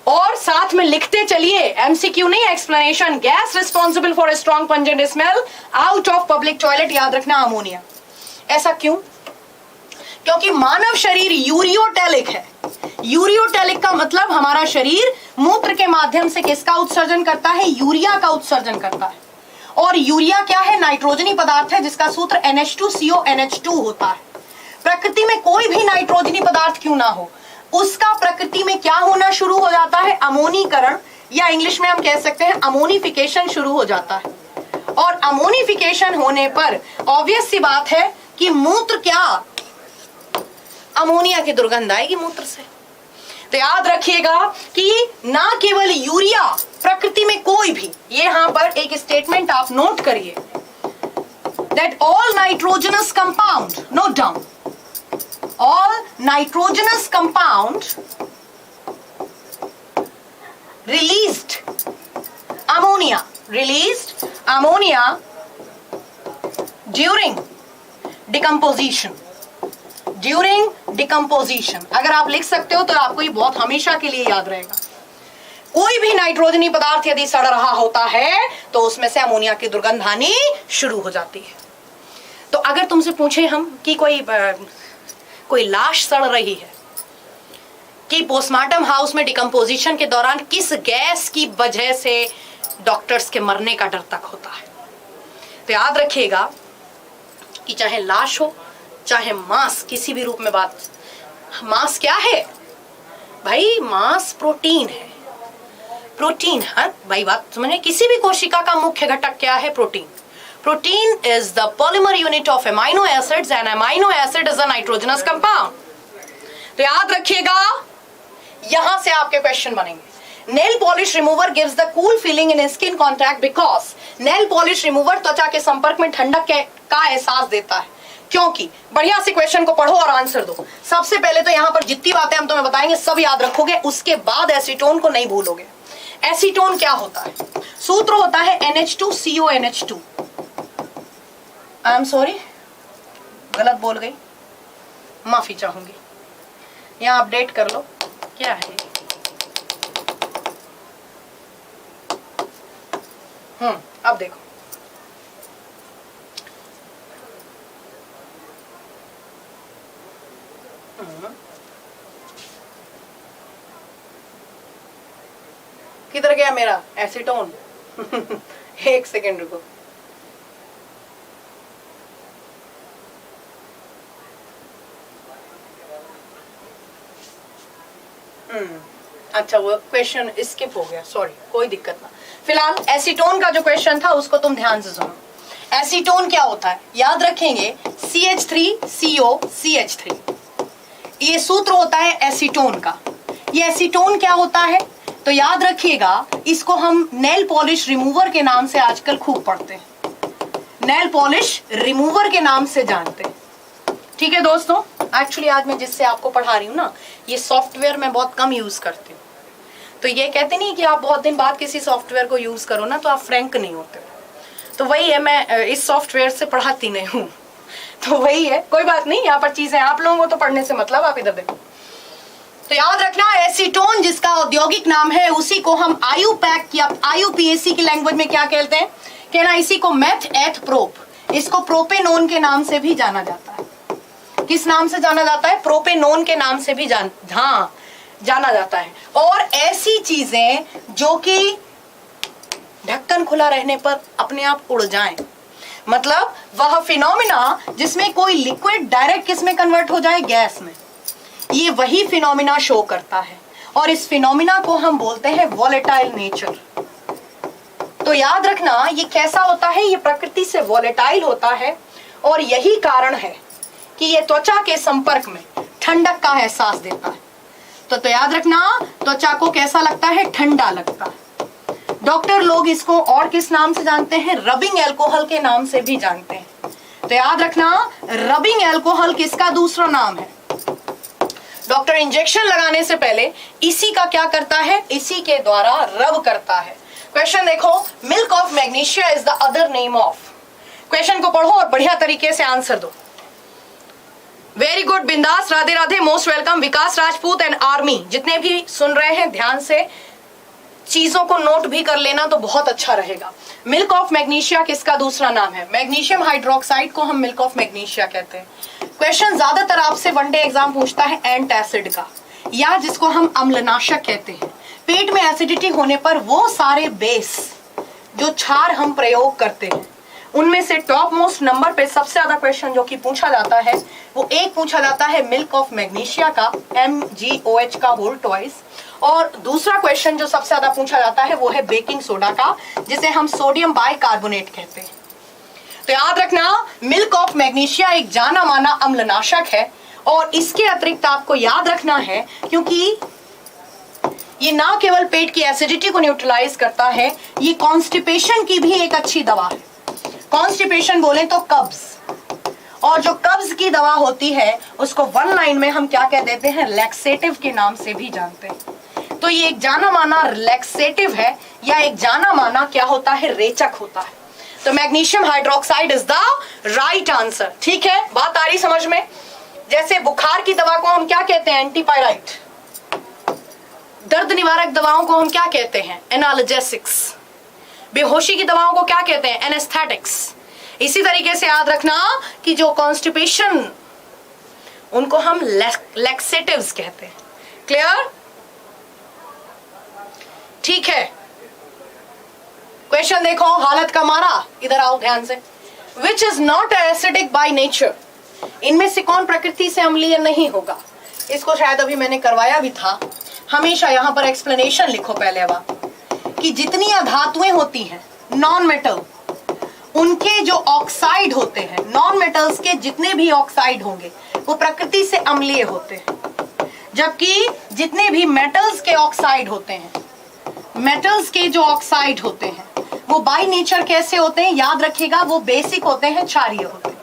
और साथ में लिखते चलिए, एमसीक्यू नहीं explanation. Gas responsible for strong pungent smell out of public toilet, याद रखना अमोनिया। ऐसा क्यों? क्योंकि मानव शरीर यूरियोटेलिक है। यूरियोटेलिक का मतलब हमारा शरीर मूत्र के माध्यम से किसका उत्सर्जन करता है? यूरिया का उत्सर्जन करता है। और यूरिया क्या है? नाइट्रोजनी पदार्थ है जिसका सूत्र NH2CONH2 होता है। प्रकृति में कोई भी नाइट्रोजनी पदार्थ क्यों ना हो, उसका प्रकृति में क्या होना शुरू हो जाता है? अमोनीकरण, या इंग्लिश में हम कह सकते हैं अमोनिफिकेशन शुरू हो जाता है। और अमोनिफिकेशन होने पर ऑब्वियस सी बात है कि मूत्र क्या, अमोनिया की दुर्गंध आएगी मूत्र से। तो याद रखिएगा कि ना केवल यूरिया, प्रकृति में कोई भी, ये यहां पर एक स्टेटमेंट आप नोट करिए, that all nitrogenous compound, note down, all nitrogenous compound released ammonia during decomposition। अगर आप लिख सकते हो तो आपको ये बहुत हमेशा के लिए याद रहेगा। कोई भी नाइट्रोजनी पदार्थ यदि सड़ रहा होता है तो उसमें से अमोनिया की दुर्गंध आनी शुरू हो जाती है। तो अगर तुमसे पूछे हम कि कोई लाश सड़ रही है, कि पोस्टमार्टम हाउस में डिकम्पोजिशन के दौरान किस गैस की वजह से डॉक्टर्स के मरने का डर तक होता है, तो याद रखिएगा कि चाहे लाश हो चाहे मांस, किसी भी रूप में बात, मांस क्या है भाई? मांस प्रोटीन है। प्रोटीन, हाँ भाई बात समझे, किसी भी कोशिका का मुख्य घटक क्या है? Protein. Protein is the polymer unit of amino acids and amino acid is a nitrogenous compound। तो याद रखिएगा, यहां से आपके क्वेश्चन बनेंगे। Nail polish remover gives the cool feeling in skin contact because, nail polish remover त्वचा के संपर्क में ठंडक का एहसास देता है। क्योंकि, बढ़िया से क्वेश्चन को पढ़ो और आंसर दो। सबसे पहले तो यहां पर जितनी बातें हम तुम्हें बताएंगे सब याद रखोगे, उसके बाद एसीटोन को नहीं भूलोगे। एसीटोन क्या होता है? सूत्र होता है NH2CONH2। आई एम सॉरी, गलत बोल गई, माफी चाहूंगी। यहां अपडेट कर लो, क्या है? अब देखो, किधर गया मेरा एसीटोन? एक सेकेंड रुको। अच्छा वो क्वेश्चन स्किप हो गया, सॉरी, कोई दिक्कत ना। फिलहाल एसीटोन का जो क्वेश्चन था उसको तुम ध्यान से सुनो। एसीटोन क्या होता है, याद रखेंगे CH3COCH3, ये सूत्र होता है एसीटोन का। ये एसीटोन क्या होता है तो याद रखिएगा, इसको हम नेल पॉलिश रिमूवर के नाम से आजकल खूब पढ़ते हैं, नेल पॉलिश रिमूवर के नाम से जानते हैं। ठीक है दोस्तों, एक्चुअली आज मैं जिससे आपको पढ़ा रही हूँ ना, ये सॉफ्टवेयर मैं बहुत कम यूज करती हूँ। तो ये कहते नहीं कि आप बहुत दिन बाद किसी सॉफ्टवेयर को यूज करो ना तो आप फ्रैंक नहीं होते, तो वही है, मैं इस सॉफ्टवेयर से पढ़ाती नहीं हूँ, तो वही है, कोई बात नहीं। यहाँ पर चीजें आप लोगों को तो पढ़ने से मतलब, आप इधर देखो। तो याद रखना, एसीटोन जिसका औद्योगिक नाम है उसी को हम आयुपैक या IUPAC की लैंग्वेज में क्या कहते हैं, कहना इसी को मेथ एथ प्रोप, इसको प्रोपेनोन के नाम से भी जाना जाता है। किस नाम से जाना जाता है, प्रोपेनोन के नाम से भी जाना जाता है। और ऐसी चीजें जो कि ढक्कन खुला रहने पर अपने आप उड़ जाएं, मतलब वह फिनोमिना जिसमें कोई लिक्विड डायरेक्ट किस में कन्वर्ट हो जाए, गैस में, ये वही फिनोमिना शो करता है। और इस फिनोमिना को हम बोलते हैं वॉलेटाइल नेचर। तो याद रखना, ये कैसा होता है, ये प्रकृति से वॉलेटाइल होता है और यही कारण है कि ये त्वचा के संपर्क में ठंडक का एहसास देता है। तो याद रखना, त्वचा को कैसा लगता है, ठंडा लगता है। डॉक्टर लोग इसको और किस नाम से जानते हैं, रबिंग एल्कोहल के नाम से भी जानते हैं। तो याद रखना, रबिंग एल्कोहल किसका दूसरा नाम है। डॉक्टर इंजेक्शन लगाने से पहले इसी का क्या करता है, इसी के द्वारा रब करता है। क्वेश्चन देखो, milk of magnesia is the other name of. Question को पढ़ो और बढ़िया तरीके से आंसर दो। वेरी गुड, बिंदास, Radhe Radhe, most welcome, Vikas Rajput and army. जितने भी सुन रहे हैं ध्यान से चीजों को नोट भी कर लेना तो बहुत अच्छा रहेगा। मिल्क ऑफ मैग्नीशिया किसका दूसरा नाम है, मैग्नीशियम हाइड्रोक्साइड को हम मिल्क ऑफ मैग्नीशिया कहते हैं। क्वेश्चन ज्यादातर आपसे वनडे एग्जाम पूछता है एंटासिड का, या जिसको हम अम्लनाशक कहते हैं। पेट में एसिडिटी होने पर वो सारे बेस जो क्षार हम प्रयोग करते हैं, उनमें से टॉप मोस्ट नंबर पे सबसे ज्यादा क्वेश्चन जो कि पूछा जाता है वो एक पूछा जाता है मिल्क ऑफ मैग्नीशिया का, MgOH का होल ट्वाइस, और दूसरा क्वेश्चन जो सबसे ज्यादा पूछा जाता है वो है बेकिंग सोडा का, जिसे हम सोडियम बाइकार्बोनेट कहते हैं। तो याद रखना, मिल्क ऑफ मैग्नीशिया एक जाना माना अम्लनाशक है। और इसके अतिरिक्त आपको याद रखना है, क्योंकि ये ना केवल पेट की एसिडिटी को न्यूट्रलाइज करता है, ये कॉन्स्टिपेशन की भी एक अच्छी दवा है। कॉन्स्टिपेशन बोले तो कब्ज, और जो कब्ज की दवा होती है उसको वन लाइन में हम क्या कह देते हैं, लैक्सेटिव के नाम से भी जानते हैं। तो ये एक जाना माना लैक्सेटिव है, या एक जाना माना क्या होता है, रेचक होता है। तो magnesium hydroxide is the right answer. ठीक है, बात आ रही समझ में। जैसे बुखार की दवा को हम क्या कहते हैं, एंटीपायराइट। दर्द निवारक दवाओं को हम क्या कहते हैं, एनाल्जेसिक्स। बेहोशी की दवाओं को क्या कहते हैं, एनेस्थेटिक्स। इसी तरीके से याद रखना कि जो कॉन्स्टिपेशन, उनको हम लैक्सेटिव्स कहते हैं। क्लियर, ठीक है। क्वेश्चन देखो, हालत का मारा, इधर आओ ध्यान से। Which is not acidic by nature, इनमें से कौन प्रकृति से अम्लीय नहीं होगा। इसको शायद अभी मैंने करवाया भी था। हमेशा यहां पर एक्सप्लेनेशन लिखो पहले अब, कि जितनी अधातुएं होती हैं नॉन मेटल, उनके जो ऑक्साइड होते हैं, नॉन मेटल्स के जितने भी ऑक्साइड होंगे वो प्रकृति से अम्लीय होते हैं, जबकि जितने भी मेटल्स के ऑक्साइड होते हैं, मेटल्स के जो ऑक्साइड होते हैं वो बाय नेचर कैसे होते हैं, याद रखिएगा, वो बेसिक होते हैं, क्षारीय होते हैं।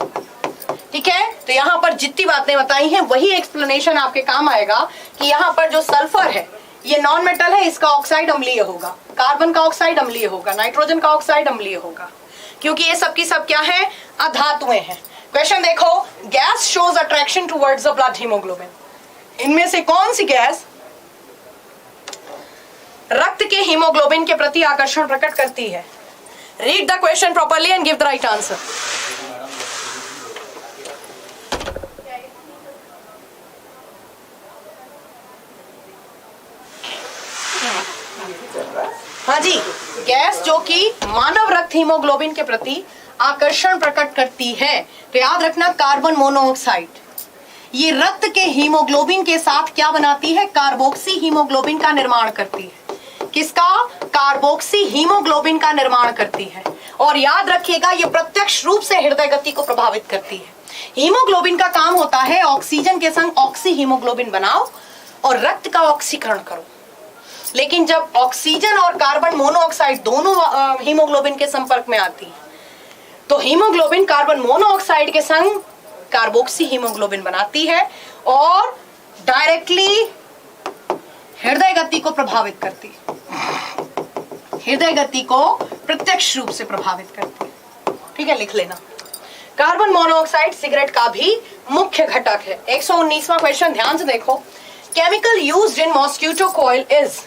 ठीक है, तो यहाँ पर जितनी बातें बताई हैं वही एक्सप्लेनेशन आपके काम आएगा कि यहाँ पर जो सल्फर है ये नॉन मेटल है, इसका ऑक्साइड अम्लीय होगा, कार्बन का ऑक्साइड अम्लीय होगा, नाइट्रोजन का ऑक्साइड अम्लीय होगा, क्योंकि ये सब की सब क्या है, अधातुएं हैं। क्वेश्चन देखो, gas shows attraction towards the blood haemoglobin, इनमें से कौन सी गैस रक्त के हीमोग्लोबिन के प्रति आकर्षण प्रकट करती है। Read the question properly and give the right answer. हाँ जी, गैस जो कि मानव रक्त हीमोग्लोबिन के प्रति आकर्षण प्रकट करती है, तो याद रखना कार्बन मोनोऑक्साइड। ये रक्त के हीमोग्लोबिन के साथ क्या बनाती है? कार्बोक्सी हीमोग्लोबिन का निर्माण करती है। किसका? कार्बोक्सी हीमोग्लोबिन का निर्माण करती है। और याद रखिएगा ये प्रत्यक्ष रूप से हृदय गति को प्रभावित करती है। हीमोग्लोबिन का काम होता है ऑक्सीजन के संग ऑक्सी हीमोग्लोबिन बनाओ और रक्त का ऑक्सीकरण करो। लेकिन जब ऑक्सीजन और कार्बन मोनोऑक्साइड दोनों हीमोग्लोबिन के संपर्क में आती है तो हीमोग्लोबिन कार्बन मोनोऑक्साइड के संग कार्बोक्सी हीमोग्लोबिन बनाती है और डायरेक्टली हृदय गति को प्रभावित करती है, हृदय गति को प्रत्यक्ष रूप से प्रभावित करती है। ठीक है, लिख लेना। कार्बन मोनोऑक्साइड सिगरेट का भी मुख्य घटक है। 119वां क्वेश्चन ध्यान से देखो। Chemical used in mosquito coil is,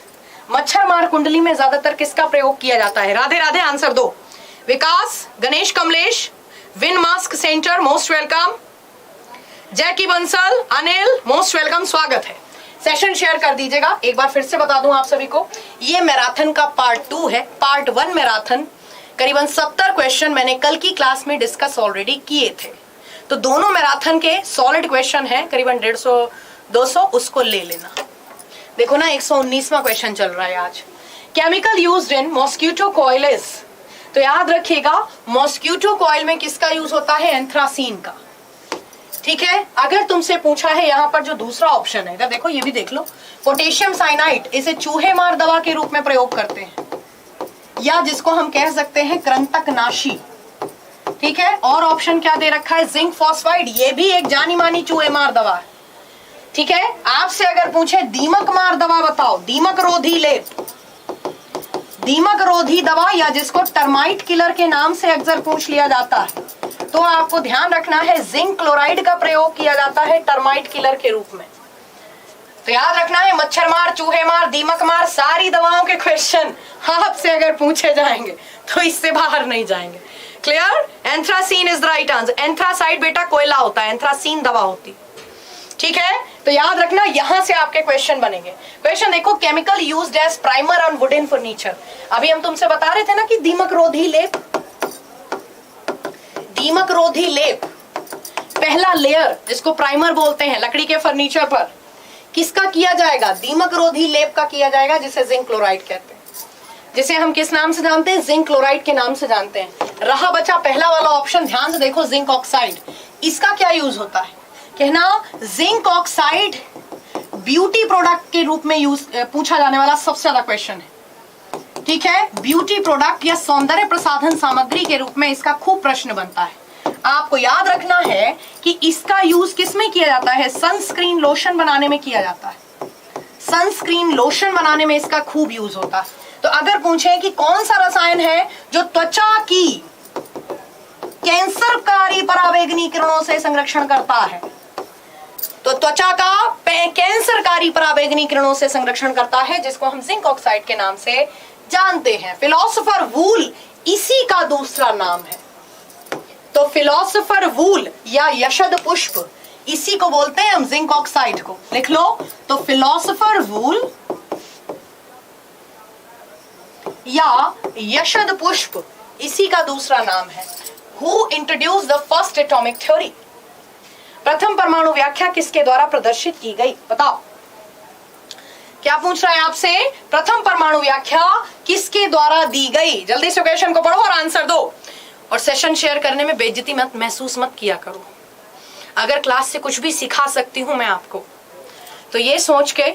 मच्छर मार कुंडली में ज्यादातर किसका प्रयोग किया जाता है? राधे राधे, आंसर दो। Vikas, Ganesh Kamlesh, win mask centre, most welcome. Jackie Bansal, Anil, most welcome, स्वागत है। सेशन शेयर कर दीजिएगा। एक बार फिर से बता दूं आप सभी को, ये मैराथन का पार्ट 2 है। पार्ट 1 मैराथन करीबन 70 क्वेश्चन मैंने कल की क्लास में डिस्कस ऑलरेडी किए थे। तो दोनों मैराथन के सॉलिड क्वेश्चन है, करीबन 150-200, उसको ले लेना। देखो ना, 119वां क्वेश्चन चल रहा है आज। Chemical used in mosquito coil is, तो याद रखिएगा मॉस्किटो कॉइल में किसका यूज होता है? एंथ्रासीन का। ठीक है, अगर तुमसे पूछा है यहाँ पर जो दूसरा ऑप्शन है, इधर देखो, ये भी देख लो, पोटेशियम साइनाइड, इसे चूहे मार दवा के रूप में प्रयोग करते हैं, या जिसको हम कह सकते हैं कृंतकनाशी। ठीक है, और ऑप्शन क्या दे रखा है? जिंक फॉस्फाइड, ये भी एक जानी मानी चूहे मार दवा है। ठीक है, आपसे अगर पूछे दीमक मार दवा बताओ, दीमक रोधी लेप, दीमक रोधी दवा, या जिसको टर्माइट किलर के नाम से अक्सर पूछ लिया जाता है, तो आपको ध्यान रखना है जिंक क्लोराइड का प्रयोग किया जाता है टर्माइट किलर के रूप में। तो याद रखना है, मच्छर मार, चूहे मार, दीमक मार, सारी दवाओं के क्वेश्चन आपसे अगर पूछे जाएंगे तो इससे बाहर नहीं जाएंगे। Clear? Anthracene is the right answer. Anthracite बेटा कोयला होता है, एंथ्रासीन दवा होती। ठीक है, तो याद रखना, यहां से आपके क्वेश्चन बनेंगे। क्वेश्चन देखो, chemical used as primer on wooden furniture. अभी हम तुमसे बता रहे थे ना कि दीमक रोधी लेप, दीमक रोधी लेप पहला लेयर जिसको प्राइमर बोलते हैं लकड़ी के फर्नीचर पर, किसका किया जाएगा? दीमक रोधी लेप का किया जाएगा, जिसे जिंक क्लोराइड कहते हैं, जिसे हम किस नाम से जानते हैं? जिंक क्लोराइड के नाम से जानते हैं। रहा बचा पहला वाला ऑप्शन, ध्यान से देखो, जिंक ऑक्साइड। इसका क्या यूज होता है? कहना जिंक ऑक्साइड ब्यूटी प्रोडक्ट के रूप में यूज पूछा जाने वाला सबसे ज्यादा क्वेश्चन है। ठीक है, ब्यूटी प्रोडक्ट या सौंदर्य प्रसाधन सामग्री के रूप में इसका खूब प्रश्न बनता है। आपको याद रखना है कि इसका यूज किसमें किया जाता है? सनस्क्रीन लोशन बनाने में किया जाता है। सनस्क्रीन लोशन बनाने में इसका खूब यूज होता है। तो अगर पूछे कि कौन सा रसायन है जो त्वचा की कैंसरकारी पराबैंगनी किरणों से संरक्षण करता है, तो त्वचा का कैंसरकारी पराबैंगनी किरणों से संरक्षण करता है, जिसको हम जिंक ऑक्साइड के नाम से जानते हैं। फिलोसोफर वूल इसी का दूसरा नाम है। तो फिलोसोफर वूल या यशद पुष्प, इसी को बोलते हैं हम जिंक ऑक्साइड को। लिख लो, तो फिलोसोफर वूल या यशद पुष्प इसी का दूसरा नाम है। Who introduced the first atomic theory? प्रथम परमाणु व्याख्या किसके द्वारा प्रदर्शित की गई? बताओ, क्या पूछ रहा है आपसे? प्रथम परमाणु व्याख्या किसके द्वारा दी गई? जल्दी से क्वेश्चन को पढ़ो और आंसर दो। और सेशन शेयर करने में बेइज्जती मत महसूस मत किया करो। अगर क्लास से कुछ भी सिखा सकती हूं मैं आपको, तो ये सोच के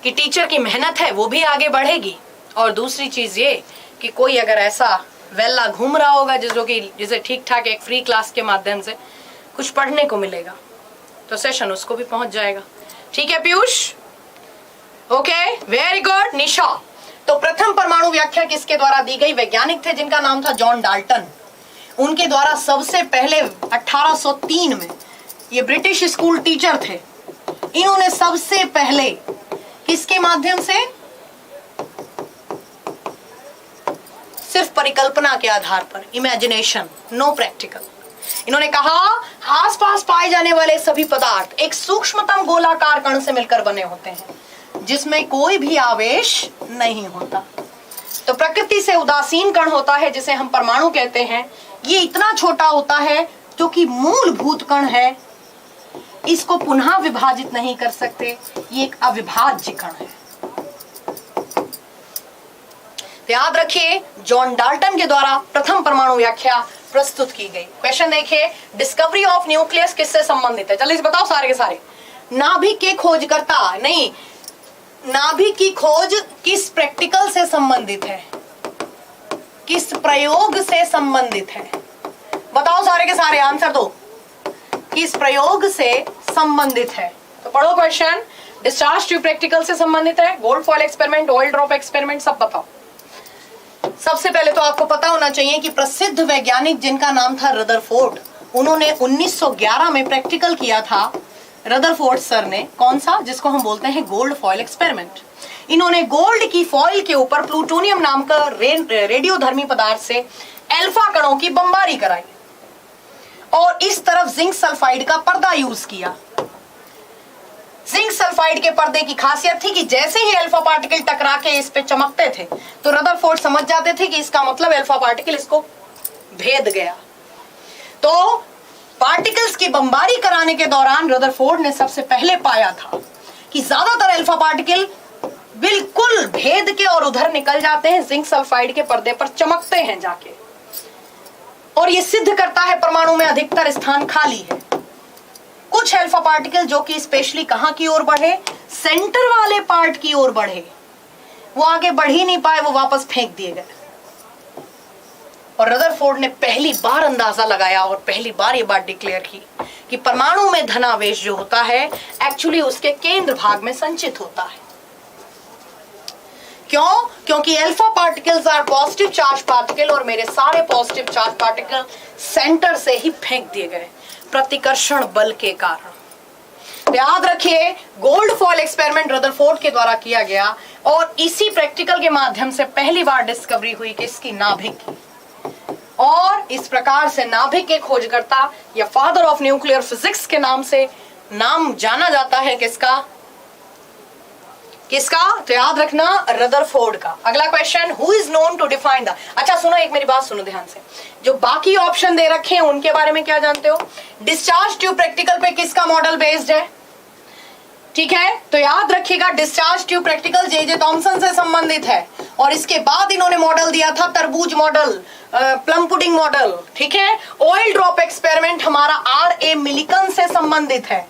कि टीचर की मेहनत है वो भी आगे बढ़ेगी, और दूसरी चीज ये कि कोई अगर ऐसा वेला घूम रहा होगा जिसे ठीक ठाक एक फ्री क्लास के माध्यम से कुछ पढ़ने को मिलेगा, तो सेशन उसको भी पहुंच जाएगा। ठीक है Piyush? Okay, very good. Nisha, तो प्रथम परमाणु व्याख्या किसके द्वारा दी गई? वैज्ञानिक थे जिनका नाम था जॉन डाल्टन। उनके द्वारा सबसे पहले 1803 में, ये ब्रिटिश स्कूल टीचर थे, इन्होंने सबसे पहले किसके माध्यम से? सिर्फ परिकल्पना के आधार पर, इमेजिनेशन, नो प्रैक्टिकल। इन्होंने कहा आसपास पाए जाने वाले सभी पदार्थ एक सूक्ष्मतम गोलाकार कण से मिलकर बने होते हैं जिसमें कोई भी आवेश नहीं होता। तो प्रकृति से उदासीन कण होता है जिसे हम परमाणु कहते हैं। ये इतना छोटा होता है जो कि मूलभूत कण है इसको पुनः विभाजित नहीं कर सकते, ये एक अविभाज्य कण है। याद रखिए, जॉन डाल्टन के द्वारा प्रथम परमाणु व्याख्या प्रस्तुत की गई। क्वेश्चन देखिए, डिस्कवरी ऑफ न्यूक्लियस किससे संबंधित है? जल्दी से बताओ सारे के सारे। नाभिक के खोजकर्ता नहीं, नाभिक की खोज किस प्रैक्टिकल से संबंधित है, किस प्रयोग से संबंधित है? बताओ सारे के सारे, आंसर दो। किस प्रयोग से संबंधित है? तो पढ़ो क्वेश्चन। डिस्चार्ज ट्यूब प्रैक्टिकल से संबंधित है, gold foil experiment, oil drop experiment, सब बताओ। सबसे पहले तो आपको पता होना चाहिए कि प्रसिद्ध वैज्ञानिक जिनका नाम था रदरफोर्ड, उन्होंने 1911 में प्रैक्टिकल किया था। रदरफोर्ड सर ने कौन सा, जिसको हम बोलते हैं गोल्ड फॉयल एक्सपेरिमेंट। इन्होंने गोल्ड की फॉयल के ऊपर प्लूटोनियम नाम का रेडियोधर्मी पदार्थ से अल्फा कणों की बमबारी कराई और इस तरफ जिंक सल्फाइड का पर्दा यूज किया। जिंक सल्फाइड के पर्दे की खासियत थी कि जैसे ही अल्फा पार्टिकल टकरा के इस पे चमकते थे तो रदरफोर्ड समझ जाते थे कि इसका मतलब अल्फा पार्टिकल इसको भेद गया। तो पार्टिकल्स की बमबारी कराने के दौरान रदरफोर्ड ने सबसे पहले पाया था कि ज्यादातर अल्फा पार्टिकल बिल्कुल भेद के और उधर निकल जाते हैं, जिंक सल्फाइड के पर्दे पर चमकते हैं जाके, और ये सिद्ध करता है परमाणु में अधिकतर स्थान खाली है। कुछ अल्फा पार्टिकल जो कि स्पेशली कहां की ओर बढ़े, सेंटर वाले पार्ट की ओर बढ़े, वो आगे बढ़ ही नहीं पाए, वो वापस फेंक दिए गए। और रदरफोर्ड ने पहली बार अंदाजा लगाया और पहली बार ये बात डिक्लेयर की कि परमाणु में धनावेश जो होता है एक्चुअली उसके केंद्र भाग में संचित होता है। क्यों? क्योंकि alpha particles are positive charge particle और मेरे सारे पॉजिटिव चार्ज पार्टिकल सेंटर से ही फेंक दिए गए प्रतिकर्षण बल के कारण। याद रखिए, गोल्ड फॉयल एक्सपेरिमेंट रदरफोर्ड के द्वारा किया गया और इसी प्रैक्टिकल के माध्यम से पहली बार डिस्कवरी हुई किसकी? नाभिक की। और इस प्रकार से नाभिक के खोजकर्ता या फादर ऑफ न्यूक्लियर फिजिक्स के नाम से नाम जाना जाता है किसका? किसका? तो याद रखना, रदरफोर्ड का। अगला question, who is known to define the. अच्छा सुनो, एक मेरी बात सुनो ध्यान से, जो बाकी ऑप्शन दे रखे हैं उनके बारे में क्या जानते हो? डिस्चार्ज ट्यूब प्रैक्टिकल पे किसका मॉडल बेस्ड है? ठीक है, तो याद रखिएगा, discharge tube practical J Thomson से संबंधित है और इसके बाद इन्होंने मॉडल दिया था तरबूज मॉडल, प्लम पुडिंग मॉडल। ठीक है, ऑयल ड्रॉप एक्सपेरिमेंट हमारा R.A. मिलिकन से संबंधित है।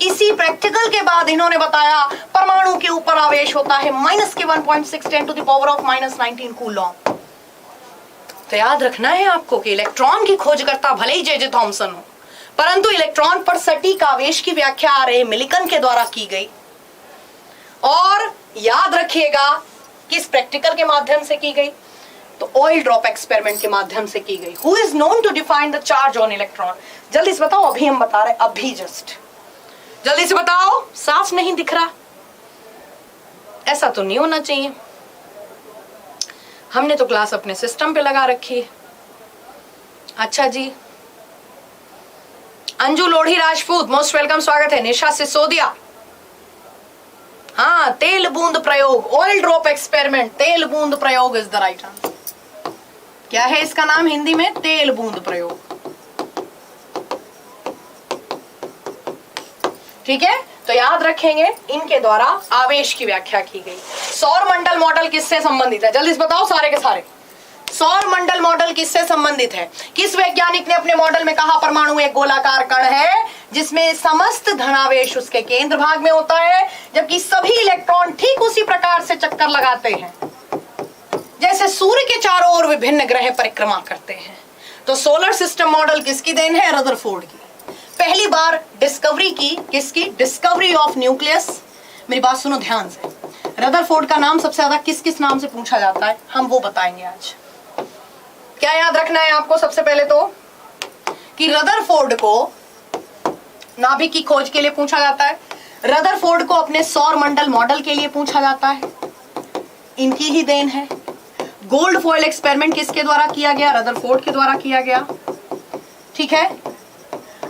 इसी प्रैक्टिकल के बाद इन्होंने बताया परमाणु के ऊपर आवेश होता है -1.6 10 to the power of -19 Coulomb. तो याद रखना है आपको कि इलेक्ट्रॉन की खोजकर्ता भले ही जे थॉमसन हो, परंतु इलेक्ट्रॉन पर सटीक आवेश की व्याख्या R.A. मिलिकन के द्वारा की गई। और याद रखिएगा किस प्रैक्टिकल के माध्यम से की गई? तो ऑयल ड्रॉप एक्सपेरिमेंट के माध्यम से की गई। Who is known to define the charge on electron? जल्दी से बताओ, अभी हम बता रहे, अभी जस्ट जल्दी से बताओ। साफ नहीं दिख रहा? ऐसा तो नहीं होना चाहिए, हमने तो क्लास अपने सिस्टम पे लगा रखी है। अच्छा जी, अंजू लोढ़ी राजपूत, मोस्ट वेलकम, स्वागत है। निशा सिसोदिया, हाँ, तेल बूंद प्रयोग, ऑयल ड्रॉप एक्सपेरिमेंट, तेल बूंद प्रयोग इज द राइट आंसर। क्या है इसका नाम हिंदी में? तेल बूंद प्रयोग। ठीक है, तो याद रखेंगे इनके द्वारा आवेश की व्याख्या की गई। सौर मंडल मॉडल किससे संबंधित है? जल्दी से बताओ सारे के सारे। सौर मंडल मॉडल किससे संबंधित है? किस वैज्ञानिक ने अपने मॉडल में कहा परमाणु एक गोलाकार कण है जिसमें समस्त धनावेश उसके केंद्र भाग में होता है, जबकि सभी इलेक्ट्रॉन ठीक उसी प्रकार से चक्कर लगाते हैं जैसे सूर्य के चारों ओर विभिन्न ग्रह परिक्रमा करते हैं। तो सोलर सिस्टम मॉडल किसकी देन है? रदरफोर्ड की। पहली बार डिस्कवरी की किसकी? Discovery of nucleus. मेरी बात सुनो ध्यान से, रदरफोर्ड का नाम सबसे ज्यादा किस किस नाम से पूछा जाता है, हम वो बताएंगे आज। क्या याद रखना है आपको? सबसे पहले तो कि रदरफोर्ड को नाभिक की खोज के लिए पूछा जाता है, रदरफोर्ड को अपने सौर मंडल मॉडल के लिए पूछा जाता है, इनकी ही देन है। गोल्ड फॉयल एक्सपेरिमेंट किसके द्वारा किया गया? रदरफोर्ड के द्वारा किया गया। ठीक है,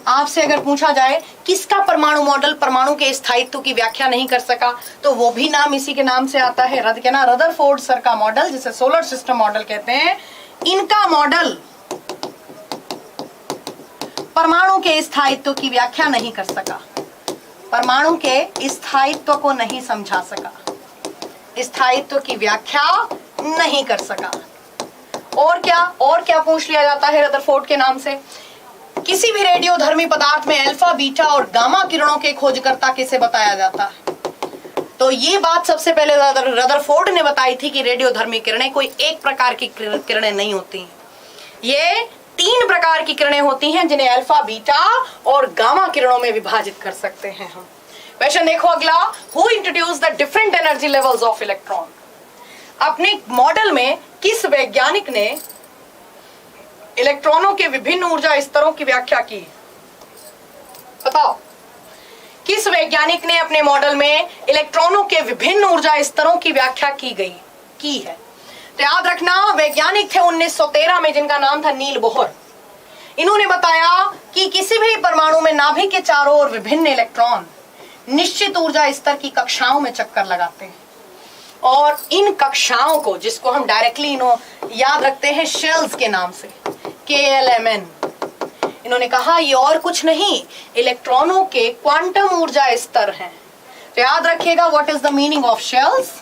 आपसे अगर पूछा जाए किसका परमाणु मॉडल परमाणु के स्थायित्व की व्याख्या नहीं कर सका, तो वो भी नाम इसी के नाम से आता है, रदरफोर्ड सर का मॉडल, जिसे सोलर सिस्टम मॉडल कहते हैं। इनका मॉडल परमाणु के स्थायित्व की व्याख्या नहीं कर सका। परमाणु के स्थायित्व को नहीं समझा सका, स्थायित्व की व्याख्या नहीं कर सका। और क्या पूछ लिया जाता है रदरफोर्ड के नाम से? किसी भी रेडियोधर्मी पदार्थ में अल्फा, बीटा और गामा किरणों के खोजकर्ता किसे बताया जाता है? तो ये बात सबसे पहले रदरफोर्ड ने बताई थी कि रेडियोधर्मी किरणें कोई एक प्रकार की किरणें नहीं होती, ये 3 प्रकार की किरणें होती हैं जिन्हें अल्फा, बीटा और गामा किरणों में विभाजित कर सकते हैं हम। क्वेश्चन देखो अगला, who introduce the different energy levels of electron? अपने मॉडल में किस वैज्ञानिक ने इलेक्ट्रॉनों के विभिन्न ऊर्जा स्तरों की व्याख्या की? बताओ, किस वैज्ञानिक ने अपने मॉडल में इलेक्ट्रॉनों के विभिन्न ऊर्जा स्तरों की व्याख्या की है? तो याद रखना, वैज्ञानिक थे 1913 में जिनका नाम था नील बोहर। इन्होंने बताया कि किसी भी परमाणु में नाभिक के चारों ओर विभिन्न इलेक्ट्रॉन निश्चित ऊर्जा स्तर की कक्षाओं में चक्कर लगाते हैं और इन कक्षाओं को, जिसको हम डायरेक्टली याद रखते हैं शेल्स के नाम से, KLMN, इन्होंने कहा ये और कुछ नहीं, इलेक्ट्रॉनों के क्वांटम ऊर्जा स्तर हैं। तो याद रखिएगा, what is the meaning of shells?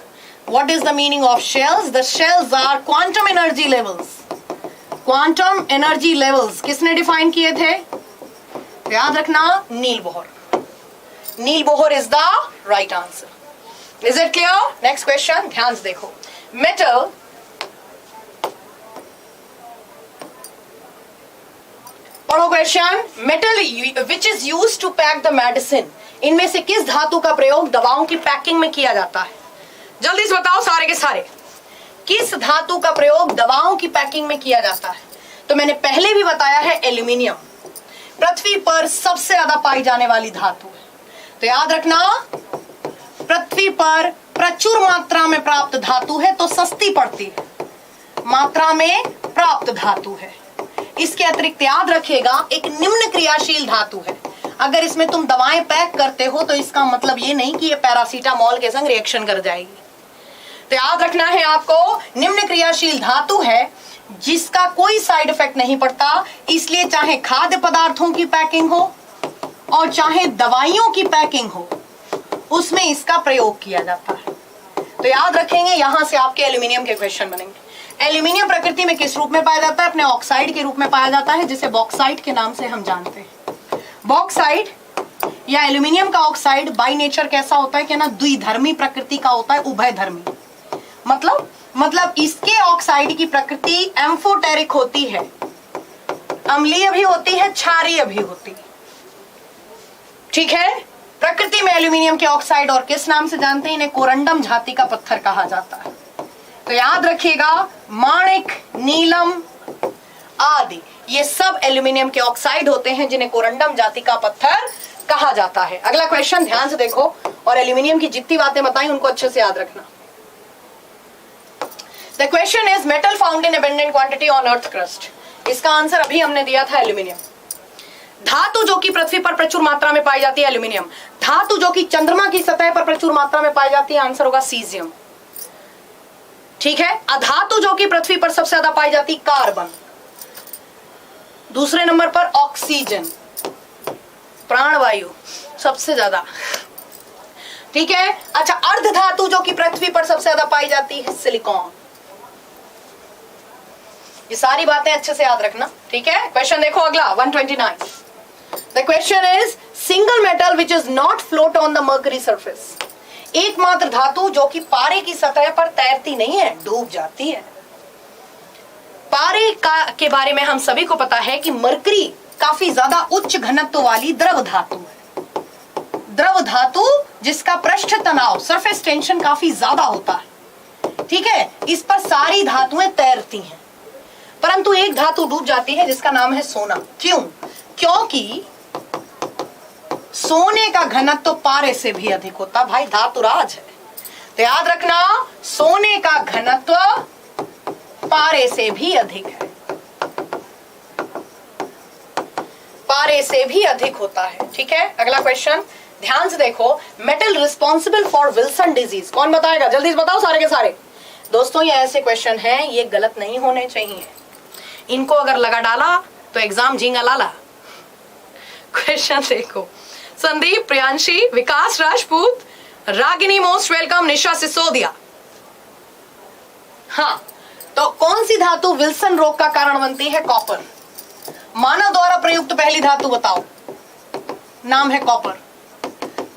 What is the meaning of shells? The shells are quantum energy levels. Quantum energy levels किसने डिफाइन किए थे? तो याद रखना, Niels Bohr. Niels Bohr is the right answer. Is it clear? Next question, ध्यान से देखो। Metal पढ़ो question. Metal which is used to pack the medicine, इनमें से किस धातु का प्रयोग दवाओं की पैकिंग में किया जाता है? जल्दी से बताओ सारे के सारे, किस धातु का प्रयोग दवाओं की पैकिंग में किया जाता है? तो मैंने पहले भी बताया है, एल्यूमिनियम पृथ्वी पर सबसे ज्यादा पाई जाने वाली धातु है। तो याद रखना, पृथ्वी पर प्रचुर मात्रा में प्राप्त धातु है तो सस्ती पड़ती है, मात्रा में प्राप्त धातु है। इसके अतिरिक्त याद रखिएगा, एक निम्न क्रियाशील धातु है। अगर इसमें तुम दवाएं पैक करते हो तो इसका मतलब ये नहीं कि ये पैरासीटामोल के संग रिएक्शन कर जाएगी। तो याद रखना है आपको, निम्न क्रियाशील धातु है जिसका कोई साइड इफेक्ट नहीं पड़ता, इसलिए चाहे खाद्य पदार्थों की पैकिंग हो और चाहे दवाइयों की पैकिंग हो, उसमें इसका प्रयोग किया जाता है। तो याद रखेंगे, यहां से आपके एल्यूमिनियम के क्वेश्चन बनेंगे। एल्यूमिनियम प्रकृति में किस रूप में पाया जाता है? अपने ऑक्साइड के रूप में पाया जाता है, जिसे बॉक्साइट के नाम से हम जानते हैं। बॉक्साइट या एल्यूमिनियम का ऑक्साइड बाय नेचर कैसा होता है कि ना, द्विधर्मी प्रकृति का होता है, उभयधर्मी। मतलब इसके ऑक्साइड की प्रकृति एम्फोटेरिक होती है, अम्लीय भी होती है, क्षारीय भी होती है। ठीक है, प्रकृति में एल्यूमिनियम के ऑक्साइड और किस नाम से जानते हैं? इन्हें कोरंडम जाति का पत्थर कहा जाता है। तो याद रखिएगा, माणिक, नीलम आदि ये सब एल्यूमिनियम के ऑक्साइड होते हैं जिन्हें कोरंडम जाति का पत्थर कहा जाता है। अगला क्वेश्चन ध्यान से देखो, और एल्यूमिनियम की जितनी बातें बताई उनको अच्छे से याद रखना। The question is metal found in abundant quantity on earth crust. इसका आंसर अभी हमने दिया था, एल्यूमिनियम। धातु जो कि पृथ्वी पर प्रचुर मात्रा में पाई जाती है, एल्यूमिनियम। धातु जो कि चंद्रमा की सतह पर प्रचुर मात्रा में पाई जाती है, आंसर होगा सीजियम। ठीक है, अधातु जो कि पृथ्वी पर सबसे ज्यादा पाई जाती, कार्बन। दूसरे नंबर पर ऑक्सीजन, प्राणवायु सबसे ज्यादा। ठीक है, अच्छा, अर्ध धातु जो कि पृथ्वी पर सबसे ज्यादा पाई जाती है, सिलिकॉन। ये सारी बातें अच्छे से याद रखना। ठीक है, क्वेश्चन देखो अगला 129। The question is single metal which is not float on the mercury surface. एकमात्र धातु जो कि पारे की सतह पर तैरती नहीं है, डूब जाती है। पारे के बारे में हम सभी को पता है कि मरकरी काफी ज्यादा उच्च घनत्व वाली द्रव धातु है। द्रव धातु जिसका पृष्ठ तनाव, सरफेस टेंशन काफी ज्यादा होता है। ठीक है, इस पर सारी धातुएं तैरती हैं, परंतु एक धातु डूब जाती है जिसका नाम है सोना। क्यों? क्योंकि सोने का घनत्व पारे से भी अधिक होता। भाई धातुराज है, तो याद रखना, सोने का घनत्व पारे से भी अधिक है, पारे से भी अधिक होता है। ठीक है, अगला क्वेश्चन ध्यान से देखो, metal responsible for Wilson disease, कौन बताएगा? जल्दी से बताओ सारे के सारे। दोस्तों ये ऐसे क्वेश्चन हैं, ये गलत नहीं होने चाहिए, इनको अगर लगा डाला तो एग्जाम झींगा लाला। क्वेश्चन देखो, संदीप, प्रियांशी, विकास राजपूत, रागिनी मोस्ट वेलकम, निशा सिसोदिया। हाँ, तो कौन सी धातु विल्सन रोग का कारण बनती है? कॉपर। मानव द्वारा प्रयुक्त पहली धातु बताओ। नाम है कॉपर।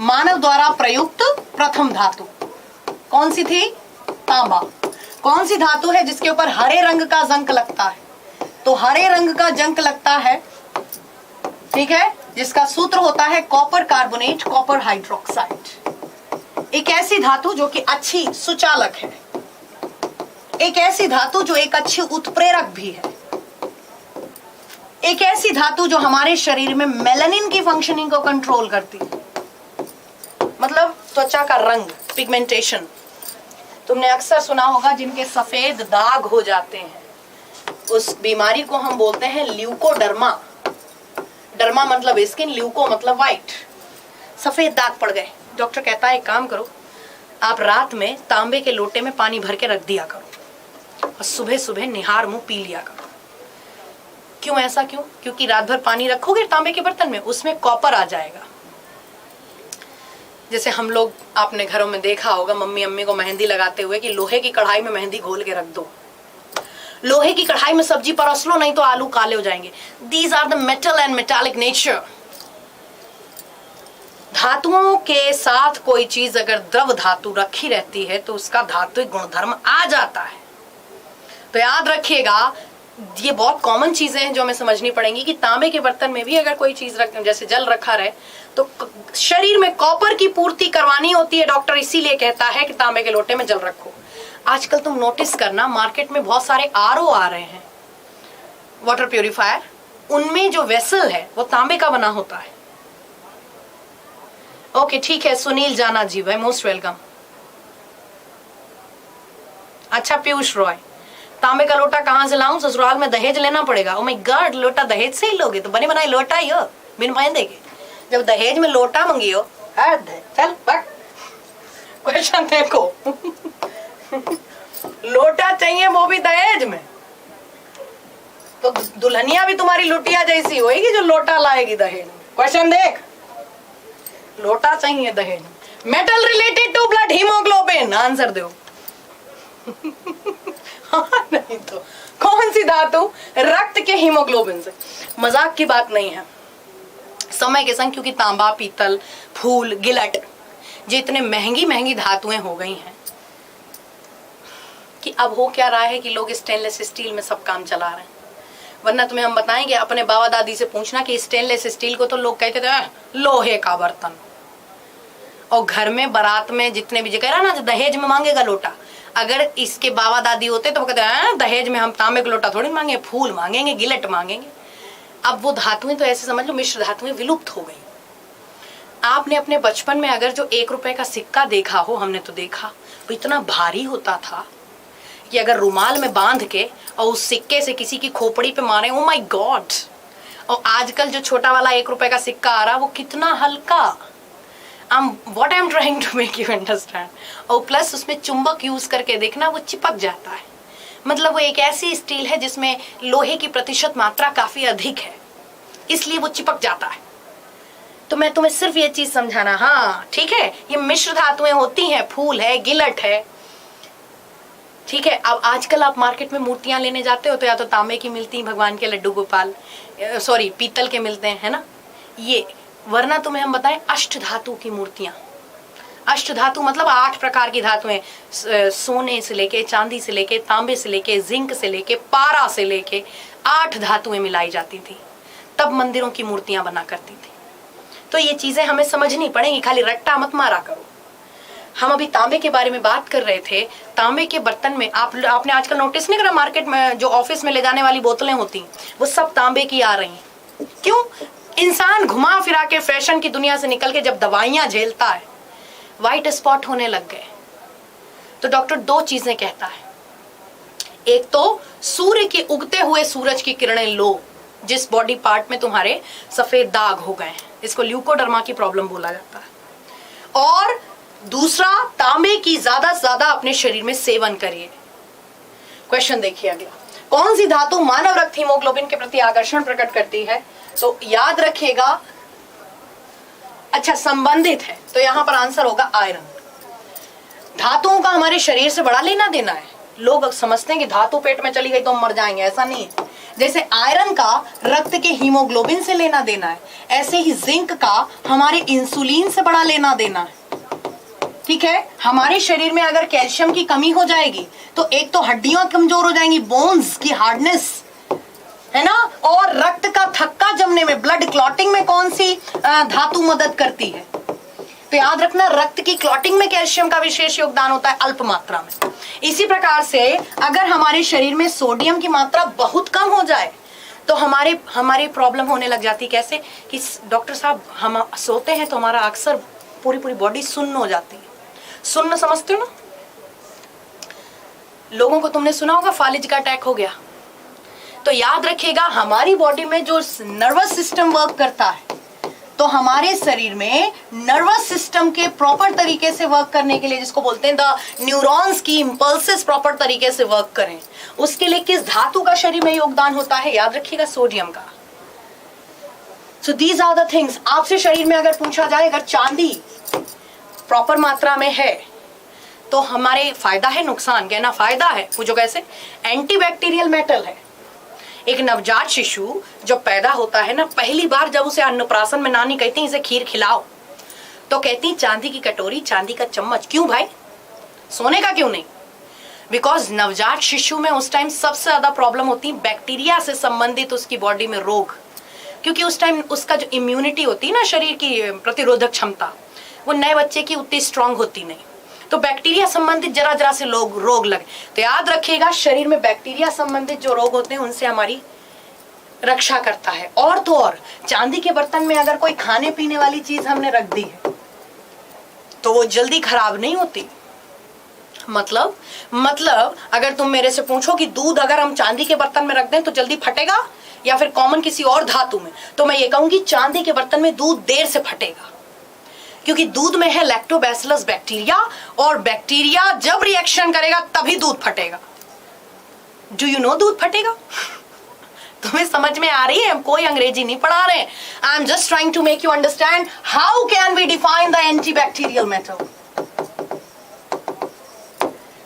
मानव द्वारा प्रयुक्त प्रथम धातु कौन सी थी? तांबा। कौन सी धातु है जिसके ऊपर हरे रंग का जंक लगता है? तो हरे रंग का जंक लगता है, ठीक है, जिसका सूत्र होता है कॉपर कार्बोनेट, कॉपर हाइड्रोक्साइड। एक ऐसी धातु जो कि अच्छी सुचालक है, एक ऐसी धातु जो एक अच्छी उत्प्रेरक भी है, एक ऐसी धातु जो हमारे शरीर में मेलानिन की फंक्शनिंग को कंट्रोल करती है, मतलब त्वचा का रंग, पिगमेंटेशन। तुमने अक्सर सुना होगा जिनके सफेद दाग हो जाते हैं, उस बीमारी को हम बोलते हैं ल्यूकोडर्मा। डर्मा मतलब स्किन, ल्यूको मतलब व्हाइट। सफेद दाग पड़ गए, डॉक्टर कहता है एक काम करो, आप रात में तांबे के लोटे में पानी भर के रख दिया करो और सुबह सुबह निहार मुंह पी लिया करो। क्यों ऐसा क्यों? क्योंकि रात भर पानी रखोगे तांबे के बर्तन में, उसमें कॉपर आ जाएगा। जैसे हम लोग, आपने घरों में देखा होगा मम्मी अम्मी को मेहंदी लगाते हुए कि लोहे की कढ़ाई में मेहंदी घोल के रख दो, लोहे की कढ़ाई में सब्जी परोस लो, नहीं तो आलू काले हो जाएंगे। These are the metal and metallic nature. धातुओं के साथ कोई चीज अगर द्रव धातु रखी रहती है तो उसका धात्विक गुणधर्म आ जाता है। तो याद रखिएगा, ये बहुत कॉमन चीजें हैं जो हमें समझनी पड़ेंगी कि तांबे के बर्तन में भी अगर कोई चीज रख, जैसे जल रखा रहे, तो शरीर में कॉपर की पूर्ति करवानी होती है। डॉक्टर इसीलिए कहता है कि तांबे के लोटे में जल रखो। आजकल तुम नोटिस करना, मार्केट में बहुत सारे आरओ आ रहे हैं, वाटर प्यूरिफायर, उनमें जो वेसल है वो तांबे का बना होता है। ओके ठीक है, सुनील जाना जी भाई मोस्ट वेलकम। अच्छा पीयूष रॉय, तांबे का लोटा कहां से लाऊं? ससुराल में दहेज लेना पड़ेगा। ओ माय गॉड, लोटा दहेज से ही लोगे तो बने बनाए लोटा ही हो, बिन महंगे के। जब दहेज में लोटा मंगियो, चल बक। क्वेश्चन देखो लोटा चाहिए वो भी दहेज में, तो दुल्हनिया भी तुम्हारी लुटिया जैसी होएगी जो लोटा लाएगी दहेज में। क्वेश्चन देख, लोटा चाहिए दहेज में। Metal related to blood haemoglobin, answer दो। हाँ नहीं तो कौन सी धातु रक्त के हीमोग्लोबिन से? मजाक की बात नहीं है, समय के संग क्योंकि तांबा, पीतल, फूल, गिलट, ये इतने महंगी महंगी धातुएं हो गई हैं कि अब हो क्या रहा है कि लोग स्टेनलेस स्टील में सब काम चला रहे हैं। वरना तुम्हें हम बताएंगे, अपने बाबा दादी से पूछना कि स्टेनलेस स्टील को तो लोग कहते थे लोहे का बर्तन, और घर में बारात में जितने भी जगह ना दहेज में मांगेगा लोटा, अगर इसके बाबा दादी होते तो वो कहते हैं दहेज में हम तांबे का लोटा थोड़ी मांगे, फूल मांगेंगे, गिलट मांगेंगे। अब वो धातुएं तो ऐसे समझ लो मिश्र धातुएं विलुप्त हो गई। आपने अपने बचपन में अगर जो 1 रुपए का सिक्का देखा हो, हमने तो देखा, वो इतना भारी होता था कि अगर रुमाल में बांध के और उस सिक्के से किसी की खोपड़ी पे मारे, ओ माय गॉड। और आजकल जो छोटा वाला 1 रुपए का सिक्का आ रहा, वो कितना हल्का। what I'm trying to make you understand। और प्लस उसमें चुंबक यूज करके देखना, वो चिपक जाता है। मतलब वो एक ऐसी स्टील है जिसमें लोहे की प्रतिशत मात्रा काफी अधिक है, इसलिए वो चिपक जाता है। तो मैं तुम्हें सिर्फ ये चीज समझाना, हाँ ठीक है, ये मिश्र धातुएं होती हैं, फूल है, गिलट है, ठीक है। अब आजकल आप मार्केट में मूर्तियां लेने जाते हो तो या तो तांबे की मिलती हैं, भगवान के लड्डू गोपाल, सॉरी पीतल के मिलते हैं, है ना ये। वरना तुम्हें हम बताएं अष्ट धातु की मूर्तियां। अष्ट धातु मतलब 8 प्रकार की धातुएं, सोने से लेके, चांदी से लेके, तांबे से लेके, जिंक से लेके, पारा से लेके 8 धातुएं मिलाई जाती थी, तब मंदिरों की मूर्तियां बना करती थी। तो ये चीजें हमें समझनी पड़ेंगी, खाली रट्टा मत मारा करो। हम अभी तांबे के बारे में बात कर रहे थे। तांबे के बर्तन में आपने आजकल नोटिस नहीं करा, मार्केट में जो ऑफिस में ले जाने वाली बोतलें होती हैं वो सब तांबे की आ रही हैं। क्यों? इंसान घुमा फिरा के फैशन की दुनिया से निकल के जब दवाइयां झेलता है, व्हाइट स्पॉट होने लग गए। तो डॉक्टर 2 चीजें कहता है, एक तो सूर्य के उगते हुए सूरज की किरणें लो, जिस बॉडी पार्ट में तुम्हारे सफेद दाग हो गए हैं, इसको ल्यूकोडर्मा की प्रॉब्लम बोला जाता है। और दूसरा, तांबे की ज्यादा से ज्यादा अपने शरीर में सेवन करिए। क्वेश्चन देखिए अगला, कौन सी धातु मानव रक्त हीमोग्लोबिन के प्रति आकर्षण प्रकट करती है? तो याद रखिएगा अच्छा, संबंधित है, तो यहां पर आंसर होगा आयरन। धातुओं का हमारे शरीर से बड़ा लेना देना है। लोग समझते हैं कि धातु पेट में चली गई तो हम मर जाएंगे, ऐसा नहीं है। जैसे आयरन का रक्त के हीमोग्लोबिन से लेना देना है, ऐसे ही जिंक का हमारे इंसुलिन से बड़ा लेना देना है। ठीक है, हमारे शरीर में अगर कैल्शियम की कमी हो जाएगी तो एक तो हड्डियां कमजोर हो जाएंगी, बोन्स की हार्डनेस, है ना, और रक्त का थक्का जमने में, ब्लड क्लॉटिंग में कौन सी धातु मदद करती है? तो याद रखना, रक्त की क्लॉटिंग में कैल्शियम का विशेष योगदान होता है, अल्प मात्रा में। इसी प्रकार से अगर हमारे शरीर में सोडियम की मात्रा बहुत कम हो जाए तो हमारे प्रॉब्लम होने लग जाती। कैसे कि डॉक्टर साहब, हम सोते हैं तो हमारा अक्सर पूरी बॉडी सुन्न हो जाती है। सुन्न समझते हो ना? लोगों को तुमने सुना होगा फालिज का अटैक हो गया, तो याद रखिएगा हमारी बॉडी में जो नर्वस सिस्टम वर्क करता है, तो हमारे शरीर में नर्वस सिस्टम के प्रॉपर तरीके से वर्क करने के लिए, जिसको बोलते हैं द न्यूरॉन्स की इंपल्सेस प्रॉपर तरीके से वर्क करें, उसके लिए किस धातु का शरीर में योगदान होता है? याद रखिएगा सोडियम का। So these are the things. आपसे शरीर में अगर पूछा जाए, अगर चांदी प्रॉपर मात्रा में है तो हमारे फायदा है नुकसान? कहना फायदा है। पूछो कैसे? एंटीबैक्टीरियल मेटल है। एक नवजात शिशु जब पैदा होता है ना, पहली बार जब उसे अन्नप्राशन में नानी कहती है इसे खीर खिलाओ, तो कहती चांदी की कटोरी, चांदी का चम्मच। क्यों भाई? सोने का क्यों नहीं? बिकॉज नवजात शिशु में उस टाइम सबसे ज्यादा प्रॉब्लम होती है बैक्टीरिया से संबंधित उसकी बॉडी में रोग, क्योंकि उस टाइम उसका जो इम्यूनिटी होती है ना, शरीर की प्रतिरोधक क्षमता, वो नए बच्चे की उतनी स्ट्रांग होती नहीं, तो बैक्टीरिया संबंधित जरा से रोग लगे। तो याद रखिएगा, शरीर में बैक्टीरिया संबंधित जो रोग होते हैं उनसे हमारी रक्षा करता है। और तो और, चांदी के बर्तन में अगर कोई खाने पीने वाली चीज हमने रख दी है तो वो जल्दी खराब नहीं होती। मतलब अगर तुम मेरे से पूछो कि दूध अगर हम चांदी के बर्तन में रख दें तो जल्दी फटेगा या फिर कॉमन किसी और धातु में, तो मैं ये कहूंगी चांदी के बर्तन में दूध देर से फटेगा, क्योंकि दूध में है लैक्टोबैसिलस बैक्टीरिया, और बैक्टीरिया जब रिएक्शन करेगा तभी दूध फटेगा। डू यू नो दूध फटेगा? तुम्हें समझ में आ रही है? हम कोई अंग्रेजी नहीं पढ़ा रहे हैं। I am just trying to make you understand how can we define the antibacterial metal.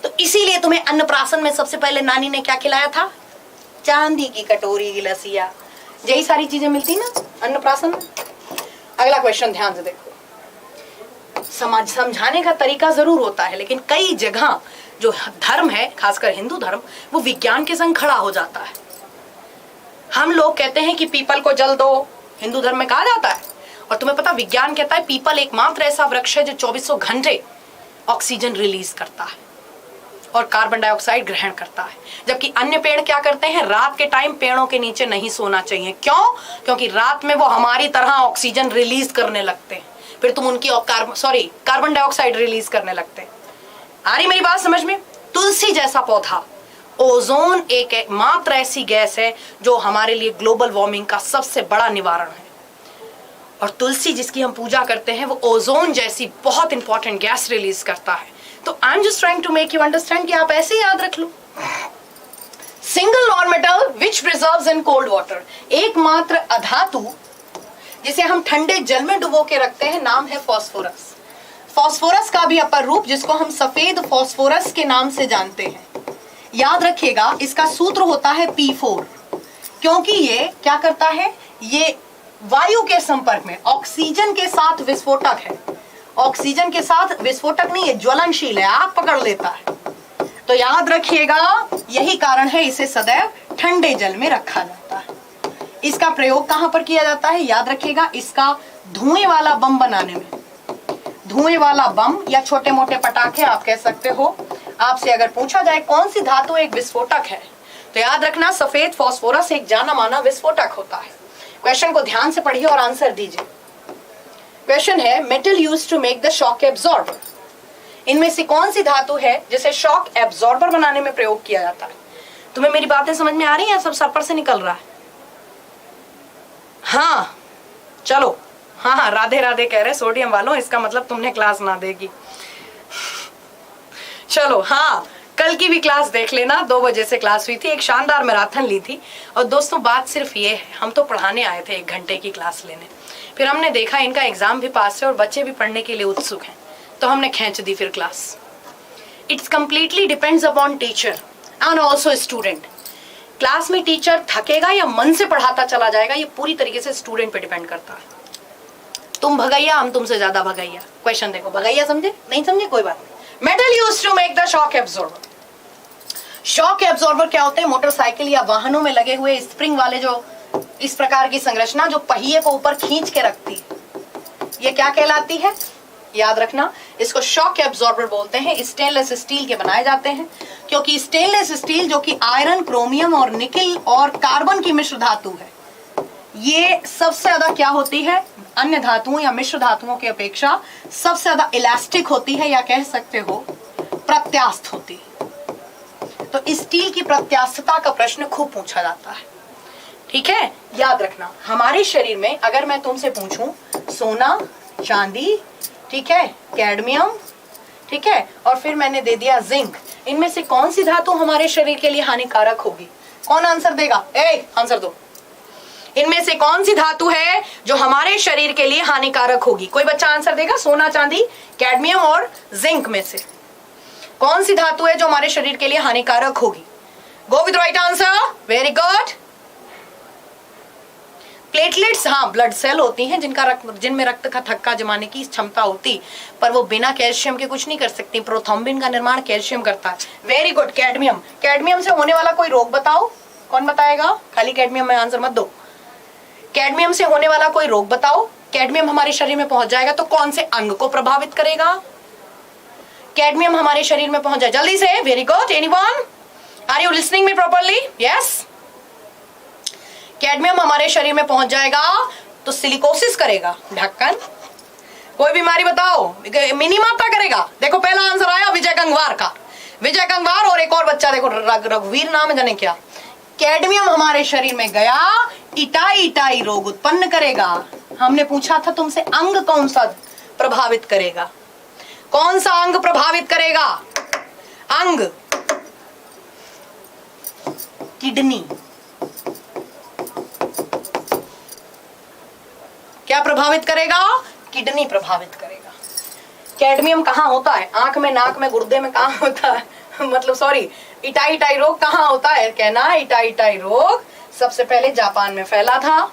तो इसीलिए तुम्हें अन्नप्राशन में सबसे पहले नानी ने क्या खिलाया था? चांदी की कटोरी, गिलसिया, यही सारी चीजें मिलती ना अन्नप्राशन में। अगला क्वेश्चन ध्यान से देखो। समझाने का तरीका जरूर होता है, लेकिन कई जगह जो धर्म है, खासकर हिंदू धर्म, वो विज्ञान के संग खड़ा हो जाता है। हम लोग कहते हैं कि पीपल को जल दो, हिंदू धर्म में कहा जाता है, और तुम्हें पता विज्ञान कहता है पीपल एकमात्र ऐसा वृक्ष है जो 2400 घंटे ऑक्सीजन रिलीज करता है और कार्बन डाइऑक्साइड ग्रहण करता है, जबकि अन्य पेड़ क्या करते हैं? रात के टाइम पेड़ों के नीचे नहीं सोना चाहिए। क्यों? क्योंकि रात में वो हमारी तरह ऑक्सीजन रिलीज करने लगते हैं, फिर तुम उनकी कार्बन डाइऑक्साइड रिलीज करने लगते हैं। आ रही मेरी बात समझ में? तुलसी जैसा पौधा, ओजोन एक मात्र ऐसी गैस है जो हमारे लिए ग्लोबल वार्मिंग का सबसे बड़ा निवारण है, और तुलसी जिसकी हम पूजा करते हैं वो ओजोन जैसी बहुत इंपॉर्टेंट गैस रिलीज करता है। तो I am just trying to make you understand कि आप ऐसे याद रख लो। Single non metal which preserves in cold water, एकमात्र अधातु जिसे हम ठंडे जल में डुबो के रखते हैं, नाम है फास्फोरस। फास्फोरस का भी अपर रूप, जिसको हम सफेद फास्फोरस के नाम से जानते हैं, याद रखिएगा, इसका सूत्र होता है P4, क्योंकि ये क्या करता है? ये वायु के संपर्क में ऑक्सीजन के साथ विस्फोटक है। ऑक्सीजन के साथ विस्फोटक नहीं है, ज्वलनशील है, आग पकड़ लेता है। तो याद रखिएगा, यही कारण है इसे सदैव ठंडे जल में रखा जाता है। इसका प्रयोग कहां पर किया जाता है? याद रखिएगा, इसका धुएं वाला बम बनाने में, धुएं वाला बम या छोटे मोटे पटाखे आप कह सकते हो। आपसे अगर पूछा जाए कौन सी धातु एक विस्फोटक है, तो याद रखना सफेद फास्फोरस एक जाना माना विस्फोटक होता है। क्वेश्चन को ध्यान से पढ़िए और आंसर दीजिए। क्वेश्चन है, metal used to make the shock absorber, इनमें से कौन सी धातु है जिसे शॉक एब्जॉर्बर बनाने में प्रयोग किया जाता है? तुम्हें मेरी बातें समझ में आ रही हैं? सब सर पर से निकल रहा है? हाँ चलो, हाँ राधे राधे कह रहे सोडियम वालों, इसका मतलब तुमने क्लास ना देगी। चलो हाँ, कल की भी क्लास देख लेना, 2 बजे से क्लास हुई थी, एक शानदार मैराथन ली थी। और दोस्तों बात सिर्फ ये है, हम तो पढ़ाने आए थे 1 घंटे की क्लास लेने, फिर हमने देखा इनका एग्जाम भी पास है और बच्चे भी पढ़ने के लिए उत्सुक हैं, तो हमने खींच दी फिर class. It's completely depends upon teacher and also student. Class में टीचर थकेगा या मन से पढ़ाता चला जाएगा, ये पूरी तरीके से स्टूडेंट पे डिपेंड करता है। तुम भगैया, हम तुमसे ज्यादा भगैया। क्वेश्चन देखो, भगैया समझे? नहीं समझे कोई बात नहीं। Metal used to make the shock absorber. Shock absorber क्या होते हैं? मोटरसाइकिल या वाहनों में लगे हुए स्प्रिंग वाले जो इस प्रकार की संरचना जो पहिए को ऊपर खींच के रखती है, ये क्या कहलाती है? याद रखना, इसको शॉक एब्जॉर्बर बोलते हैं। स्टेनलेस स्टील के बनाए जाते हैं, क्योंकि स्टेनलेस स्टील जो कि आयरन, क्रोमियम और निकल और कार्बन की मिश्र धातु है, ये सबसे ज्यादा क्या होती है? अन्य धातुओं या मिश्र धातुओं की अपेक्षा सबसे ज्यादा इलास्टिक होती है, या कह सकते हो प्रत्यास्थ होती है। तो स्टील की प्रत्यास्थता का प्रश्न खूब पूछा जाता है, ठीक है? याद रखना, हमारे शरीर में अगर मैं तुमसे पूछूं सोना, चांदी, ठीक है, कैडमियम, ठीक है, और फिर मैंने दे दिया जिंक, इनमें से कौन सी धातु हमारे शरीर के लिए हानिकारक होगी? कौन आंसर देगा? आंसर दो। इनमें से कौन सी धातु है जो हमारे शरीर के लिए हानिकारक होगी? कोई बच्चा आंसर देगा? सोना, चांदी, कैडमियम और जिंक में से कौन सी धातु है जो हमारे शरीर के लिए हानिकारक होगी? Go with right answer. Very good. Platelets, हाँ, ब्लड सेल होती हैं जिनमें रक्त का थक्का जमाने की क्षमता होती, पर वो बिना कैल्शियम के कुछ नहीं कर सकती। प्रोथ्रोम्बिन का निर्माण कैल्शियम करता है। Very good. कैडमियम, कैडमियम से होने वाला कोई रोग बताओ, कौन बताएगा? खाली कैडमियम में आंसर मत दो। कैडमियम से होने वाला कोई रोग बताओ। कैडमियम हमारे शरीर में पहुंच जाएगा तो कौन से अंग को प्रभावित करेगा? कैडमियम हमारे शरीर में पहुंच जाए, जल्दी से। Very good. Anyone? Are you listening me properly? Yes. Cadmium हमारे शरीर में पहुंच जाएगा तो सिलिकोसिस करेगा, ढक्कन। कोई बीमारी बताओ, मिनीमाता करेगा। देखो पहला आंसर आया विजय गंगवार का, विजय गंगवार, और एक और बच्चा देखो रघुवीर नाम है, जाने क्या। कैडमियम हमारे शरीर में गया, इटाई रोग उत्पन्न करेगा। हमने पूछा था तुमसे अंग कौन सा प्रभावित करेगा? कौन सा अंग प्रभावित करेगा? अंग किडनी। क्या प्रभावित करेगा? किडनी प्रभावित करेगा। कैडमियम कहाँ होता है? आंख में, नाक में, गुर्दे में, कहाँ होता है? मतलब सॉरी, इटाई रोग कहाँ होता है? कहना इटाई रोग सबसे पहले जापान में फैला था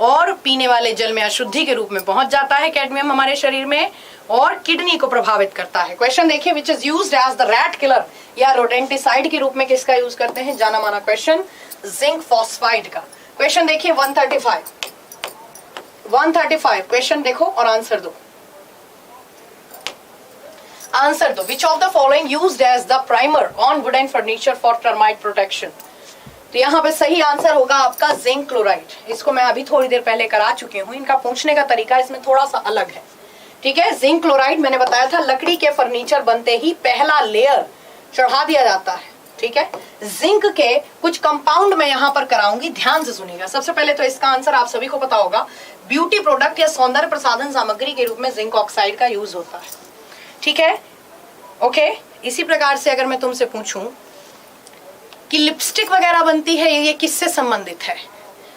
और पीने वाले जल में अशुद्धि के रूप में पहुंच जाता है कैडमियम हमारे शरीर में और किडनी को प्रभावित करता है। क्वेश्चन देखिए, which is used as the rat killer या रोडेंटिसाइड के रूप में किसका यूज करते हैं? जाना माना क्वेश्चन, जिंक फॉस्फाइड का। क्वेश्चन देखिए 135 क्वेश्चन देखो और आंसर दो। आंसर दो। Which of the following used as the primer on wooden furniture for termite protection? तो यहाँ पे सही आंसर होगा आपका जिंक क्लोराइड। इसको मैं अभी थोड़ी देर पहले करा चुकी हूँ, इनका पूछने का तरीका इसमें थोड़ा सा अलग है, ठीक है। जिंक क्लोराइड मैंने बताया था लकड़ी के फर्नीचर बनते ही पहला लेयर चढ़ा दिया जाता है, ठीक है। जिंक के कुछ कंपाउंड मैं यहाँ पर कराऊंगी, ध्यान से सुनिएगा। सबसे पहले तो इसका आंसर आप सभी को पता होगा, ब्यूटी प्रोडक्ट या सौंदर्य प्रसाधन सामग्री के रूप में जिंक ऑक्साइड का यूज होता है, ठीक है, ओके। इसी प्रकार से अगर मैं तुमसे पूछूं कि लिपस्टिक वगैरह बनती है, ये किससे संबंधित है?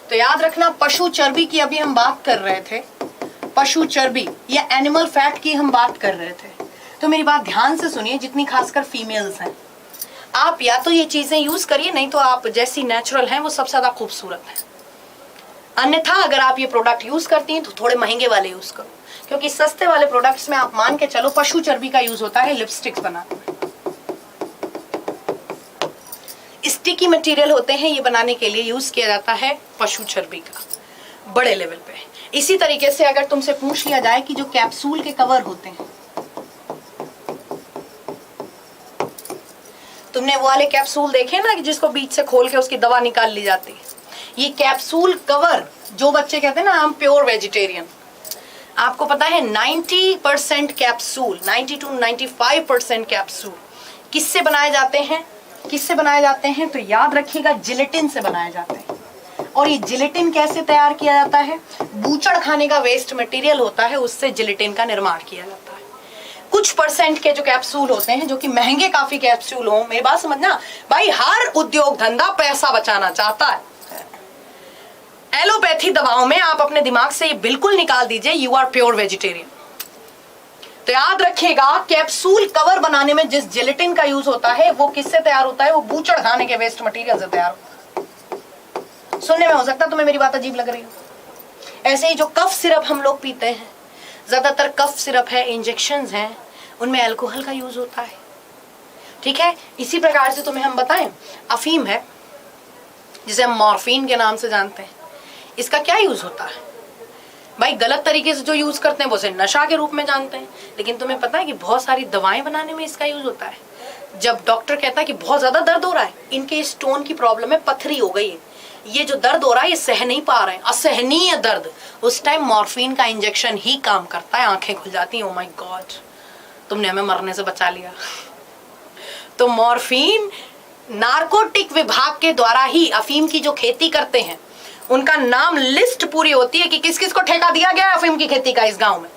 तो याद रखना, पशु चर्बी की अभी हम बात कर रहे थे, पशु चर्बी या एनिमल फैट की हम बात कर रहे थे। तो मेरी बात ध्यान से सुनिए, जितनी खासकर फीमेल्स हैं, आप या तो ये चीजें यूज करिए, नहीं तो आप जैसी नेचुरल हैं वो सबसे ज्यादा खूबसूरत है। अन्यथा अगर आप ये प्रोडक्ट यूज करती हैं तो थोड़े महंगे वाले यूज करो, क्योंकि सस्ते वाले प्रोडक्ट्स में आप मान के चलो पशु चर्बी का यूज होता है लिपस्टिक्स बनाने में। स्टिकी मटेरियल होते हैं, ये बनाने के लिए यूज किया जाता है पशु चर्बी का बड़े लेवल पे। इसी तरीके से अगर तुमसे पूछ लिया जाए कि जो कैप्सूल के कवर होते हैं, तुमने वो वाले कैप्सूल देखे ना कि जिसको बीच से खोल के उसकी दवा निकाल ली जाती है, ये कैप्सूल कवर, जो बच्चे कहते हैं ना हम प्योर वेजिटेरियन, आपको पता है 90% कैप्सूल, 90 to 95% कैप्सूल किससे बनाए जाते हैं? किससे बनाए जाते हैं? तो याद रखिएगा, जिलेटिन से बनाए जाते हैं। और ये जिलेटिन कैसे तैयार किया जाता है? बूचड़ खाने का वेस्ट मटेरियल होता है, उससे जिलेटिन का निर्माण किया जाता है। कुछ परसेंट के जो कैप्सूल होते हैं, जो कि महंगे काफी कैप्सूल हो, मेरी बात समझना भाई, हर उद्योग धंधा पैसा बचाना चाहता है। एलोपैथी दवाओं में आप अपने दिमाग से ये बिल्कुल निकाल दीजिए, यू आर प्योर वेजिटेरियन। तो याद रखिएगा, कैप्सूल कवर बनाने में जिस जिलेटिन का यूज होता है वो किससे तैयार होता है? वो बूचड़ खाने के वेस्ट मटेरियल से तैयार होता है। सुनने में हो सकता है तुम्हें मेरी बात अजीब लग रही हो। ऐसे ही जो कफ सिरप हम लोग पीते हैं, ज्यादातर कफ सिरप है, इंजेक्शंस हैं, उनमें अल्कोहल का यूज होता है। ठीक है, इसी प्रकार से तुम्हें हम बताएं, अफीम है जिसे हम मॉर्फिन के नाम से जानते हैं, इसका क्या यूज होता है? भाई गलत तरीके से जो यूज करते हैं वो उसे नशा के रूप में जानते हैं, लेकिन तुम्हें पता है कि बहुत सारी दवाएं बनाने में इसका यूज होता है। जब डॉक्टर कहता है कि बहुत ज्यादा दर्द हो रहा है, इनके स्टोन की प्रॉब्लम है, पथरी हो गई है, ये जो दर्द हो रहा है ये सह नहीं पा रहे हैं, असहनीय दर्द, उस टाइम मॉर्फिन का इंजेक्शन ही काम करता है, आंखें खुल जाती हैं, ओ माय गॉड तुमने हमें मरने से बचा लिया। तो मॉर्फिन नारकोटिक विभाग के द्वारा ही अफीम की जो खेती करते हैं उनका नाम लिस्ट पूरी होती है कि किस किस को ठेका दिया गया है अफीम की खेती का इस गांव में,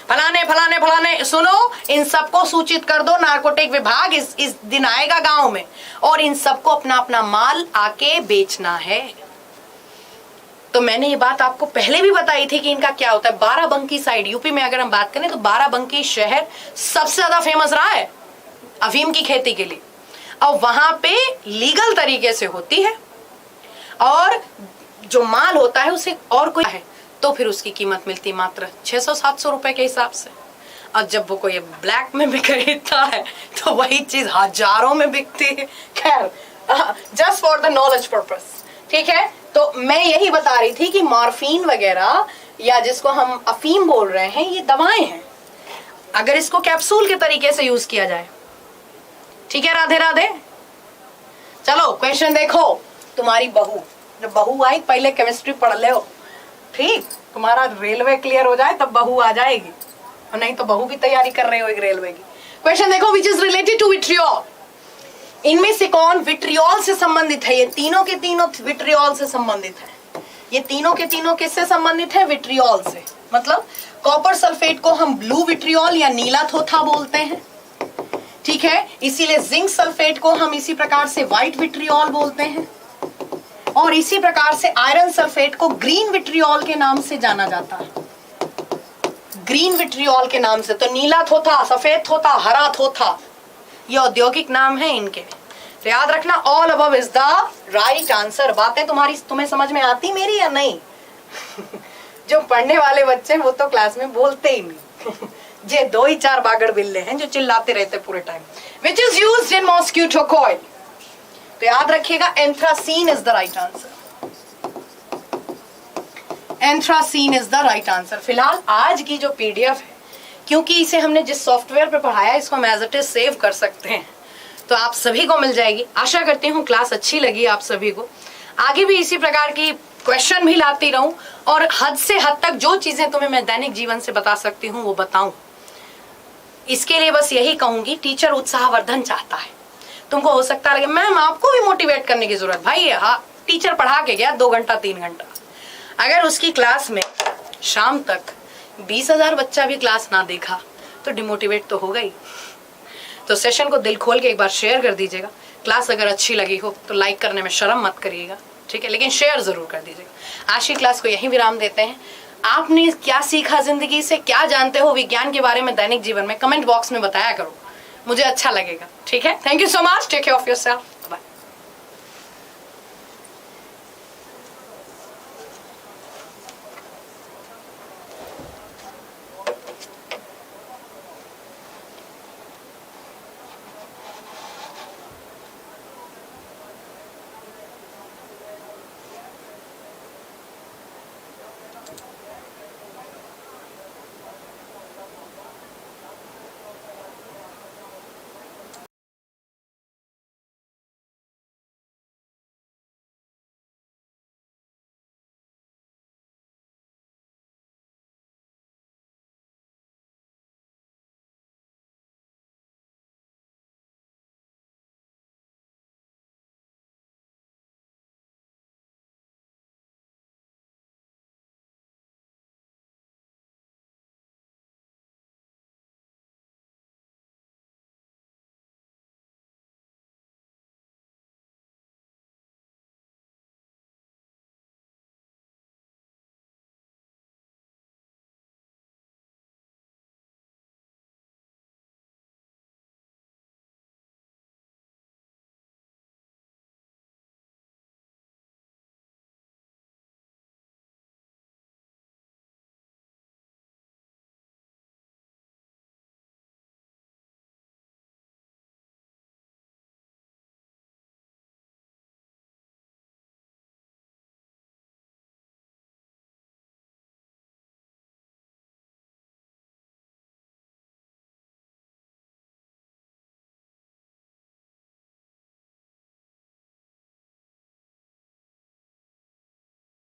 फलाने फलाने फलाने, सुनो इन सबको सूचित कर दो, नारकोटिक विभाग इस दिन आएगा गांव में और इन सबको अपना अपना माल आके बेचना है। तो मैंने ये बात आपको पहले भी बताई थी कि इनका क्या होता है। बाराबंकी साइड यूपी में अगर हम बात करें तो बाराबंकी शहर सबसे ज्यादा फेमस रहा है अफीम की खेती के लिए, और वहां पे लीगल तरीके से होती है और जो माल होता है उसे और कोई है तो फिर उसकी कीमत मिलती मात्र 600-700 रुपए के हिसाब से, और जब वो कोई ब्लैक में भी खरीदता है तो वही चीज हजारों में बिकती है। खैर, just for the knowledge purpose, ठीक है। तो मैं यही बता रही थी कि मॉर्फिन वगैरह या जिसको हम अफीम बोल रहे हैं ये दवाएं हैं, अगर इसको कैप्सूल के तरीके से यूज किया जाए, ठीक है। राधे राधे। चलो क्वेश्चन देखो, तुम्हारी बहू, जब बहू आई पहले केमिस्ट्री पढ़ ले, ठीक, तुम्हारा रेलवे क्लियर हो जाए तब बहू आ जाएगी, और नहीं तो बहू भी तैयारी कर रहे हो एक रेलवे की। क्वेश्चन देखो, which is related to vitriol, इनमें से कौन विट्रियोल से संबंधित है? ये तीनों के तीनों विट्रियोल से संबंधित है। ये तीनों के तीनों किससे संबंधित है? विट्रियोल से। मतलब कॉपर सल्फेट को हम ब्लू विट्रियोल या नीला थोथा बोलते हैं, ठीक है। इसीलिए जिंक सल्फेट को हम इसी प्रकार से व्हाइट विट्रियोल बोलते हैं, और इसी प्रकार से आयरन सल्फेट को ग्रीन विट्रियोल के नाम से जाना जाता है, ग्रीन विट्रियोल के नाम से। तो नीला थोथा, सफेद थोथा, हरा थोथा, ये औद्योगिक नाम है इनके। तो याद रखना, all above is the right answer. बातें तुम्हें समझ में आती मेरी या नहीं? जो पढ़ने वाले बच्चे वो तो क्लास में बोलते ही नहीं। जे 2 ही 4 बागड़ बिल्ले हैं जो चिल्लाते रहते पूरे time. Which is used in mosquito coil, तो याद रखिएगा anthracene is the right answer. Anthracene is the right answer. फिलहाल आज की जो पीडीएफ है, क्योंकि इसे हमने जिस सॉफ्टवेयर पे पढ़ाया इसको हम एज इट इज सेव कर सकते हैं, तो आप सभी को मिल जाएगी। आशा करती हूँ क्लास अच्छी लगी आप सभी को। आगे भी इसी प्रकार की क्वेश्चन भी लाती रहूं और हद से हद तक जो चीजें तुम्हें मैं दैनिक जीवन से बता सकती हूँ वो बताऊं। इसके लिए बस यही कहूंगी, टीचर उत्साहवर्धन चाहता है। तुमको हो सकता है मैम आपको भी मोटिवेट करने की जरूरत, भाई हाँ टीचर पढ़ा के गया 2 घंटा 3 घंटा, अगर उसकी क्लास में शाम तक 20,000 बच्चा भी क्लास ना देखा तो डिमोटिवेट तो होगा ही। तो सेशन को दिल खोल के एक बार शेयर कर दीजिएगा। क्लास अगर अच्छी लगी हो तो लाइक करने में शर्म मत करिएगा, ठीक है, लेकिन शेयर जरूर कर दीजिएगा। आज की क्लास को यहीं विराम देते हैं। आपने क्या सीखा जिंदगी से, क्या जानते हो विज्ञान के बारे में दैनिक जीवन में, कमेंट बॉक्स में बताया करो, मुझे अच्छा लगेगा, ठीक है। Thank you so much, take care of yourself.